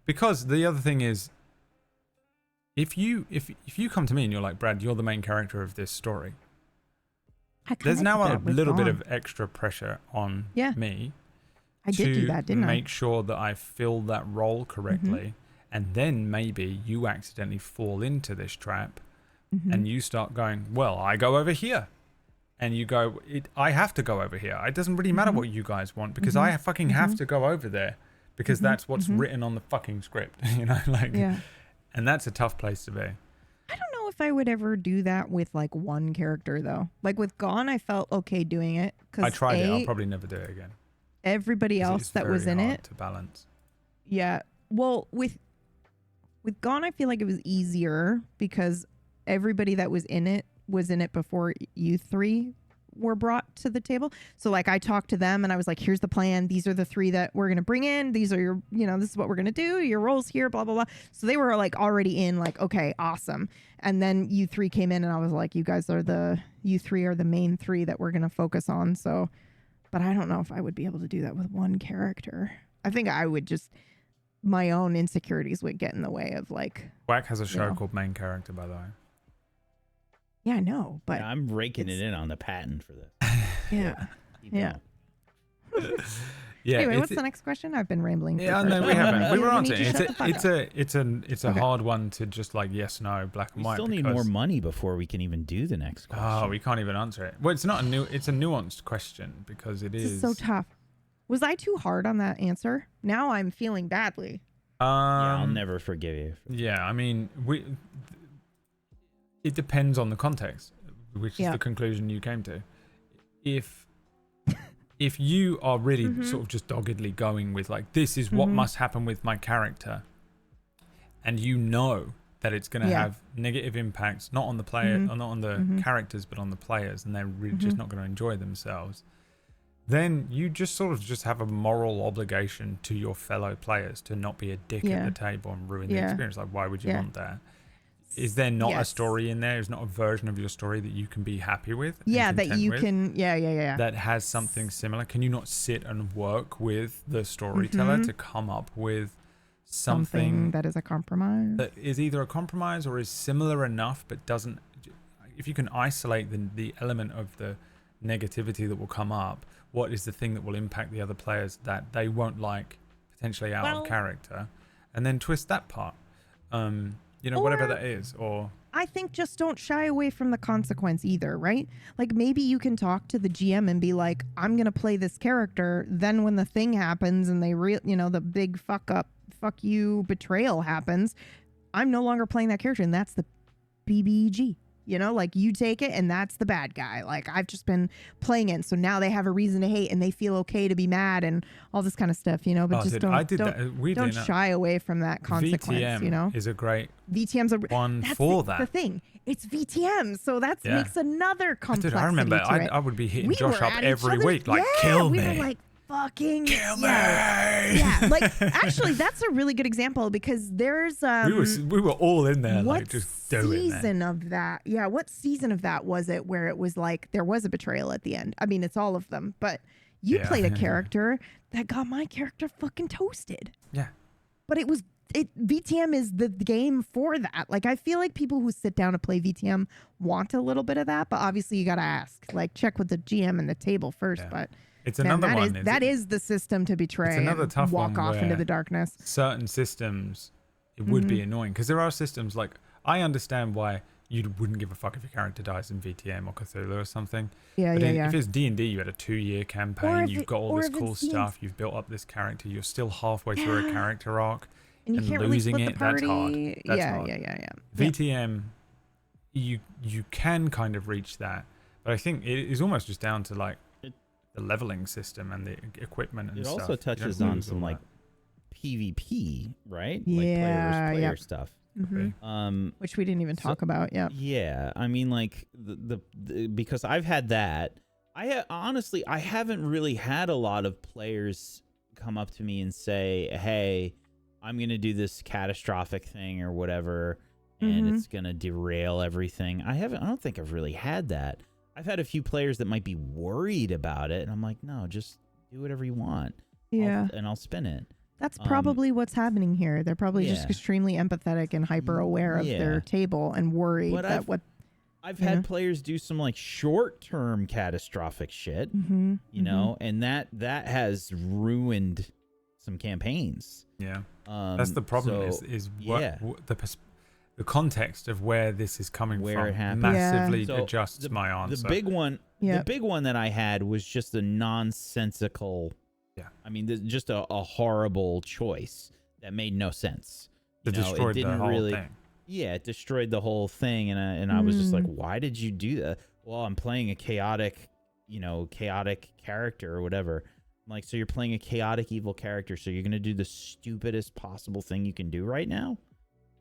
Because the other thing is, if you come to me and you're like, Brad, you're the main character of this story, there's now a little bit of extra pressure on me. I did do that, didn't I? Make sure that I fill that role correctly, and then maybe you accidentally fall into this trap, and you start going, well, I go over here, and you go, I have to go over here. It doesn't really matter what you guys want because I fucking have to go over there because that's what's written on the fucking script, you know, like, and that's a tough place to be. I don't know if I would ever do that with like one character though. Like with Gone, I felt okay doing it because I tried it. I'll probably never do it again. Everybody else that was in it to balance. Yeah. Well, with Gone, I feel like it was easier because everybody that was in it before you three were brought to the table. So like I talked to them and I was like, here's the plan. These are the three that we're going to bring in. These are your, you know, this is what we're going to do. Your roles here, blah, blah, blah. So they were like already in like, okay, awesome. And then you three came in and I was like, you three are the main three that we're going to focus on. So, but I don't know if I would be able to do that with one character. I think I would just, my own insecurities would get in the way of like. Whack has a show called Main Character, by the way. Yeah, I know, but I'm raking it in on the patent for this. Yeah. Yeah. Yeah. Anyway, what's the next question? I've been rambling. Yeah, no, we haven't. We were on to it. It's a hard one to just like yes, no, black and white. We still need more money before we can even do the next question. Oh, we can't even answer it. Well, it's not it's a nuanced question because it is so tough. Was I too hard on that answer? Now I'm feeling badly. Yeah, I'll never forgive you. Yeah, I mean, it depends on the context, which is the conclusion you came to. If you are really sort of just doggedly going with like, this is what must happen with my character, and you know that it's going to have negative impacts, not on the player, or not on the characters, but on the players, and they're really just not going to enjoy themselves, then you just sort of just have a moral obligation to your fellow players to not be a dick at the table and ruin the experience. Like, why would you want that? Is there not a story in there? Is not a version of your story that you can be happy with? Yeah, that you can. Yeah. That has something similar. Can you not sit and work with the storyteller to come up with something that is a compromise? That is either a compromise or is similar enough, but doesn't. If you can isolate the element of the negativity that will come up, what is the thing that will impact the other players that they won't like, potentially out of character, and then twist that part. You know, whatever that is, or I think just don't shy away from the consequence either, right? Like maybe you can talk to the GM and be like, I'm going to play this character. Then when the thing happens and the big fuck you betrayal happens, I'm no longer playing that character. And that's the BBG. You know, like you take it and that's the bad guy. Like I've just been playing it. So now they have a reason to hate and they feel okay to be mad and all this kind of stuff, you know, but don't shy away from that consequence, VTM you know. Is a great VTM's one that's for the thing. It's VTM. So that makes another complexity. Dude, I remember I would be hitting Josh up every week, like, kill me. We were like, fucking kill me. Yeah, like actually that's a really good example because there's we were all in there what like just doing season of that what season of that was it where it was like there was a betrayal at the end? I mean, it's all of them, but you played a character that got my character fucking toasted. Yeah, but VTM is the game for that. Like I feel like people who sit down to play VTM want a little bit of that, but obviously you got to ask, like check with the GM and the table first. But it's another one. That is the system to betray. It's another tough walk one off into the darkness. Certain systems, it would be annoying because there are systems like I understand why you wouldn't give a fuck if your character dies in VTM or Cthulhu or something. But if it's D&D, you had a 2-year campaign, you've got all this cool stuff, you've built up this character, you're still halfway through a character arc, and you can't losing really split it, the party. That's hard. Yeah. VTM, you can kind of reach that, but I think it is almost just down to like the leveling system and the equipment and stuff. It also touches on some like PvP, right? Yeah, like player stuff. Which we didn't even talk about. Yeah, I mean, like the because I've had that. Honestly, I haven't really had a lot of players come up to me and say, "Hey, I'm gonna do this catastrophic thing or whatever, and it's gonna derail everything." I don't think I've really had that. I've had a few players that might be worried about it, and I'm like, no, just do whatever you want. I'll spin it. That's probably what's happening here. They're probably just extremely empathetic and hyper aware of their table and worried I've had players do some like short-term catastrophic shit, you know, and that has ruined some campaigns. Yeah, that's the problem. The the context of where this is coming Where from it happened. massively So adjusts my answer. The big one, the big one that I had was just a nonsensical. Yeah. I mean, just a horrible choice that made no sense. It destroyed it didn't the whole really. thing. Yeah, it destroyed the whole thing, and I was just like, why did you do that? Well, I'm playing a chaotic character or whatever. I'm like, so you're playing a chaotic evil character, so you're gonna do the stupidest possible thing you can do right now?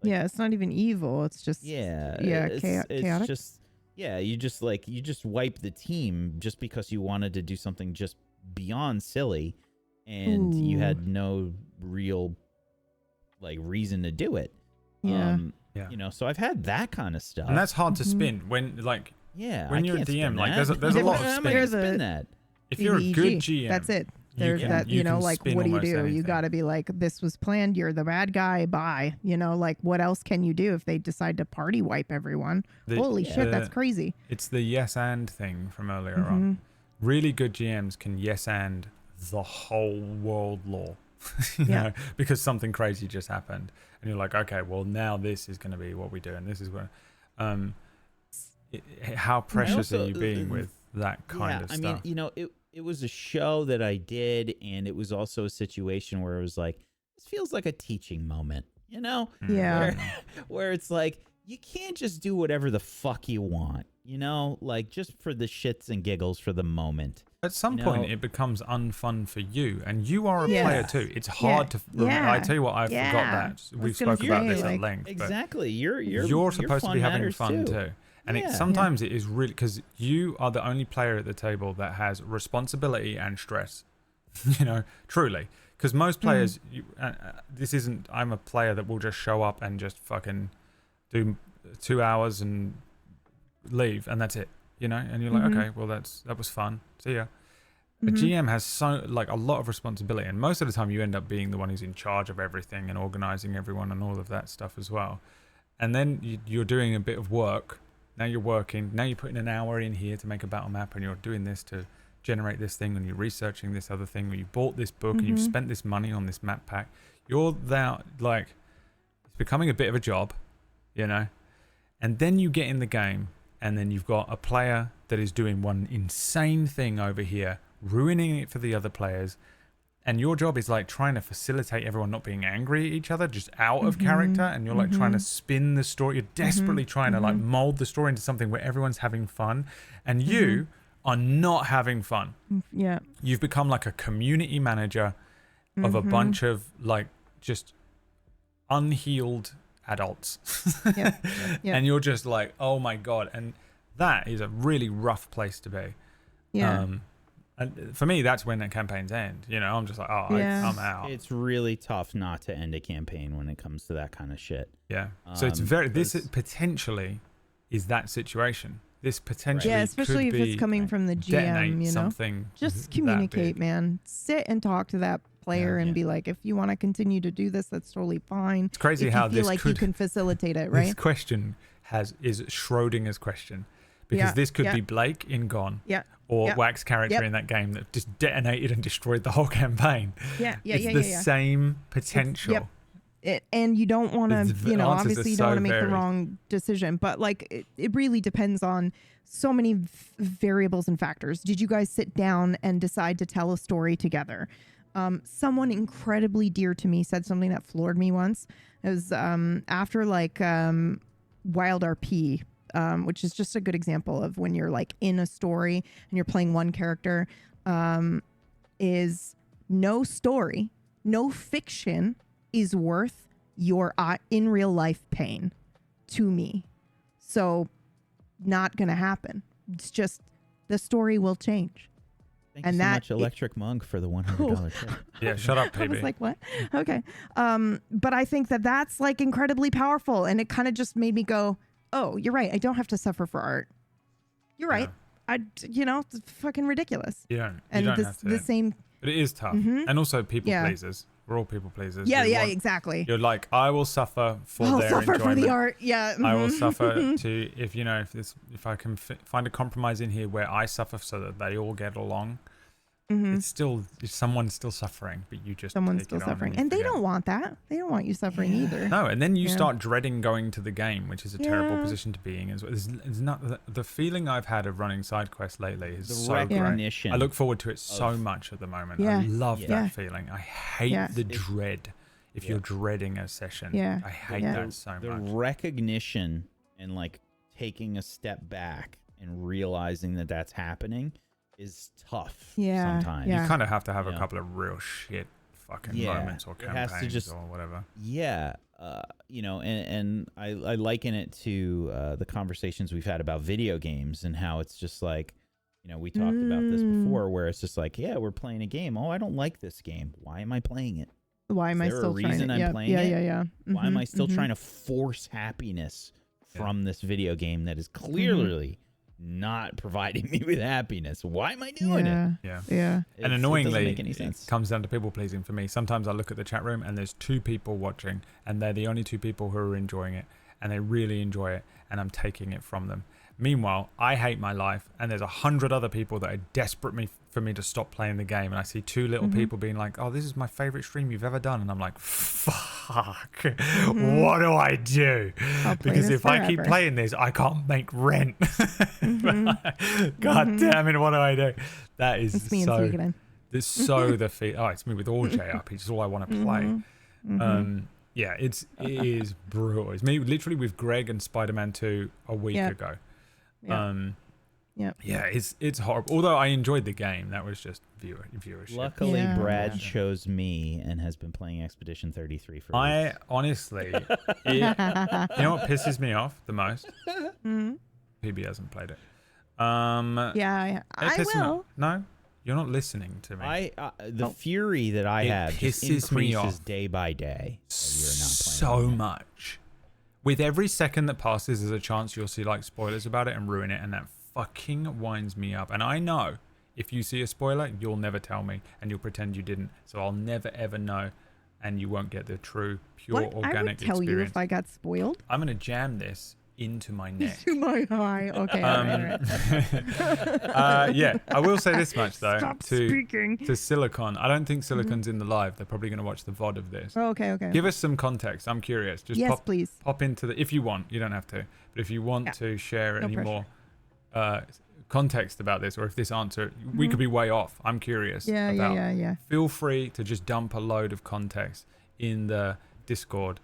Like, yeah, it's not even evil. It's just it's chaotic. Just you just wipe the team just because you wanted to do something just beyond silly, and you had no real reason to do it. Yeah. So I've had that kind of stuff, and that's hard to spin when when you're a DM. Like there's a lot of spin that. If you're a good GM, that's it. There's that, what do you do? Anything. You got to be like, this was planned. You're the bad guy. Bye. What else can you do if they decide to party wipe everyone? Holy shit, that's crazy. It's the yes and thing from earlier on. Really good GMs can yes and the whole world lore, you know, because something crazy just happened. And you're like, okay, well, now this is going to be what we do. And this is what, how precious are you being with that kind of stuff? I mean, it was a show that I did, and it was also a situation where it was like, this feels like a teaching moment, Yeah. Where it's like, you can't just do whatever the fuck you want, just for the shits and giggles for the moment. At some point, it becomes unfun for you, and you are a player too. It's hard to. I tell you what, I forgot that we spoke about this at length. Exactly, you're supposed to be having fun too. And sometimes it is really because you are the only player at the table that has responsibility and stress. Truly, because most players, I'm a player that will just show up and just fucking do 2 hours and leave, and that's it. And you're like, okay, well that was fun. See ya. A GM has a lot of responsibility, and most of the time you end up being the one who's in charge of everything and organizing everyone and all of that stuff as well. And then you're doing a bit of work. Now you're working. Now you're putting an hour in here to make a battle map, and you're doing this to generate this thing, and you're researching this other thing, or you bought this book and you've spent this money on this map pack. You're that it's becoming a bit of a job, and then you get in the game, and then you've got a player that is doing one insane thing over here, ruining it for the other players. And your job is trying to facilitate everyone not being angry at each other, just out of character. And you're trying to spin the story. You're desperately trying to mold the story into something where everyone's having fun. And you are not having fun. Yeah. You've become like a community manager of a bunch of just unhealed adults. And you're just like, oh my God. And that is a really rough place to be. Yeah. And for me, that's when the campaigns end. I'm just like, I'm out. It's really tough not to end a campaign when it comes to that kind of shit. Yeah. So it's potentially is that situation. This potentially especially could if it's coming from the GM, something. Just communicate, man. Sit and talk to that player and be like, if you want to continue to do this, that's totally fine. It's crazy if how you feel like you can facilitate it, right? This question is Schrodinger's question. Because this could be Blake in Gone. Yeah. Or Wax's character in that game that just detonated and destroyed the whole campaign. It's the same potential. And you don't want to, obviously you don't want to make the wrong decision. But it really depends on so many variables and factors. Did you guys sit down and decide to tell a story together? Someone incredibly dear to me said something that floored me once. It was after Wild RP. Which is just a good example of when you're in a story and you're playing one character, is no story, no fiction is worth your in real life pain to me. So not going to happen. It's just the story will change. Thank you so much, Electric Monk, for the $100 tip. Yeah, shut up, PB. I was like, what? Okay. But I think that's incredibly powerful. And it kind of just made me go, oh, you're right. I don't have to suffer for art. You're right. It's fucking ridiculous. Yeah. And the same. But it is tough. And also people pleasers. We're all people pleasers. Yeah, exactly. You're like, I will suffer for their suffer enjoyment. for the art. Yeah. I will suffer to if I can find a compromise in here where I suffer so that they all get along. it's still someone's still suffering, but you just someone's take still it on suffering, you and they forget. don't want that. They don't want you suffering either. No, and then you start dreading going to the game, which is a terrible position to be in. As well. It's not the feeling I've had of running side quests lately is so recognition. great. I look forward to it so much at the moment. I love that feeling. I hate the dread. If you're dreading a session, I hate that so much. The recognition and like taking a step back and realizing that that's happening is tough sometimes. You kind of have to have a couple of real shit fucking moments or campaigns or whatever. Yeah. You know, and I liken it to the conversations we've had about video games and how it's just like, you know, we talked about this before where it's just like, yeah, we're playing a game. Oh, I don't like this game. Why am I playing it? Why am I still trying to? I'm playing it? Yeah. Why am I still trying to force happiness from this video game that is clearly not providing me with happiness? Why am I doing it? Yeah. And annoyingly, make any sense. it comes down to people pleasing for me. Sometimes I look at the chat room and there's 2 people watching, and they're the only 2 people who are enjoying it, and they really enjoy it, and I'm taking it from them. Meanwhile, I hate my life, and there's 100 other people that are desperate for me to stop playing the game, and I see 2 little people being like, "Oh, this is my favorite stream you've ever done," and I'm like, "Fuck, what do I do?" Because if I keep playing this, I can't make rent. God damn it, what do I do? That is it's me so. And It's so the feel. Oh, it's me with all JRPGs. It's all I want to play. Yeah, it is brutal. It's me literally with Greg and Spider-Man 2 a week ago. Yeah, it's horrible. Although I enjoyed the game, that was just viewership. Luckily, Brad chose me and has been playing Expedition 33 for weeks. Honestly, you know what pisses me off the most? PB hasn't played it. I will. No, you're not listening to me. The fury that I have just pisses me increases off day by day. So much. With every second that passes, there's a chance you'll see like spoilers about it and ruin it, and that fucking winds me up. And I know if you see a spoiler, you'll never tell me, and you'll pretend you didn't. So I'll never ever know, and you won't get the true, pure, organic I would tell experience. you if I got spoiled. I'm gonna jam this into my neck. To my eye. Okay. Yeah, I will say this much though. Stop speaking. To Silicon, I don't think Silicon's in the live. They're probably going to watch the VOD of this. Oh, okay. Give us some context. I'm curious. Just please. Pop into the, if you want. You don't have to, but if you want to share any more context about this, or if this answer, we could be way off. I'm curious. Yeah. Feel free to just dump a load of context in the Discord.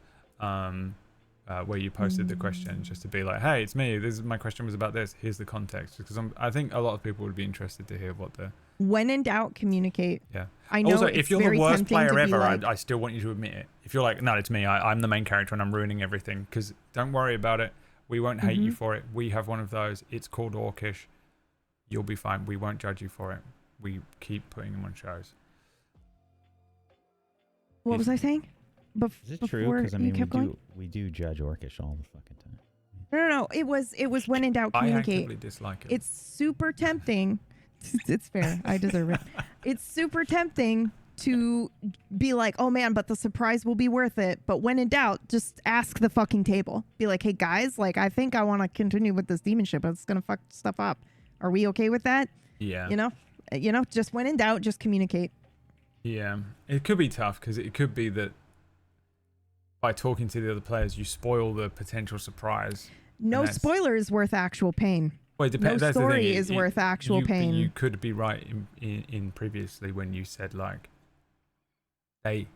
Where you posted the question, just to be like, hey, it's me, this is my question was about this, here's the context, because I think a lot of people would be interested to hear what the when in doubt, communicate. I know. Also, if you're the worst player ever, like, I still want you to admit it. If you're like, no, it's me, I'm the main character and I'm ruining everything, because don't worry about it, we won't hate you for it. We have one of those, it's called Orcish. You'll be fine, we won't judge you for it. We keep putting them on shows. What was I saying? Is it true? Because I mean, we do judge Orcish all the fucking time. No. It was when in doubt, communicate. I actively dislike it. It's super tempting. It's fair. I deserve it. It's super tempting to be like, oh man, but the surprise will be worth it. But when in doubt, just ask the fucking table. Be like, hey guys, like I think I want to continue with this demon ship, but it's gonna fuck stuff up. Are we okay with that? Yeah. You know, just when in doubt, just communicate. Yeah, it could be tough because it could be that by talking to the other players, you spoil the potential surprise. No spoiler is worth actual pain. Well, it depends. No That's the story thing. is worth actual pain. You could be right in previously when you said like they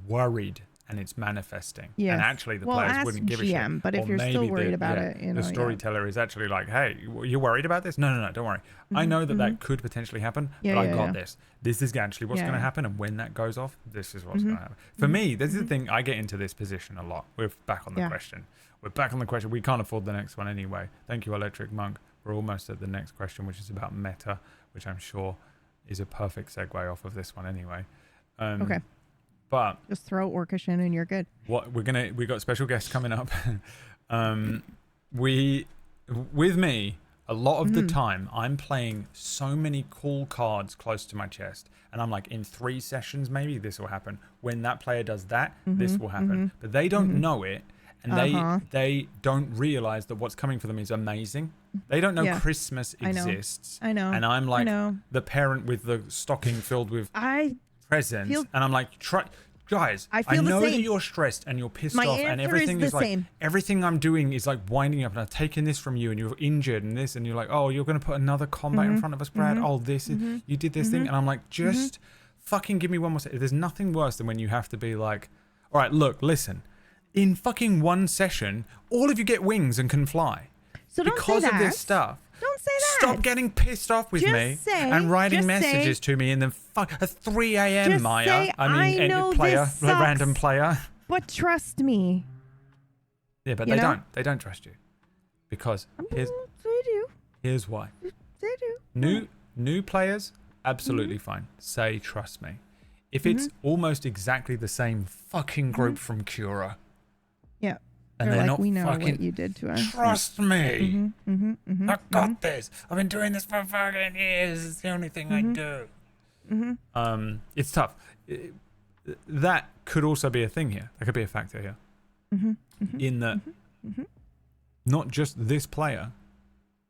worried and it's manifesting. Yes. And actually the players wouldn't give a shit. But if you're still worried about it, the storyteller is actually like, hey, you're worried about this? No, don't worry. I know that could potentially happen, but I got this. This is actually what's going to happen, and when that goes off, this is what's going to happen. For me, this is the thing. I get into this position a lot. We're back on the question. We're back on the question. We can't afford the next one anyway. Thank you, Electric Monk. We're almost at the next question, which is about meta, which I'm sure is a perfect segue off of this one anyway. Okay. But just throw Orcish in and you're good. We got special guests coming up. With me, a lot of the time I'm playing so many cool cards close to my chest, and I'm like, in 3 sessions maybe this will happen. When that player does that, this will happen. But they don't know it, and they don't realize that what's coming for them is amazing. They don't know Christmas exists. I know. And I'm like the parent with the stocking filled with presents, and I'm like, guys, I know that you're stressed and you're pissed off, and everything is like everything I'm doing is like winding up, and I've taken this from you, and you're injured, and this, and you're like, oh, you're going to put another combat in front of us, Brad. Oh, this is you did this thing, and I'm like, just fucking give me one more second. There's nothing worse than when you have to be like, all right, look, listen, in fucking one session, all of you get wings and can fly. So don't because say of that. this stuff. Don't say that. Stop getting pissed off with me and writing messages to me, and then at 3 a.m. Maya. I mean, random player. But trust me. Yeah, but they don't trust you, because here's why. They do. New players, absolutely fine. Say trust me. If it's almost exactly the same fucking group from Cura. Yeah. And they're like, not we know fucking, what you did to us. Trust me. I got this. I've been doing this for fucking years. It's the only thing I do. It's tough. That could also be a thing here. That could be a factor here. In that not just this player,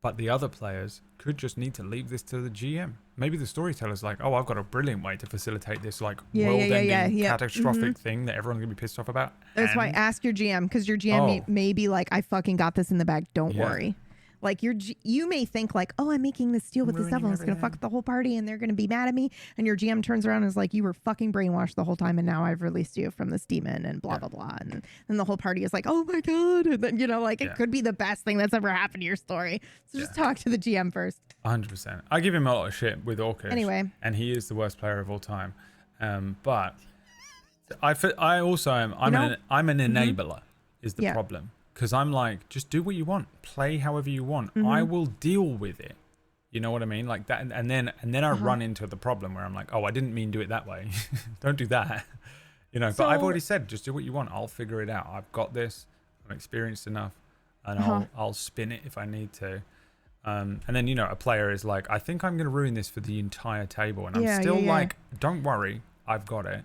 but the other players could just need to leave this to the GM. Maybe the storyteller's like, oh, I've got a brilliant way to facilitate this like world-ending catastrophic thing that everyone's going to be pissed off about. That's why ask your GM, because your GM may be like, I fucking got this in the bag. Don't worry. Like you may think like, oh, I'm making this deal with this devil. It's going to fuck the whole party and they're going to be mad at me. And your GM turns around and is like, you were fucking brainwashed the whole time. And now I've released you from this demon and blah, blah, blah. And then the whole party is like, oh my God. And then, it could be the best thing that's ever happened to your story. So just talk to the GM first. 100%. I give him a lot of shit with Orcish. Anyway. And he is the worst player of all time. But I also am, I'm an enabler is the problem. Because I'm like, just do what you want, play however you want. I will deal with it. You know what I mean? Like that, and then I run into the problem where I'm like, oh, I didn't mean do it that way. Don't do that. But I've already said, just do what you want. I'll figure it out. I've got this. I'm experienced enough, and I'll spin it if I need to. And then a player is like, I think I'm going to ruin this for the entire table, and I'm still like, don't worry, I've got it.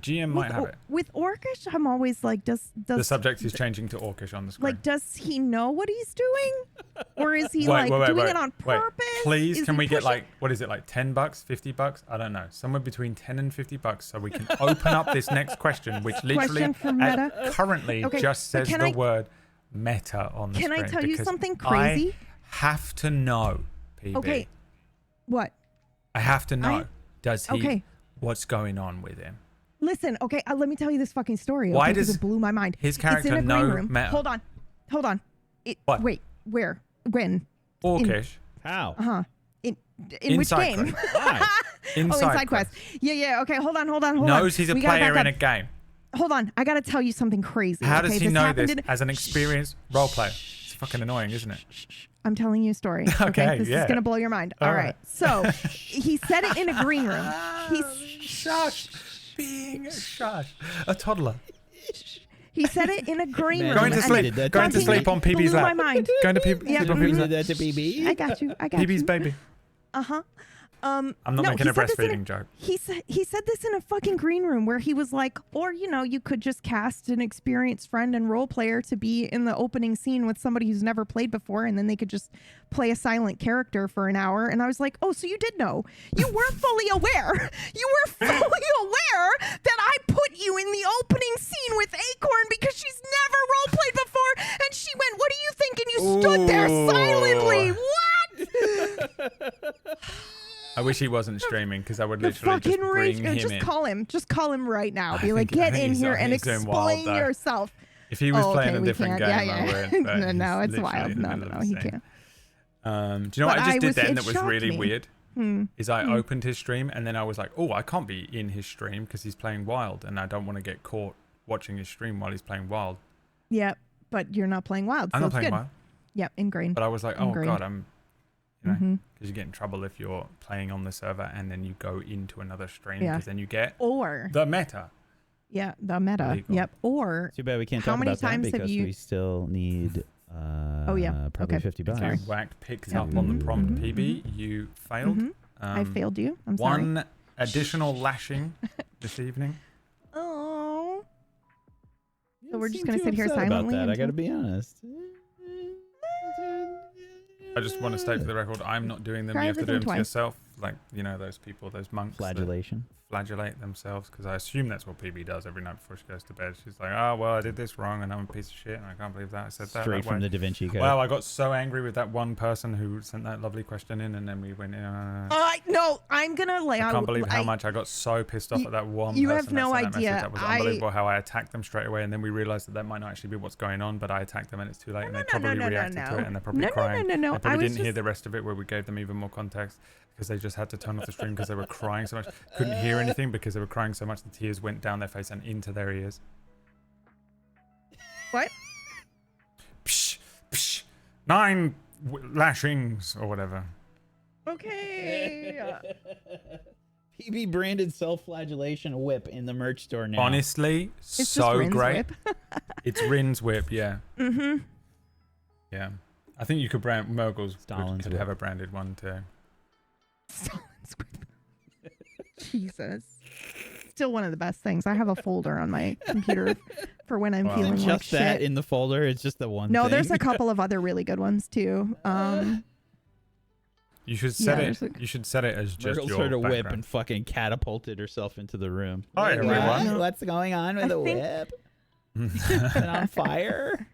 GM might have it. With Orcish, I'm always like, does the subject is changing to Orcish on the screen? Like, does he know what he's doing, or is he doing it on purpose? Please, can we get like, what is it, like $10, $50? I don't know, somewhere between 10 and $50, so we can open up this next question, which literally currently just says the word meta on the screen. Can I tell you something crazy? I have to know, PB. Okay. What? I have to know. Does he? Okay. What's going on with him? Listen, okay, let me tell you this fucking story. Why does it blew my mind? His character know meta? Hold on. What? Wait, where? When? Orcish. How? In which game? Inside Quest. Yeah. Okay, hold on. Knows he's a player in a game. Hold on, I gotta tell you something crazy. How does he know this as an experienced role player? It's fucking annoying, isn't it? I'm telling you a story. Okay, this is gonna blow your mind. All right. So he said it in a green room. Shush. A toddler. He said it in a green room. Going to sleep on PB's lap. My mind. Going to sleep on PB's lap. That to PB. I got you. PB's baby. I'm not making a breastfeeding joke. He said this in a fucking green room where he was like, or you could just cast an experienced friend and role player to be in the opening scene with somebody who's never played before, and then they could just play a silent character for an hour. And I was like, oh, so you did know. You were fully aware. You were fully aware that I put you in the opening scene with Acorn because she's never role played before, and she went, what do you think? And you stood there silently. What? I wish he wasn't streaming, because I would literally just bring him in. Just call him right now. Be like, get in here and explain yourself. If he was playing a different game, I would. No, it's wild. No, he can't. Do you know what I just did then that was really weird? Is I opened his stream, and then I was like, oh, I can't be in his stream because he's playing Wild, and I don't want to get caught watching his stream while he's playing Wild. Yeah, but you're not playing Wild, so I'm not playing Wild. Yep, ingrained. But I was like, oh God, I'm... because you get in trouble if you're playing on the server and then you go into another stream, because then you get the meta. Yeah, the meta. Illegal. Yep. Or too bad we can't talk about that because we still need probably $50. Sorry. You picked up on the prompt, PB. You failed. I failed you. I'm sorry. One additional lashing this evening. Oh. So we're just gonna sit here silently. About that, I gotta be honest. I just want to state for the record, I'm not doing them. Try You have to do them everything to twice. yourself. Like, you know, those people, those monks. that Flagellation. flagellate themselves, because I assume that's what PB does every night before she goes to bed. She's like, oh, well, I did this wrong and I'm a piece of shit and I can't believe that I said that. Straight from way. the Da Vinci Code. Well, I got so angry with that one person who sent that lovely question in, and then we went, No, I'm gonna lay I out. can't believe how much I got so pissed off at that one you person. have no that sent that idea. message. That was unbelievable how I attacked them straight away, and then we realized that might not actually be what's going on, but I attacked them and it's too late, and they probably reacted to it, and they're probably crying. No. They probably didn't hear the rest of it where we gave them even more context, because they just had to turn off the stream because they were crying so much. Couldn't hear anything because they were crying so much the tears went down their face and into their ears. What? Psh, psh, 9 lashings or whatever. Okay. PB branded self-flagellation whip in the merch store now. Honestly, It's so just Rin's great. whip. It's Rin's whip, yeah. Mm-hmm. Yeah. I think you could brand Murgles Stalin's could whip. have a branded one too. Stalin's whip. Jesus. Still one of the best things. I have a folder on my computer for when I'm Wow. feeling Just like that shit. in the folder. It's just the one. No, thing. there's a couple of other really good ones too. You should set Yeah, it. You should set it as just Myrtle's your heard a whip background. and fucking catapulted herself into the room. Hi, What? everyone. What's going on with I the think- whip? Is it on fire?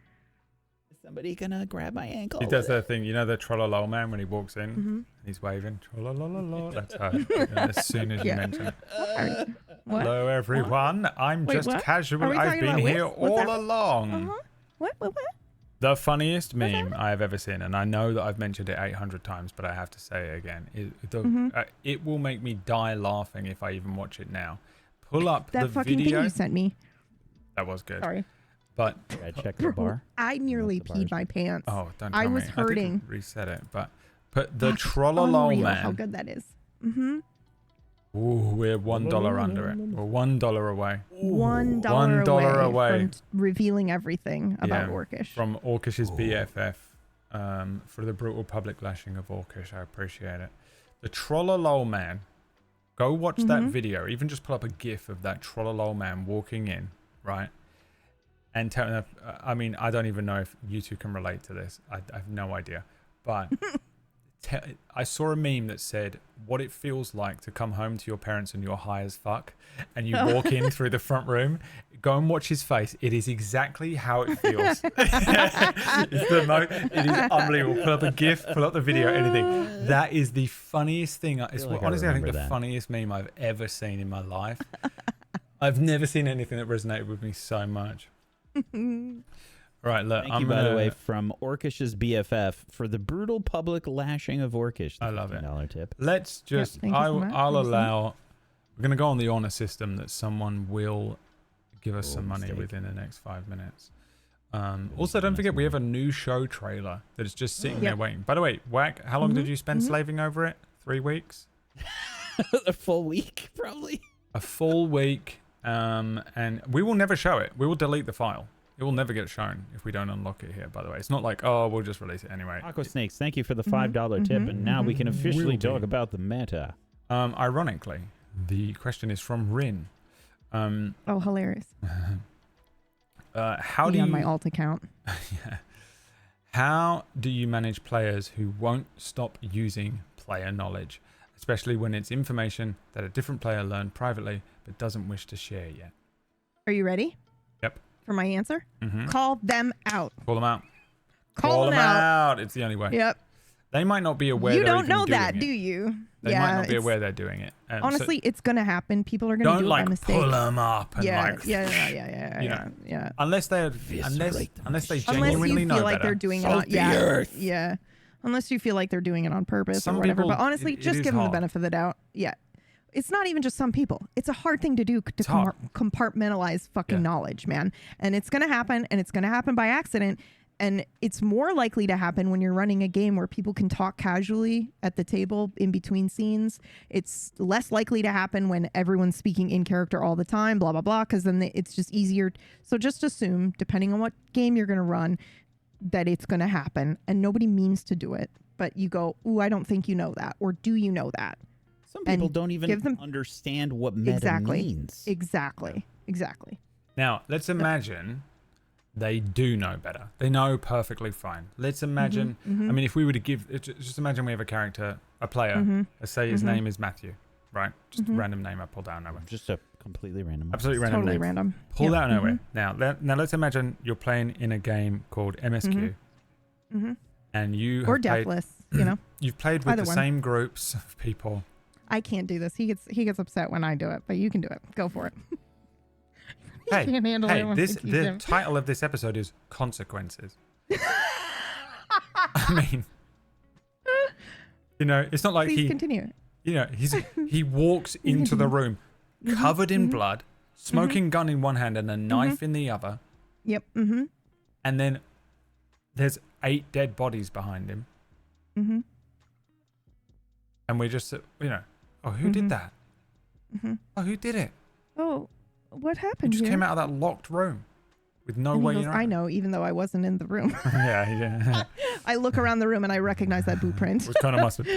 Is somebody gonna grab my ankle? He does that thing, you know, the trollolol man when he walks in, Mhm. he's waving. Trollololol. That's her. As soon as you Yeah. mention it. What? Hello, everyone. I'm Wait, just what? Are casual. we I've talking been about here whips? What's all that? along. Uh-huh. What? The funniest meme I have ever seen, and I know that I've mentioned it 800 times, but I have to say it again. It will make me die laughing if I even watch it now. Pull up That the fucking video. thing you sent me. That was good. Sorry. But Gotta check the bar. I nearly What's the peed my pants. oh, don't I tell was me. I hurting. think you reset it, but put the That's trollolol unreal man. how good that is. Mm-hmm. Ooh, we're $1 under it. We're $1 away $1 $1 away. from revealing everything about Orcish. from Orcish's BFF for the brutal public lashing of Orcish. I appreciate it. The Trollolol man. Go watch that video. Even just pull up a GIF of that Trollolol man walking in, right? And tell I mean, I don't even know if you two can relate to this. I have no idea. But I saw a meme that said what it feels like to come home to your parents and you're high as fuck and you walk in through the front room. Go and watch his face. It is exactly how it feels. It is unbelievable. Pull up a GIF, pull up the video, anything. That is the funniest thing. It's honestly, I think the funniest meme I've ever seen in my life. I've never seen anything that resonated with me so much. Right, look. Thank you, by the way, from Orcish's BFF for the brutal public lashing of Orcish. I love it. $15 tip. Let's just. thank you so much. I'll allow. We're gonna go on the honor system that someone will give us some money mistake. within the next 5 minutes. Also, don't forget we have a new show trailer that is just sitting there waiting. By the way, Whack, how long did you spend slaving over it? 3 weeks? A full week, probably. A full week. And we will never show it. We will delete the file. It will never get shown if we don't unlock it here, by the way. It's not like, oh, we'll just release it anyway. Aqua Snakes, thank you for the $5 tip. And now we can officially Will be. talk about the meta. Ironically, the question is from Rin. Oh, hilarious. How do Be you on my alt account. yeah. How do you manage players who won't stop using player knowledge, especially when it's information that a different player learned privately but doesn't wish to share yet? Are you ready? Yep. For my answer? Mm-hmm. Call them out. Call them out. Call them out. It's the only way. Yep. They might not be aware. You they're don't even know doing that, it. do you? They might not be aware they're doing it. So Honestly, it's gonna happen. People are gonna don't do it like by mistake. pull them up and yeah, like yeah. unless they Unless genuinely you know feel like better. they're doing it Salt on the earth. yeah. Unless you feel like they're doing it on purpose Some or whatever. people, But honestly, it just is give them the hard. benefit of the doubt. Yeah. It's not even just some people. It's a hard thing to do to hard. compartmentalize fucking Yeah. knowledge, man. And it's going to happen, and it's going to happen by accident. And it's more likely to happen when you're running a game where people can talk casually at the table in between scenes. It's less likely to happen when everyone's speaking in character all the time, blah, blah, blah, because then it's just easier. So just assume, depending on what game you're going to run, that it's going to happen. And nobody means to do it. But you go, ooh, I don't think you know that. Or do you know that? Some people And don't even give them- understand what meta means. Exactly. Now, let's imagine they do know better. They know perfectly fine. Let's imagine, I mean, if we were to just imagine we have a character, a player, let's say his name is Matthew, right? Just a random name I pulled out of nowhere. Just a completely random. Absolutely random Totally name. random. Pulled out of nowhere. Now let's imagine you're playing in a game called MSQ. And you have or Deathless, you know. You've played with Either the one. same groups of people. I can't do this. He gets upset when I do it, but you can do it. Go for it. Hey, can't handle it when I teach the him. title of this episode is Consequences. I mean, you know, it's not like Please continue. you know, he walks into the room covered in blood, smoking gun in one hand and a knife in the other. Yep. And then there's 8 dead bodies behind him. And we just, you know, oh, who did that? Oh, who did it? Oh, what He happened just here? came out of that locked room with no And he way goes, in. I know, even though I wasn't in the room. Yeah. I look around the room and I recognize that boot print. It was kind of mustard.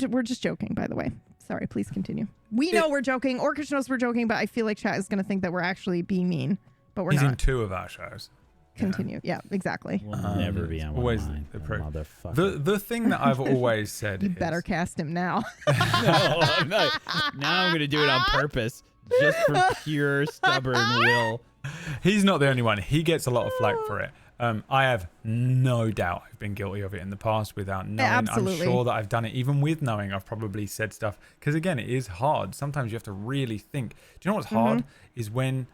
We're just joking, by the way. Sorry, please continue. We know we're joking. Orcish knows we're joking, but I feel like chat is going to think that we're actually being mean, but we're He's not. in 2 of our shows. Continue. Yeah, exactly. We'll never be on always one line, the proof. motherfucker. The thing that I've always said You is, better cast him now. No, I'm not. Now I'm gonna do it on purpose, just for pure stubborn will. he's not the only one. He gets a lot of flack for it. I have no doubt I've been guilty of it in the past without knowing. Absolutely. I'm sure that I've done it even with knowing. I've probably said stuff because again, it is hard. Sometimes you have to really think. Do you know what's hard is when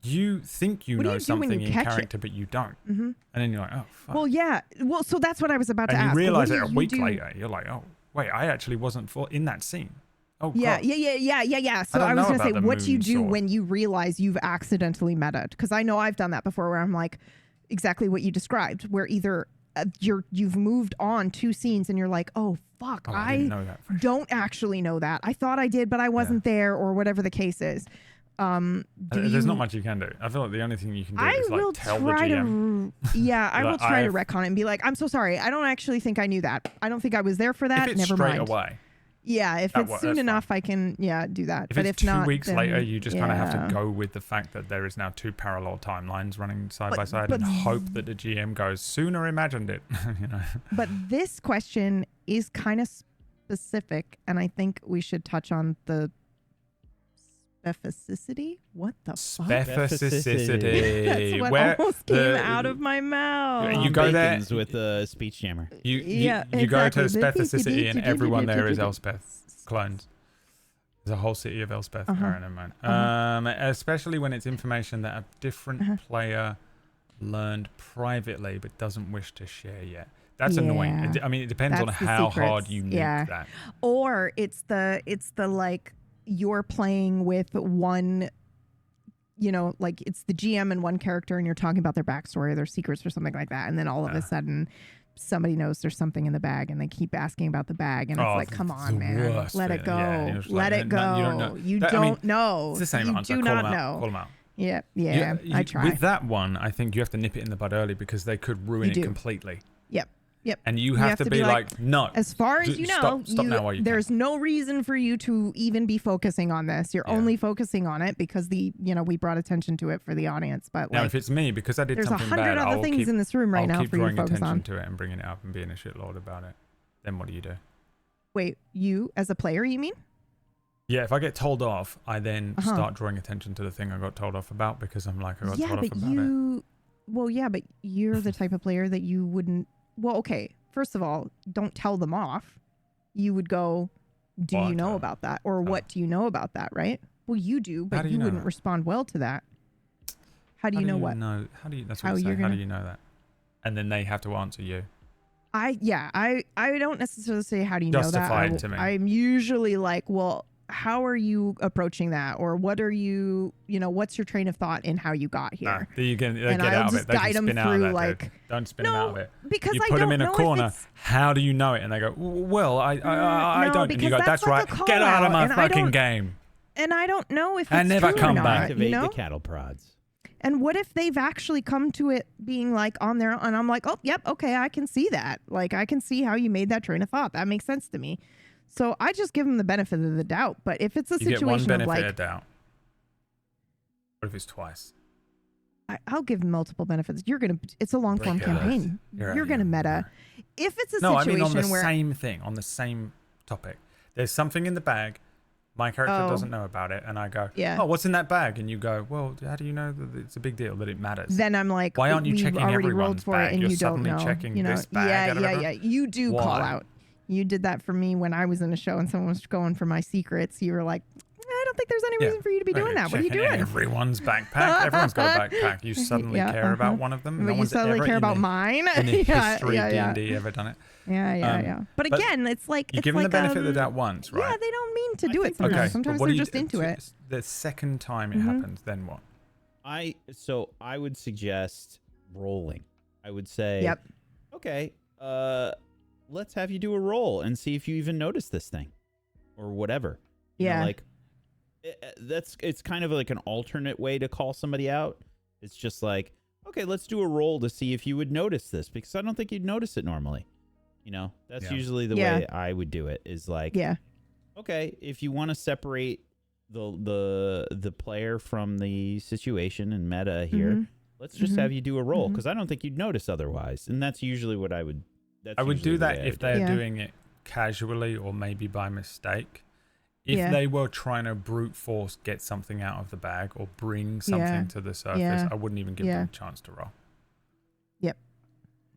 you think you What do know you do when something you in catch it? character, but you don't, and then you're like, oh fuck. Well, yeah. Well, so that's what I was about to And ask. you realize What it do a you week do? later. You're like, oh wait, I actually wasn't in that scene. Oh Yeah. God. So I was know going to say, about the what do you moon do sword. when you realize you've accidentally metaed? Because I know I've done that before where I'm like, exactly what you described, where either you've moved on 2 scenes and you're like, oh, fuck, Oh, I didn't know that for sure. don't actually know that. I thought I did, but I wasn't there or whatever the case is. There's not much you can do. I feel like the only thing you can do is like tell the GM. I will Like, try to retcon it and be like, I'm so sorry. I don't actually think I knew that. I don't think I was there for that. If it's Never straight mind. away. Yeah, if That it's that's soon fine. enough, I can do that. If but it's if not, 2 weeks then, later, you just kind of have yeah. to go with the fact that there is now 2 parallel timelines running side But- by side but- and hope that the GM goes, sooner imagined it. You know. But this question is kind of specific, and I think we should touch on the specificity. What the fuck? Specificity. That's what Where almost came the- out of my mouth. You go there- Bacons with the speech jammer. You go to exactly. specificity and everyone there is Elspeth clones. There's a whole city of Elspeth. Never mind. Especially when it's information that a different player learned privately but doesn't wish to share yet. That's annoying. Yeah. I mean, it depends on That's the how secrets. hard you nuke Yeah. that. Or it's the like you're playing with one, you know, like it's the GM and one character and you're talking about their backstory or their secrets or something like that. And then all of a sudden somebody knows there's something in the bag and they keep asking about the bag. And it's like, come on, man, worst let it go. feeling. Yeah, you're just Let like, it no, go. you don't know. You That- I don't mean, know. It's the same you answer. do Call not them out. know. Call them out. Yeah, I try. With that one, I think you have to nip it in the bud early because they could ruin You it do. completely. Yep. And you have to be like, no. As far as you know, stop now while you there's no reason for you to even be focusing on this. You're only focusing on it because we brought attention to it for the audience. But now, like, if it's me, because I did there's something 100 bad, other I'll things keep, in this room right I'll now keep for you to drawing focus attention on. to it and bringing it up and being a shitlord about it. Then what do you do? Wait, you as a player, you mean? Yeah, if I get told off, I then start drawing attention to the thing I got told off about because I'm like, I got told off about it. Well, yeah, but you're the type of player that you wouldn't. Well, okay. First of all, don't tell them off. You would go, do you know about that? Or what do you know about that, right? Well, you do, but you wouldn't respond well to that. How do you know what? No, that's what I'm saying. How do you know that? And then they have to answer you. I don't necessarily say, how do you Justify know that? it to me. I'm usually like, well, how are you approaching that? Or what are you, what's your train of thought in how you got here? You can And get I'll out of just it. They guide can them spin out of through, that, like, dude. Don't spin them out of it. Because you I put don't them in a know if corner. it's- how do you know it? And they go, well, I no, don't. And you because go, that's that's like right. a Get out of call-out, my and I fucking don't- game. And I don't know if I it's never true come or not, back. Activate you know? the cattle prods. And what if they've actually come to it being like on their own? And I'm like, oh, yep, okay, I can see that. Like, I can see how you made that train of thought. That makes sense to me. So I just give them the benefit of the doubt. But if it's a You get situation one benefit of like, of doubt. What if it's twice? I'll give multiple benefits. It's a long form campaign. You're gonna meta. If it's a situation I mean on the where same thing, on the same topic. There's something in the bag. My character doesn't know about it, and I go, "Oh, what's in that bag?" And you go, "Well, how do you know that it's a big deal, that it matters?" Then I'm like, "Why aren't you checking already rolled everyone's for bag? it and You're you don't suddenly know." checking this bag." Yeah. You do Why? call out. You did that for me when I was in a show and someone was going for my secrets. You were like, I don't think there's any reason for you to be doing that. What are you doing? Everyone's backpack. Everyone's got a backpack. You suddenly care about one of them. But No you one's suddenly ever care about mine. in the history of D&D ever done it. Yeah. But again, it's like you give them the benefit of the doubt once, right? Yeah, they don't mean to do it sometimes. Okay, sometimes they're just into it. The second time it happens, then what? I would suggest rolling. I would say, okay, let's have you do a roll and see if you even notice this thing or whatever. You know, like it's kind of like an alternate way to call somebody out. It's just like, okay, let's do a roll to see if you would notice this, because I don't think you'd notice it normally. You know, that's usually the way I would do it, is like, okay, if you want to separate the player from the situation and meta here, let's just have you do a roll, because I don't think you'd notice otherwise. And that's usually what I would. I would do that if they're doing it casually or maybe by mistake. If they were trying to brute force get something out of the bag or bring something to the surface, I wouldn't even give them a chance to roll.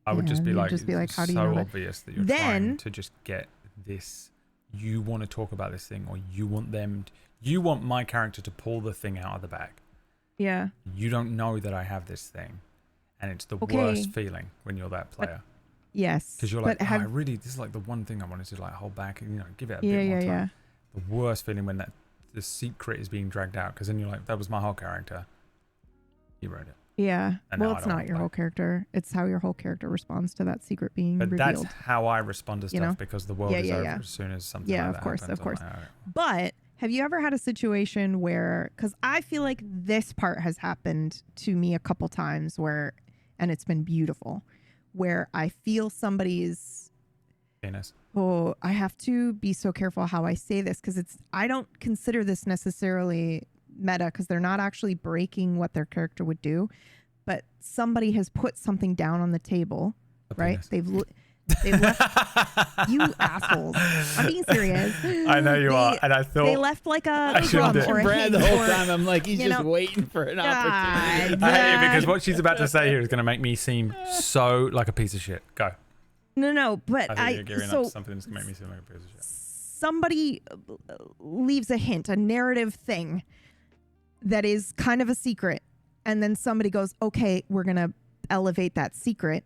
I would just be like, how do you know obvious that you're trying to just get this. You want to talk about this thing, or you want my character to pull the thing out of the bag. Yeah. You don't know that I have this thing, and it's the worst feeling when you're that player. Yes. Because you're like, this is like the one thing I wanted to like hold back and give it a bit more time. The worst feeling when the secret is being dragged out, because then you're like, that was my whole character. You wrote it. Yeah. Well, it's not your whole character. It's how your whole character responds to that secret being revealed. But that's how I respond to stuff, because the world is over as soon as something like that happens. Of course. But have you ever had a situation where, because I feel like this part has happened to me a couple times where, and it's been beautiful, where I feel somebody's penis. Oh, I have to be so careful how I say this, because I don't consider this necessarily meta, because they're not actually breaking what their character would do, but somebody has put something down on the table, right? They've left you assholes. I'm being serious. I know you are, and I thought they left like a crumb or a Brad the whole time. I'm like, he's just waiting for an opportunity. I hate it, because what she's about to say here is going to make me seem so like a piece of shit. Go. No, but I think you're gearing up to something that's going to make me seem like a piece of shit. Somebody leaves a hint, a narrative thing that is kind of a secret, and then somebody goes, okay, we're going to elevate that secret,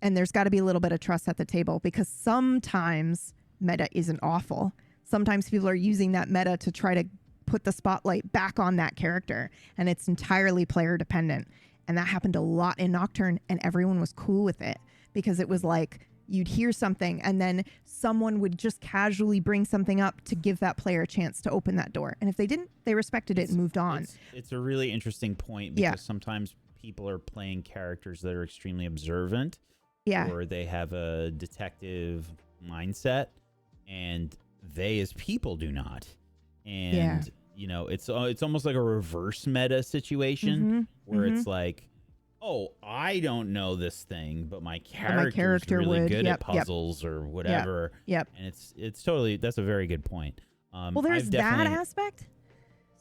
and there's got to be a little bit of trust at the table, because sometimes meta isn't awful. Sometimes people are using that meta to try to put the spotlight back on that character, and it's entirely player dependent. And that happened a lot in Nocturne, and everyone was cool with it, because it was like, you'd hear something and then someone would just casually bring something up to give that player a chance to open that door. And if they didn't, they respected it and moved on. It's a really interesting point, because sometimes people are playing characters that are extremely observant, or they have a detective mindset, and they as people do not. And you know, it's almost like a reverse meta situation where it's like, oh, I don't know this thing, but my character's really good at puzzles or whatever. And it's totally, that's a very good point. Well, there's that aspect.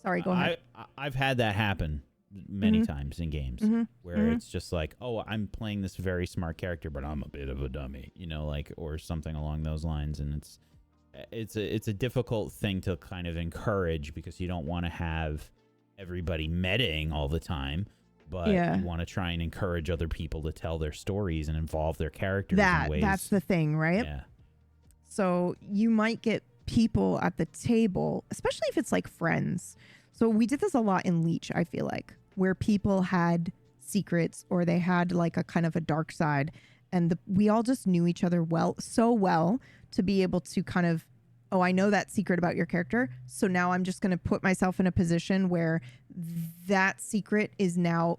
Sorry, go ahead. I've had that happen many times in games where it's just like, oh, I'm playing this very smart character, but I'm a bit of a dummy, you know, like, or something along those lines. And it's a difficult thing to kind of encourage, because you don't want to have everybody metaing all the time. But you want to try and encourage other people to tell their stories and involve their characters in ways. That's the thing, right? Yeah. So you might get people at the table, especially if it's like friends. So we did this a lot in Leech, I feel like, where people had secrets, or they had like a kind of a dark side, and we all just knew each other so well to be able to kind of, oh, I know that secret about your character, so now I'm just going to put myself in a position where that secret is now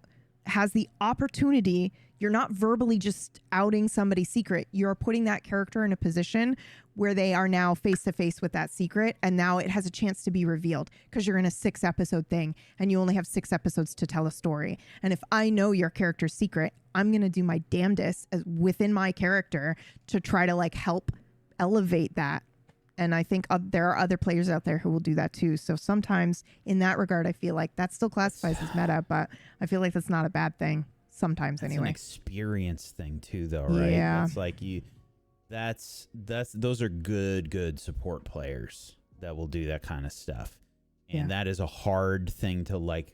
has the opportunity. You're not verbally just outing somebody's secret. You're putting that character in a position where they are now face to face with that secret. And now it has a chance to be revealed because you're in a 6-episode thing and you only have 6 episodes to tell a story. And if I know your character's secret, I'm going to do my damnedest within my character to try to like help elevate that. And I think there are other players out there who will do that too. So sometimes in that regard, I feel like that still classifies as meta, but I feel like that's not a bad thing. Sometimes that's anyway. An experience thing too, though, right? Yeah. It's like those are good support players that will do that kind of stuff, and that is a hard thing to like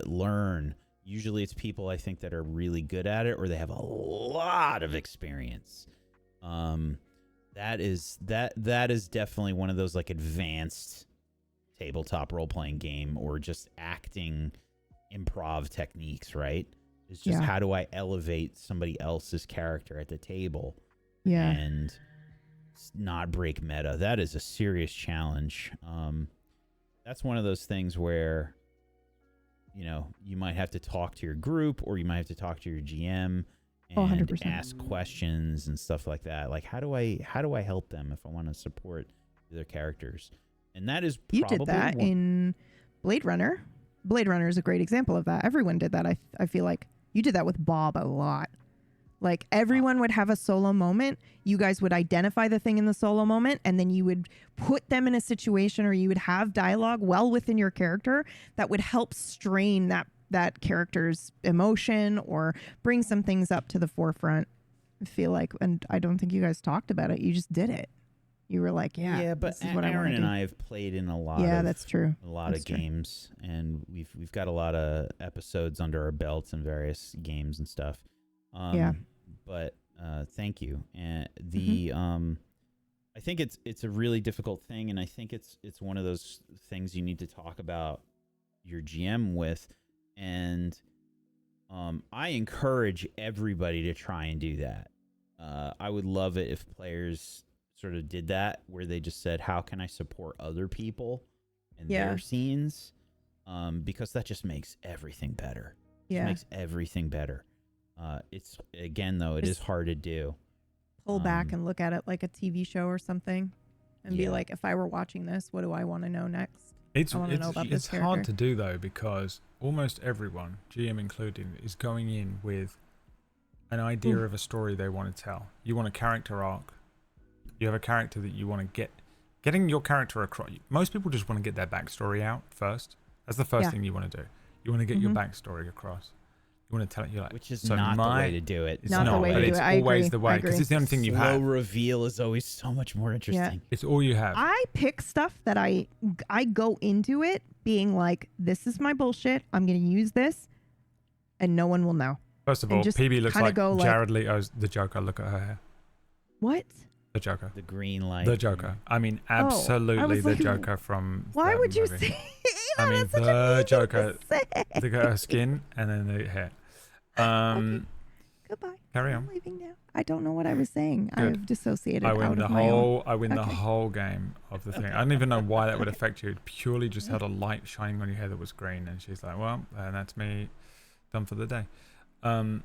learn. Usually, it's people I think that are really good at it, or they have a lot of experience. That is definitely one of those like advanced tabletop role playing game or just acting improv techniques, right? It's just how do I elevate somebody else's character at the table and not break meta. That is a serious challenge. That's one of those things where, you know, you might have to talk to your group or you might have to talk to your GM and 100%. ask questions and stuff like that. Like, how do I help them if I want to support their characters? And that is probably you did that in Blade Runner. Blade Runner is a great example of that. Everyone did that. I feel like you did that with Bob a lot. Like everyone would have a solo moment. You guys would identify the thing in the solo moment, and then you would put them in a situation, or you would have dialogue well within your character that would help strain that character's emotion or bring some things up to the forefront. I feel like, and I don't think you guys talked about it. You just did it. You were like, yeah, but this is what Aaron I and I have played in a lot. That's true. A lot of games, and we've got a lot of episodes under our belts in various games and stuff. But thank you. And I think it's a really difficult thing, and I think it's one of those things you need to talk about your GM with, and I encourage everybody to try and do that. I would love it if players sort of did that, where they just said, how can I support other people in their scenes? Because that just makes everything better. It makes everything better. It's again, though, it is hard to do. Pull back and look at it like a TV show or something and be like, if I were watching this, what do I want to know next? It's hard to do, though, because almost everyone, GM included, is going in with an idea of a story they want to tell. You want a character arc. You have a character that you want to getting your character across. Most people just want to get their backstory out first. That's the first thing you want to do. You want to get your backstory across. You want to tell it. You're like, which is not the way to do it. It's not the way to do it. It's always the way, because it's the only thing you have. Slow reveal is always so much more interesting. Yeah. It's all you have. I pick stuff that I go into it being like, this is my bullshit. I'm going to use this, and no one will know. First of all, PB looks like Jared Leto's the Joker. Look at her hair. What? The Joker. The green light. The Joker. I mean, absolutely the Joker from. Why would you movie. say? I mean, the Joker. The skin and then the hair. Okay. Goodbye. Carry on. I'm leaving now. I don't know what I was saying. Good. I've dissociated. I win out the of my own. I win the whole game of the thing. I don't even know why that would affect you. It purely just had a light shining on your hair that was green, and she's like, "Well, that's me, done for the day." Well,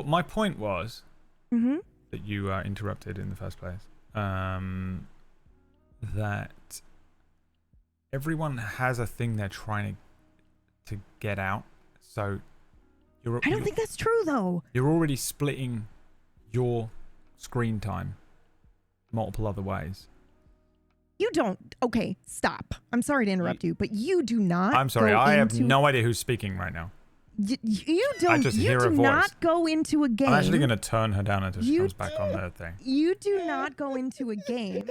my point was that you interrupted in the first place. That everyone has a thing they're trying to get out. So I don't think that's true, though. You're already splitting your screen time multiple other ways. You don't. Okay, stop. I'm sorry to interrupt you, but you do not. I'm sorry. I have no idea who's speaking right now. You don't. I just hear a voice. You do not go into a game. I'm actually going to turn her down until she comes back on the thing. You do not go into a game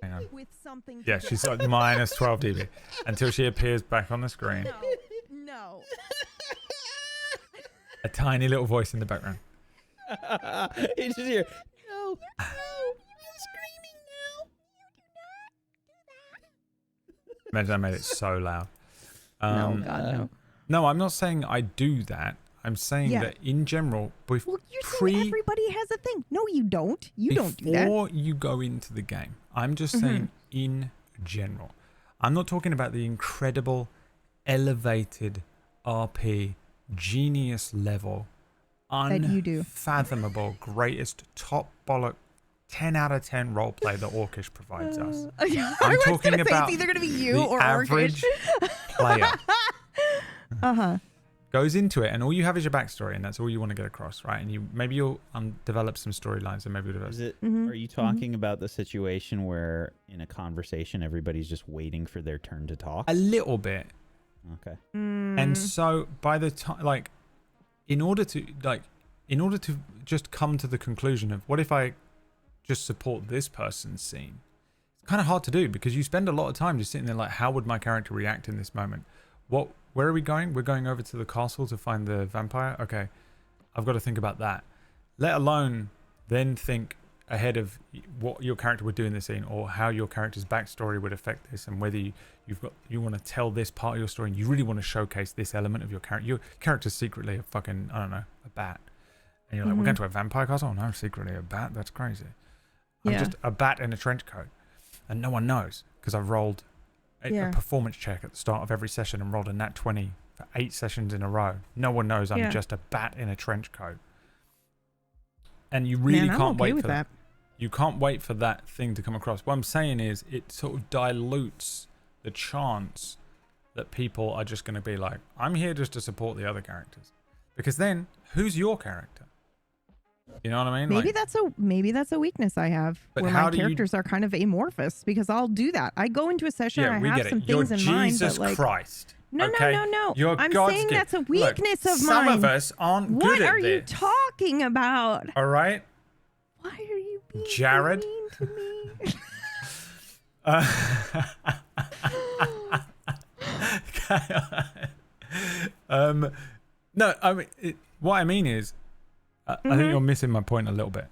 Hang on. with something. Yeah, she's at minus 12 dB until she appears back on the screen. No. A tiny little voice in the background. You just hear, no, you're screaming now. Imagine I made it so loud. No, God, no. No, I'm not saying I do that. I'm saying that in general, well, you're saying everybody has a thing. No, you don't. You don't do that. Before you go into the game, I'm just saying in general. I'm not talking about the incredible elevated RP genius level, That you do. unfathomable, greatest top bollock 10 out of 10 roleplay that Orcish provides us. I'm talking about it's either going to be you the or average Orcish. player Uh-huh. goes into it, and all you have is your backstory, and that's all you want to get across, right? And maybe you'll develop some storylines, and maybe you'll develop. Is it? Mhm, Are you talking about the situation where in a conversation everybody's just waiting for their turn to talk? A little bit. Okay. And so by the time, like, in order to just come to the conclusion of what if I just support this person's scene, it's kind of hard to do because you spend a lot of time just sitting there like, how would my character react in this moment? Where are we going? We're going over to the castle to find the vampire. Okay, I've got to think about that. Let alone then think ahead of what your character would do in the scene, or how your character's backstory would affect this, and whether you want to tell this part of your story and you really want to showcase this element of your character. Your character's secretly a fucking, I don't know, a bat, and you're like, we're going to a vampire castle. Oh no, secretly a bat. That's crazy. I'm just a bat in a trench coat, and no one knows because I've rolled a performance check at the start of every session and rolled a nat 20 for 8 sessions in a row. No one knows I'm just a bat in a trench coat. And you really can't wait for that. You can't wait for that thing to come across. What I'm saying is it sort of dilutes the chance that people are just going to be like, I'm here just to support the other characters. Because then, who's your character? You know what I mean? Maybe that's a weakness I have, where my characters are kind of amorphous, because I'll do that. I go into a session, I have some things in mind, but like, Christ. No. You're I'm God's saying gift. that's a weakness of some mine. Some of us aren't good at this. What are you talking about? All right. Why are you being Jared? so mean to me? No, I mean, what I mean is, I think you're missing my point a little bit.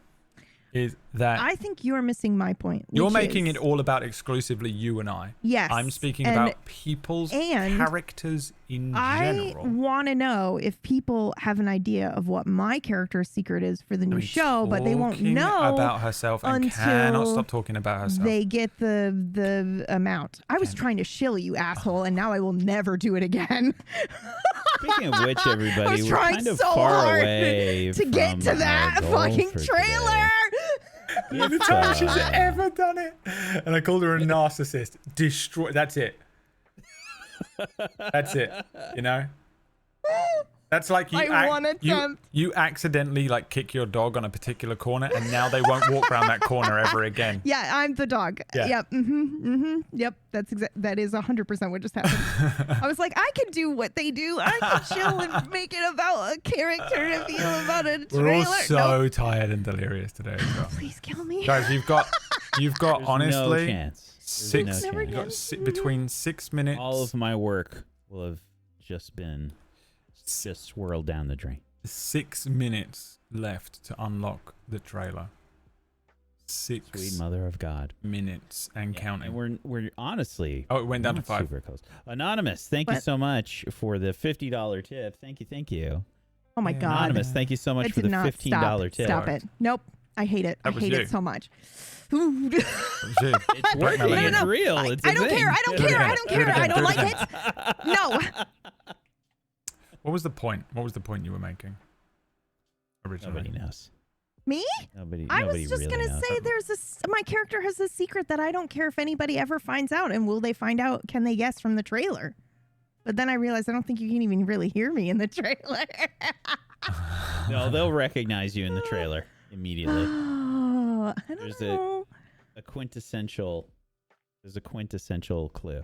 Is that I think you're missing my point. You're making it all about exclusively you and I. Yes. I'm speaking about people's characters in general. I want to know if people have an idea of what my character's secret is for the new show, but they won't know about herself and cannot stop talking about herself. They get the amount. I was trying to shill you, asshole, and now I will never do it again. Speaking of which, everybody, we're kind of so far away to get to that fucking trailer. The only time she's ever done it. And I called her a narcissist. Destroy. That's it. That's it. You know? That's like you accidentally like kick your dog on a particular corner, and now they won't walk around that corner ever again. Yeah, I'm the dog. Yeah. Yep. Yep. That is 100% what just happened. I was like, I can do what they do. I can chill and make it about a character to feel about a trailer. We're all so tired and delirious today. So. Please kill me, guys. You've got honestly no chance. Between 6 minutes. All of my work will have just swirled down the drain. 6 minutes left to unlock the trailer. 6 Sweet mother of God. Minutes and counting. And we're honestly. Oh, it went down to 5. Super close. Anonymous, thank you so much for the $50 tip. Thank you. Oh my God. Anonymous, thank you so much for the $15 tip. Stop it. Nope. I hate it. I hate it so much. It's working. No. It's real. I don't care. I don't like it. No. What was the point? What was the point you were making originally? Nobody knows. Me? Nobody I was just really gonna knows. say my character has a secret that I don't care if anybody ever finds out. And will they find out? Can they guess from the trailer? But then I realized I don't think you can even really hear me in the trailer. No, they'll recognize you in the trailer immediately. Oh, I don't know. There's a quintessential clue.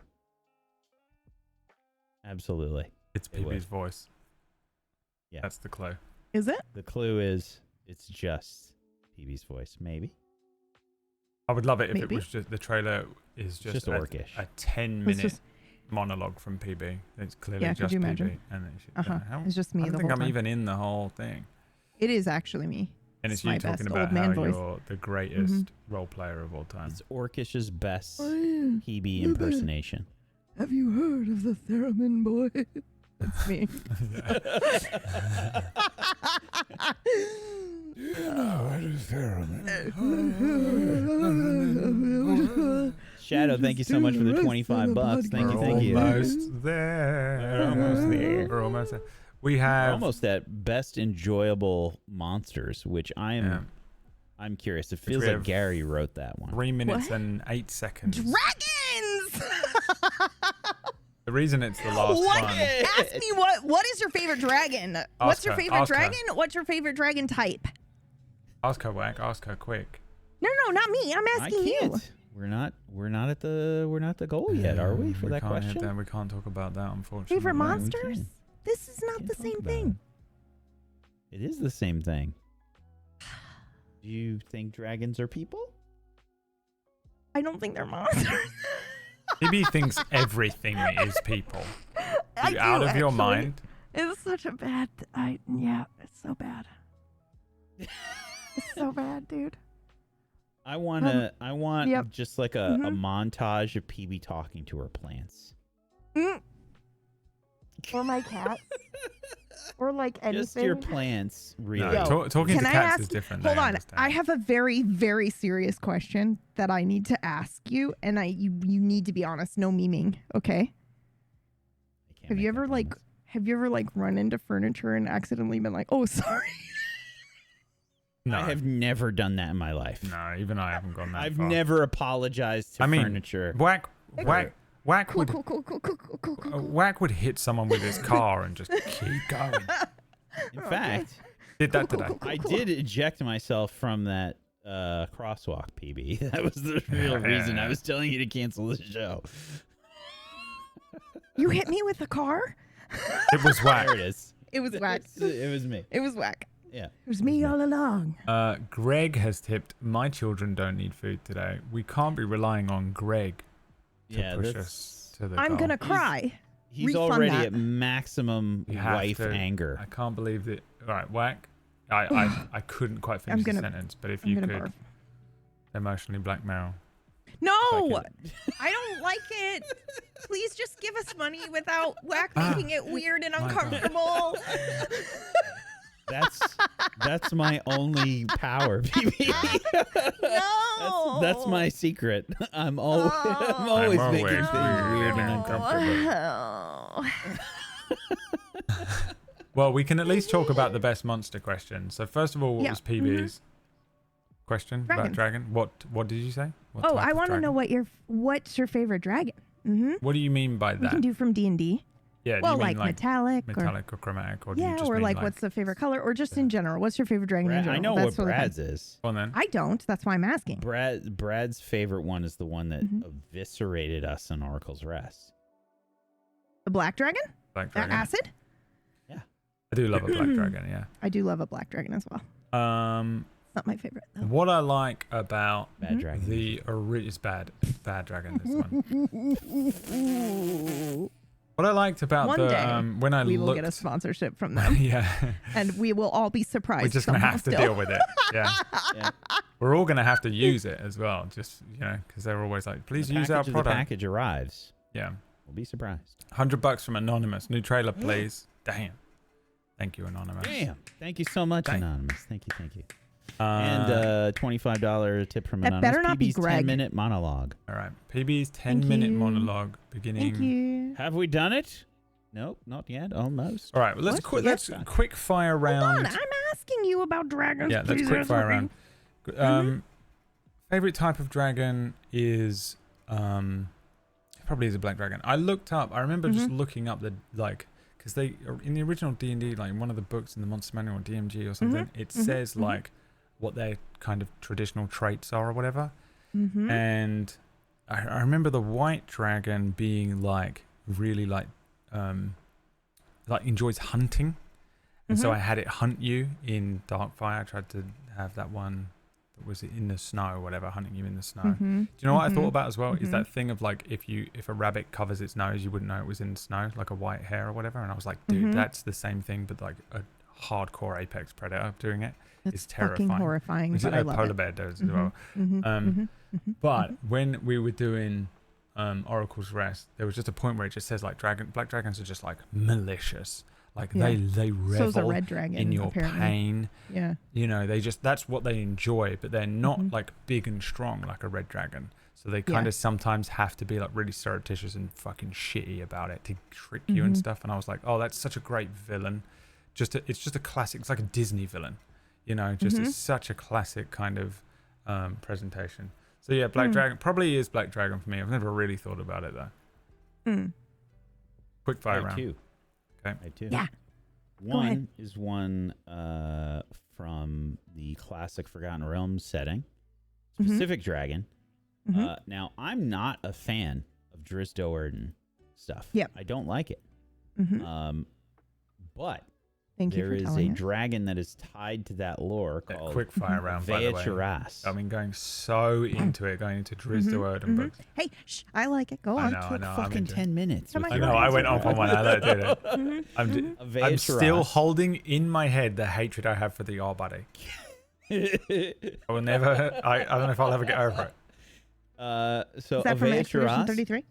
Absolutely. It's PB's voice. Yeah. That's the clue. Is it? The clue is it's just PB's voice, maybe. I would love it if it was just the trailer is just orcish. A 10-minute monologue from PB. It's clearly just could you imagine? PB. And it's just me. I don't think I'm even in the whole thing. It is actually me. And it's you talking about how you're the greatest role player of all time. It's Orcish's best PB impersonation. Have you heard of the Theremin boy? That's me. Shadow, thank you so much for the 25 bucks. Thank you, thank you. Almost there. We're almost there. We're almost there. We have almost at best enjoyable monsters, which I'm curious. It feels like Gary wrote that one. 3 minutes and 8 seconds. Dragons. The reason it's the last one. Ask me what is your favorite dragon? What's your favorite dragon? What's your favorite dragon type? Ask her, Whack. Ask her quick. No, not me. I'm asking you. We're not at the goal yet, are we? For that question, we can't talk about that, unfortunately. Favorite monsters? This is not the same thing. It is the same thing. Do you think dragons are people? I don't think they're monsters. Maybe he thinks everything is people. I do, out of your actually. mind. It's such a bad. It's so bad. It's so bad, dude. I want just like a montage of PB talking to her plants. Or my cat. Or like anything. Just your plants, really. No, talking to cats is different. Hold on. I have a very, very serious question that I need to ask you, and you need to be honest. No memeing, okay? Have you ever run into furniture and accidentally been like, "Oh, sorry"? No. I have never done that in my life. No, even I haven't gone that I've far. never apologized to furniture. Whack would hit someone with his car and just keep going. In fact, did that today. I did eject myself from that crosswalk, PB. That was the real reason I was telling you to cancel the show. You hit me with a car? It was Whack. There it is. It was Whack. It was me. It was Whack. Yeah. It was me all along. Greg has tipped, my children don't need food today. We can't be relying on Greg to push us to the I'm goal. going to cry. He's Refund already that. at maximum wife anger. I can't believe that. All right, Whack. I couldn't quite finish the sentence, but if you could barf. emotionally blackmail. No, I don't like it. Please just give us money without Whack making it weird and uncomfortable. That's my only power, PB. No, that's my secret. I'm always making things weird and uncomfortable. Well, we can at least talk about the best monster question. So first of all, what was PB's question about dragon? What did you say? I want to know what's your favorite dragon? What do you mean by that? We can do from D&D. Yeah, well, like metallic or chromatic, or do you just or mean like what's the favorite color, or just in general? What's your favorite dragon in general? I know what Brad's is. Well, then. I don't. That's why I'm asking. Brad's favorite one is the one that eviscerated us in Oracle's Rest. The black dragon? Black dragon. Acid? Yeah. I do love a black dragon, yeah. I do love a black dragon as well. It's not my favorite, though. What I like about Bad dragon. It's bad. Bad dragon, this one. What I liked about when I we will get a sponsorship from them. Yeah. And we will all be surprised. We're just going to have to deal with it. Yeah. We're all going to have to use it as well. Just, because they're always like, please use our product. The package arrives. Yeah. We'll be surprised. $100 from Anonymous. New trailer, please. Damn. Thank you, Anonymous. Damn. Thank you so much, Anonymous. Thank you. And $25 tip from Anonymous. That better not be Greg. 10-minute monologue. All right. PB's 10-minute monologue beginning. Thank you. Have we done it? Nope, not yet. Almost. All right. Well, let's quick fire round. Hold on. I'm asking you about dragons. Yeah, let's quick fire round. Favorite type of dragon is probably is a black dragon. I remember just looking up because they in the original D&D, like one of the books in the Monster Manual, DMG or something, it says like what their kind of traditional traits are or whatever. And I remember the white dragon being like really like enjoys hunting, and so I had it hunt you in Darkfire. I tried to have that one that was in the snow or whatever, hunting you in the snow. Do you know what I thought about as well? Is that thing of like if a rabbit covers its nose, you wouldn't know it was in the snow, like a white hair or whatever. And I was like, dude, that's the same thing, but like a hardcore apex predator doing it. It's terrifying. Fucking horrifying. But I love polar it. bear does as well. But when we were doing Oracle's Rest, there was just a point where it just says like black dragons are just like malicious. Like they revel So's a red dragon, in your apparently. pain. Yeah. You know, that's what they enjoy, but they're not like big and strong like a red dragon. So they kind of sometimes have to be like really surreptitious and fucking shitty about it to trick you and stuff. And I was like, oh, that's such a great villain. It's just a classic. It's like a Disney villain, you know. Just it's such a classic kind of presentation. So yeah, Black Dragon probably is Black Dragon for me. I've never really thought about it though. Quick fire round. Two. Okay. I two. Yeah. One is one from the classic Forgotten Realms setting, specific dragon. Now, I'm not a fan of Drizzt Do'Urden stuff. Yep. I don't like it. But there is a dragon that is tied to that lore called quick fire round, by the way. Ve'Achoras. I mean, going so into it, going into Drizzt Do'Urden books. Hey, shh, I like it. Go on. I know. Fucking 10 minutes. I know. I went off on one. I did it. I'm still holding in my head the hatred I have for the Arbody. I will never. I don't know if I'll ever get over it. So is that from Expedition 33?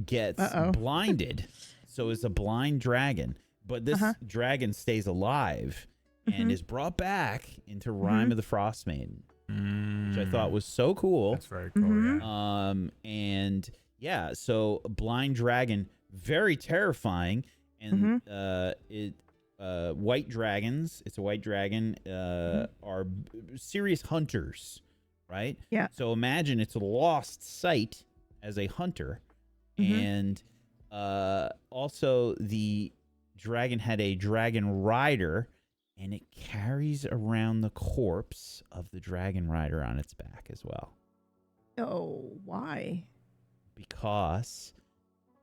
Gets blinded, so is a blind dragon. But this dragon stays alive and is brought back into Rime of the Frost Maiden, which I thought was so cool. That's very cool. Yeah. And yeah, so a blind dragon, very terrifying, and white dragons. It's a white dragon. Are serious hunters. Right? Yeah. So imagine it's a lost sight as a hunter. And also the dragon had a dragon rider, and it carries around the corpse of the dragon rider on its back as well. Oh, why? Because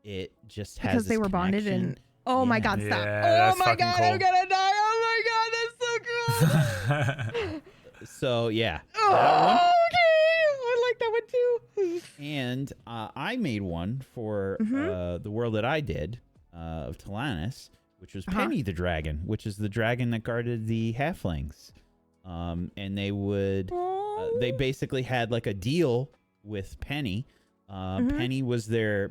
it just has because they were bonded and my god, stop. Yeah, oh my god, cool. I'm gonna die. Oh my god, that's so cool. So yeah. Oh, okay. I like that one too. And I made one for the world that I did of Talanis, which was Penny the dragon, which is the dragon that guarded the halflings. And they would they basically had like a deal with Penny. Penny was their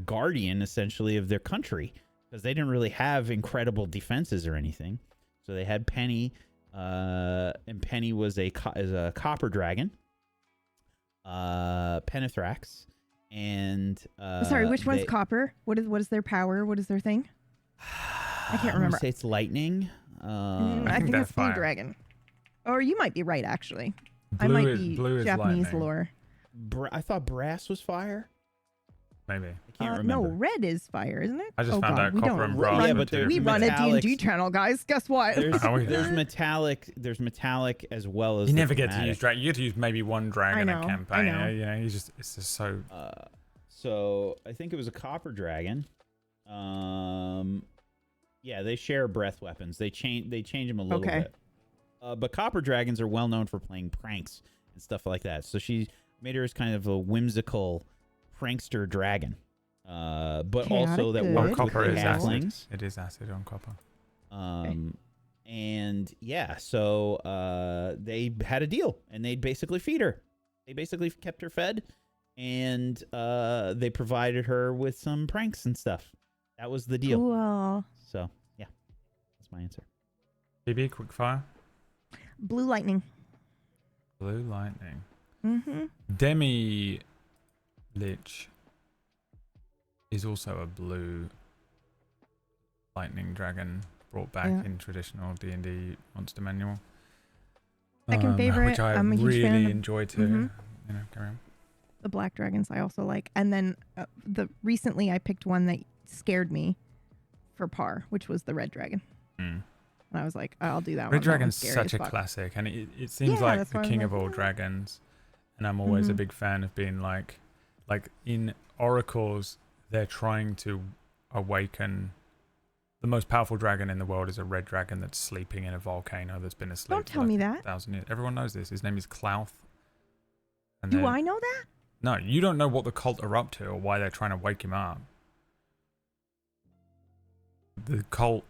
guardian essentially of their country, because they didn't really have incredible defenses or anything. So they had Penny. And Penny was a copper dragon, Penethrax, and sorry, which one's copper? What is their power? What is their thing? I can't remember. Say it's lightning. I think that's blue dragon. Or you might be right, actually. Blue I might be Japanese lightning. lore. I thought brass was fire. Maybe. I can't remember. No, red is fire, isn't it? I just found out copper and brass. Yeah, but we run a D&D channel, guys. Guess what? There's metallic. There's metallic as well as. You never get to use dragon. You get to use maybe one dragon a campaign. I know. You know, it's just so. So I think it was a copper dragon. Yeah, they share breath weapons. They change them a little bit. But copper dragons are well known for playing pranks and stuff like that. So she made her as kind of a whimsical prankster dragon, but also that works with the halflings. It is acid on copper. And yeah, so they had a deal, and they'd basically feed her. They basically kept her fed, and they provided her with some pranks and stuff. That was the deal. Cool. So yeah, that's my answer. BB, quick fire. Blue lightning. Blue lightning. Demi Lich is also a blue lightning dragon brought back in traditional D&D monster manual. Second favorite, which I I'm a huge fan really of. enjoy too. You know, carry on. The black dragons I also like, and then recently I picked one that scared me for par, which was the red dragon. And I was like, I'll do that one. Red dragon's such a classic, and it seems like the king of all dragons. And I'm always a big fan of being like in oracles, they're trying to awaken. The most powerful dragon in the world is a red dragon that's sleeping in a volcano that's been asleep. Don't tell me that. 1,000 years. Everyone knows this. His name is Klauth. Do I know that? No, you don't know what the cult are up to or why they're trying to wake him up. The cult.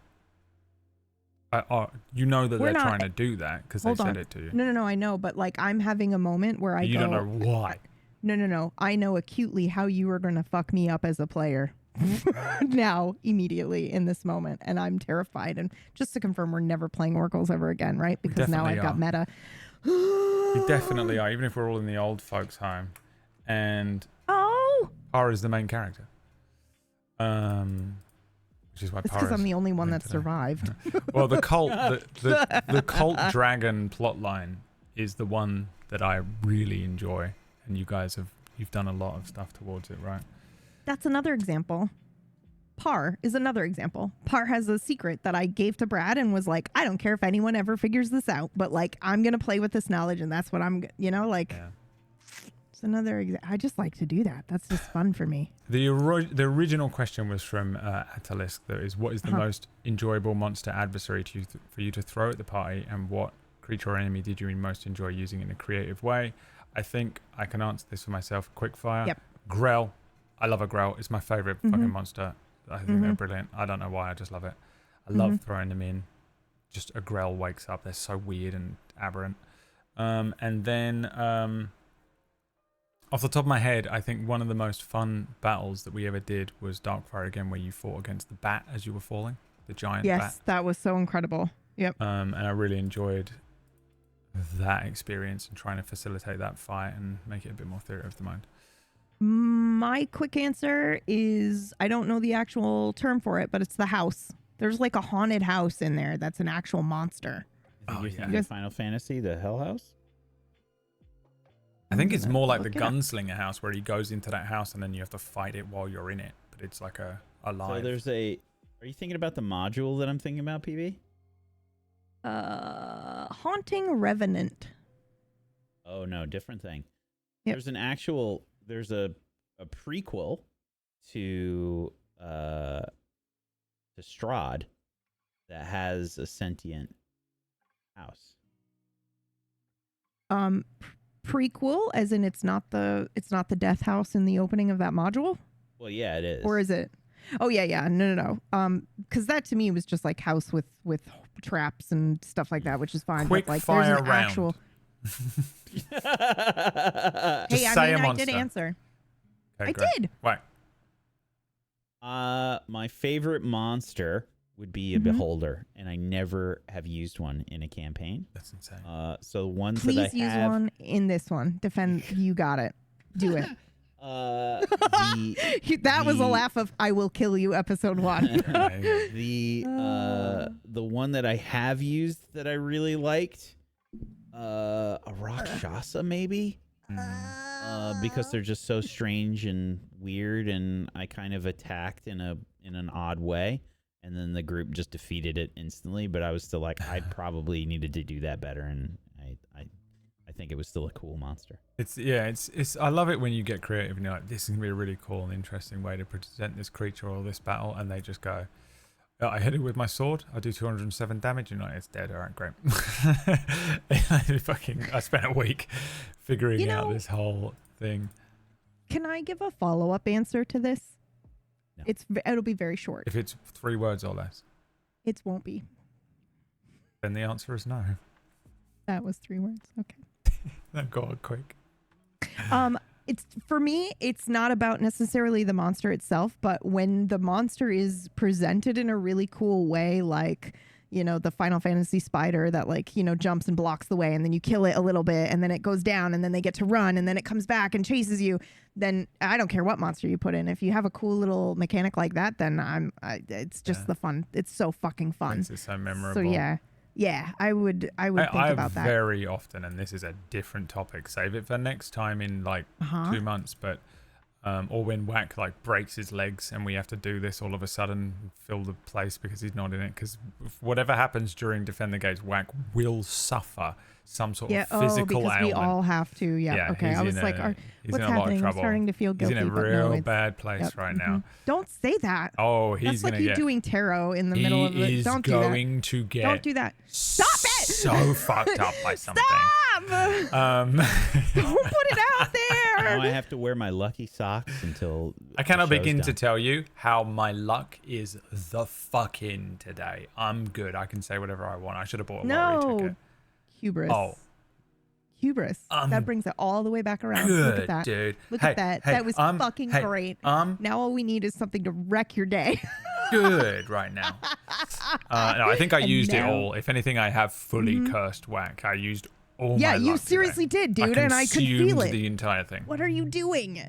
You know that they're trying to do that because they said it to you. No, I know, but like I'm having a moment where you don't know why. No. I know acutely how you are going to fuck me up as a player. now immediately in this moment, and I'm terrified. And just to confirm, we're never playing oracles ever again, right? Because now I've got meta. We definitely are, even if we're all in the old folks' home. And Par is the main character. Which is why it's because I'm the only one that survived. Well, the cult, the cult dragon plotline is the one that I really enjoy, and you guys you've done a lot of stuff towards it, right? That's another example. Par is another example. Par has a secret that I gave to Brad and was like, I don't care if anyone ever figures this out, but like, I'm going to play with this knowledge, and that's what it's another example. I just like to do that. That's just fun for me. The original question was from Atalisk, that is, what is the most enjoyable monster adversary for you to throw at the party, and what creature or enemy did you most enjoy using in a creative way? I think I can answer this for myself. Quickfire. Yep. Grell. I love a Grell. It's my favorite fucking monster. I think they're brilliant. I don't know why. I just love it. I love throwing them in. Just a Grell wakes up. They're so weird and aberrant. And then off the top of my head, I think one of the most fun battles that we ever did was Darkfire again, where you fought against the bat as you were falling, the giant bat. Yes, that was so incredible. Yep. And I really enjoyed that experience and trying to facilitate that fight and make it a bit more theater of the mind. My quick answer is I don't know the actual term for it, but it's the house. There's like a haunted house in there that's an actual monster. You're thinking Final Fantasy, the Hell House? I think it's more like the Gunslinger house, where he goes into that house and then you have to fight it while you're in it, but it's like a live. So are you thinking about the module that I'm thinking about, PB? Haunting Revenant. Oh no, different thing. Yep. There's a prequel to Strahd that has a sentient house. Prequel, as in it's not the death house in the opening of that module? Well, yeah, it is. Or is it? Oh yeah. No. Because that to me was just like house with traps and stuff like that, which is fine. Quick but like fire there's an round. actual. Just say a I monster. did answer. Okay, I great. did. Right. My favorite monster would be a beholder, and I never have used one in a campaign. That's insane. So the ones Please that I use have, one in this one. Defend. You got it. Do it. That was a laugh of "I will kill you" episode 1. The one that I have used that I really liked, a Rakshasa maybe, because they're just so strange and weird, and I kind of attacked in an odd way, and then the group just defeated it instantly. But I was still like, I probably needed to do that better, and I think it was still a cool monster. It's I love it when you get creative and you're like, this is gonna be a really cool and interesting way to present this creature or this battle, and they just go, oh, I hit it with my sword, I do 207 damage, and it's dead. All right, great. I spent a week figuring out this whole thing. Can I give a follow-up answer to this? No. It'll be very short. If it's 3 words or less, It won't be. then the answer is no. That was 3 words. Okay. Then go on quick. It's for me, it's not about necessarily the monster itself, but when the monster is presented in a really cool way, like, the Final Fantasy spider that jumps and blocks the way, and then you kill it a little bit, and then it goes down, and then they get to run, and then it comes back and chases you. Then I don't care what monster you put in. If you have a cool little mechanic like that, then it's just the fun. It's so fucking fun. It's so memorable. So yeah, I would think about that. Very often, and this is a different topic, save it for next time in 2 months, but or when Whack breaks his legs and we have to do this all of a sudden, fill the place because he's not in it, because whatever happens during Defend the Gates, Whack will suffer some sort of physical because ailment. we all have to. Okay, I was like, what's happening? I'm starting to feel guilty. He's in a real bad place right now. Don't say that. Oh, he's That's like you doing tarot in the middle of it. Don't do that. He is going to get Don't do that. Stop it! So fucked up by something. Stop! Don't put it out there. Now I have to wear my lucky socks until I cannot begin done. to tell you how my luck is the fucking today. I'm good. I can say whatever I want. I should have bought a lottery ticket. Hubris. Oh. Hubris. That brings it all the way back around. Good, Look at that. dude. Look Hey, at that. hey, That was fucking great. Now all we need is something to wreck your day. Good right now. No, I think I used it all. If anything, I have fully cursed whack. I used all my luck you seriously today. did, dude, and I could feel it. The entire thing. What are you doing?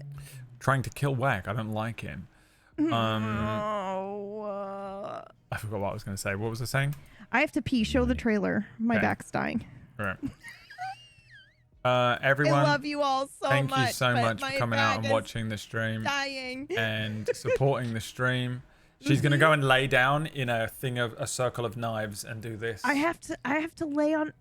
Trying to kill whack. I don't like him. I forgot what I was going to say. What was I saying? I have to pee. Show the trailer. My back's dying. All right. Everyone, I love you all so much. Thank you so much for coming out and watching the stream. Dying. And supporting the stream. She's gonna go and lay down in a circle of knives and do this. I have to lay on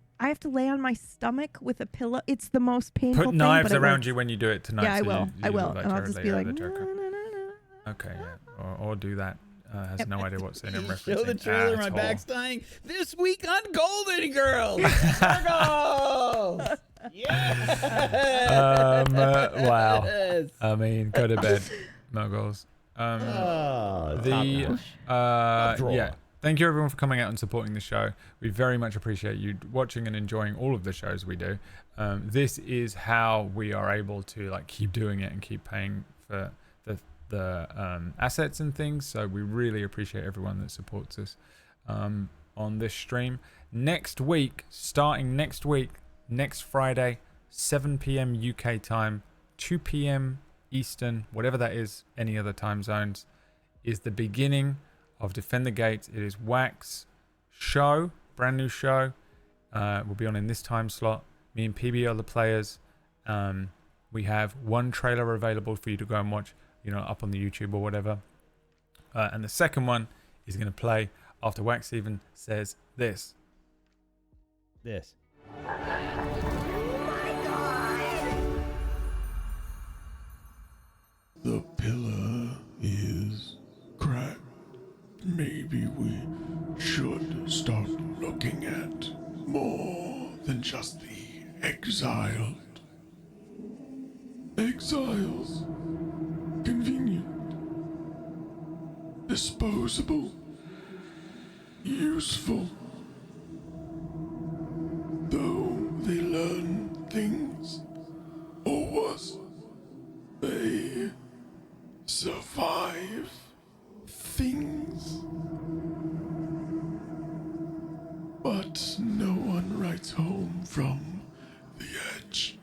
my stomach with a pillow. It's the most painful thing. Put knives around you when you do it tonight. Yeah, I will. I will. And I'll just be like, okay, yeah. Or do that. Has no idea what's in and referencing. Show the trailer. My back's dying. This week on Golden Girls. Circles. Yeah. Wow. I mean, go to bed, Muggles. Yeah. Thank you everyone for coming out and supporting the show. We very much appreciate you watching and enjoying all of the shows we do. This is how we are able to like keep doing it and keep paying for the assets and things. So we really appreciate everyone that supports us on this stream. Starting next week, next Friday, 7 p.m. UK time, 2 p.m. Eastern, whatever that is, any other time zones, is the beginning of Defend the Gates. It is Wax show, brand new show. We'll be on in this time slot. Me and PB are the players. We have one trailer available for you to go and watch, up on the YouTube or whatever. And the second one is going to play after Wax even says this. The pillar is cracked. Maybe we should start looking at more than just the exiled. Exiles. Convenient. Disposable. Useful. Though they learn things, or worse, they survive things. But no one writes home from the edge.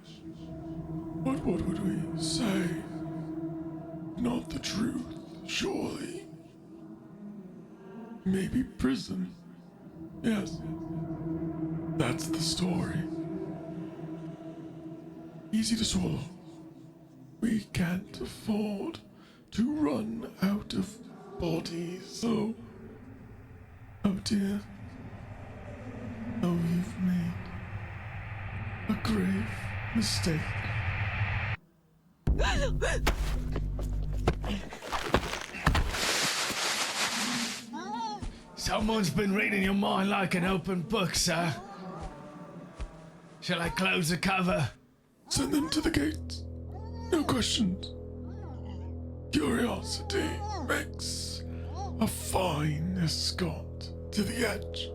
But what would we say? Not the truth, surely. Maybe prison. Yes. That's the story. Easy to swallow. We can't afford to run out of bodies. Oh dear. Oh, you've made a grave mistake. Someone's been reading your mind like an open book, sir. Shall I close the cover? Send them to the gates. No questions. Curiosity makes a fine escort to the edge.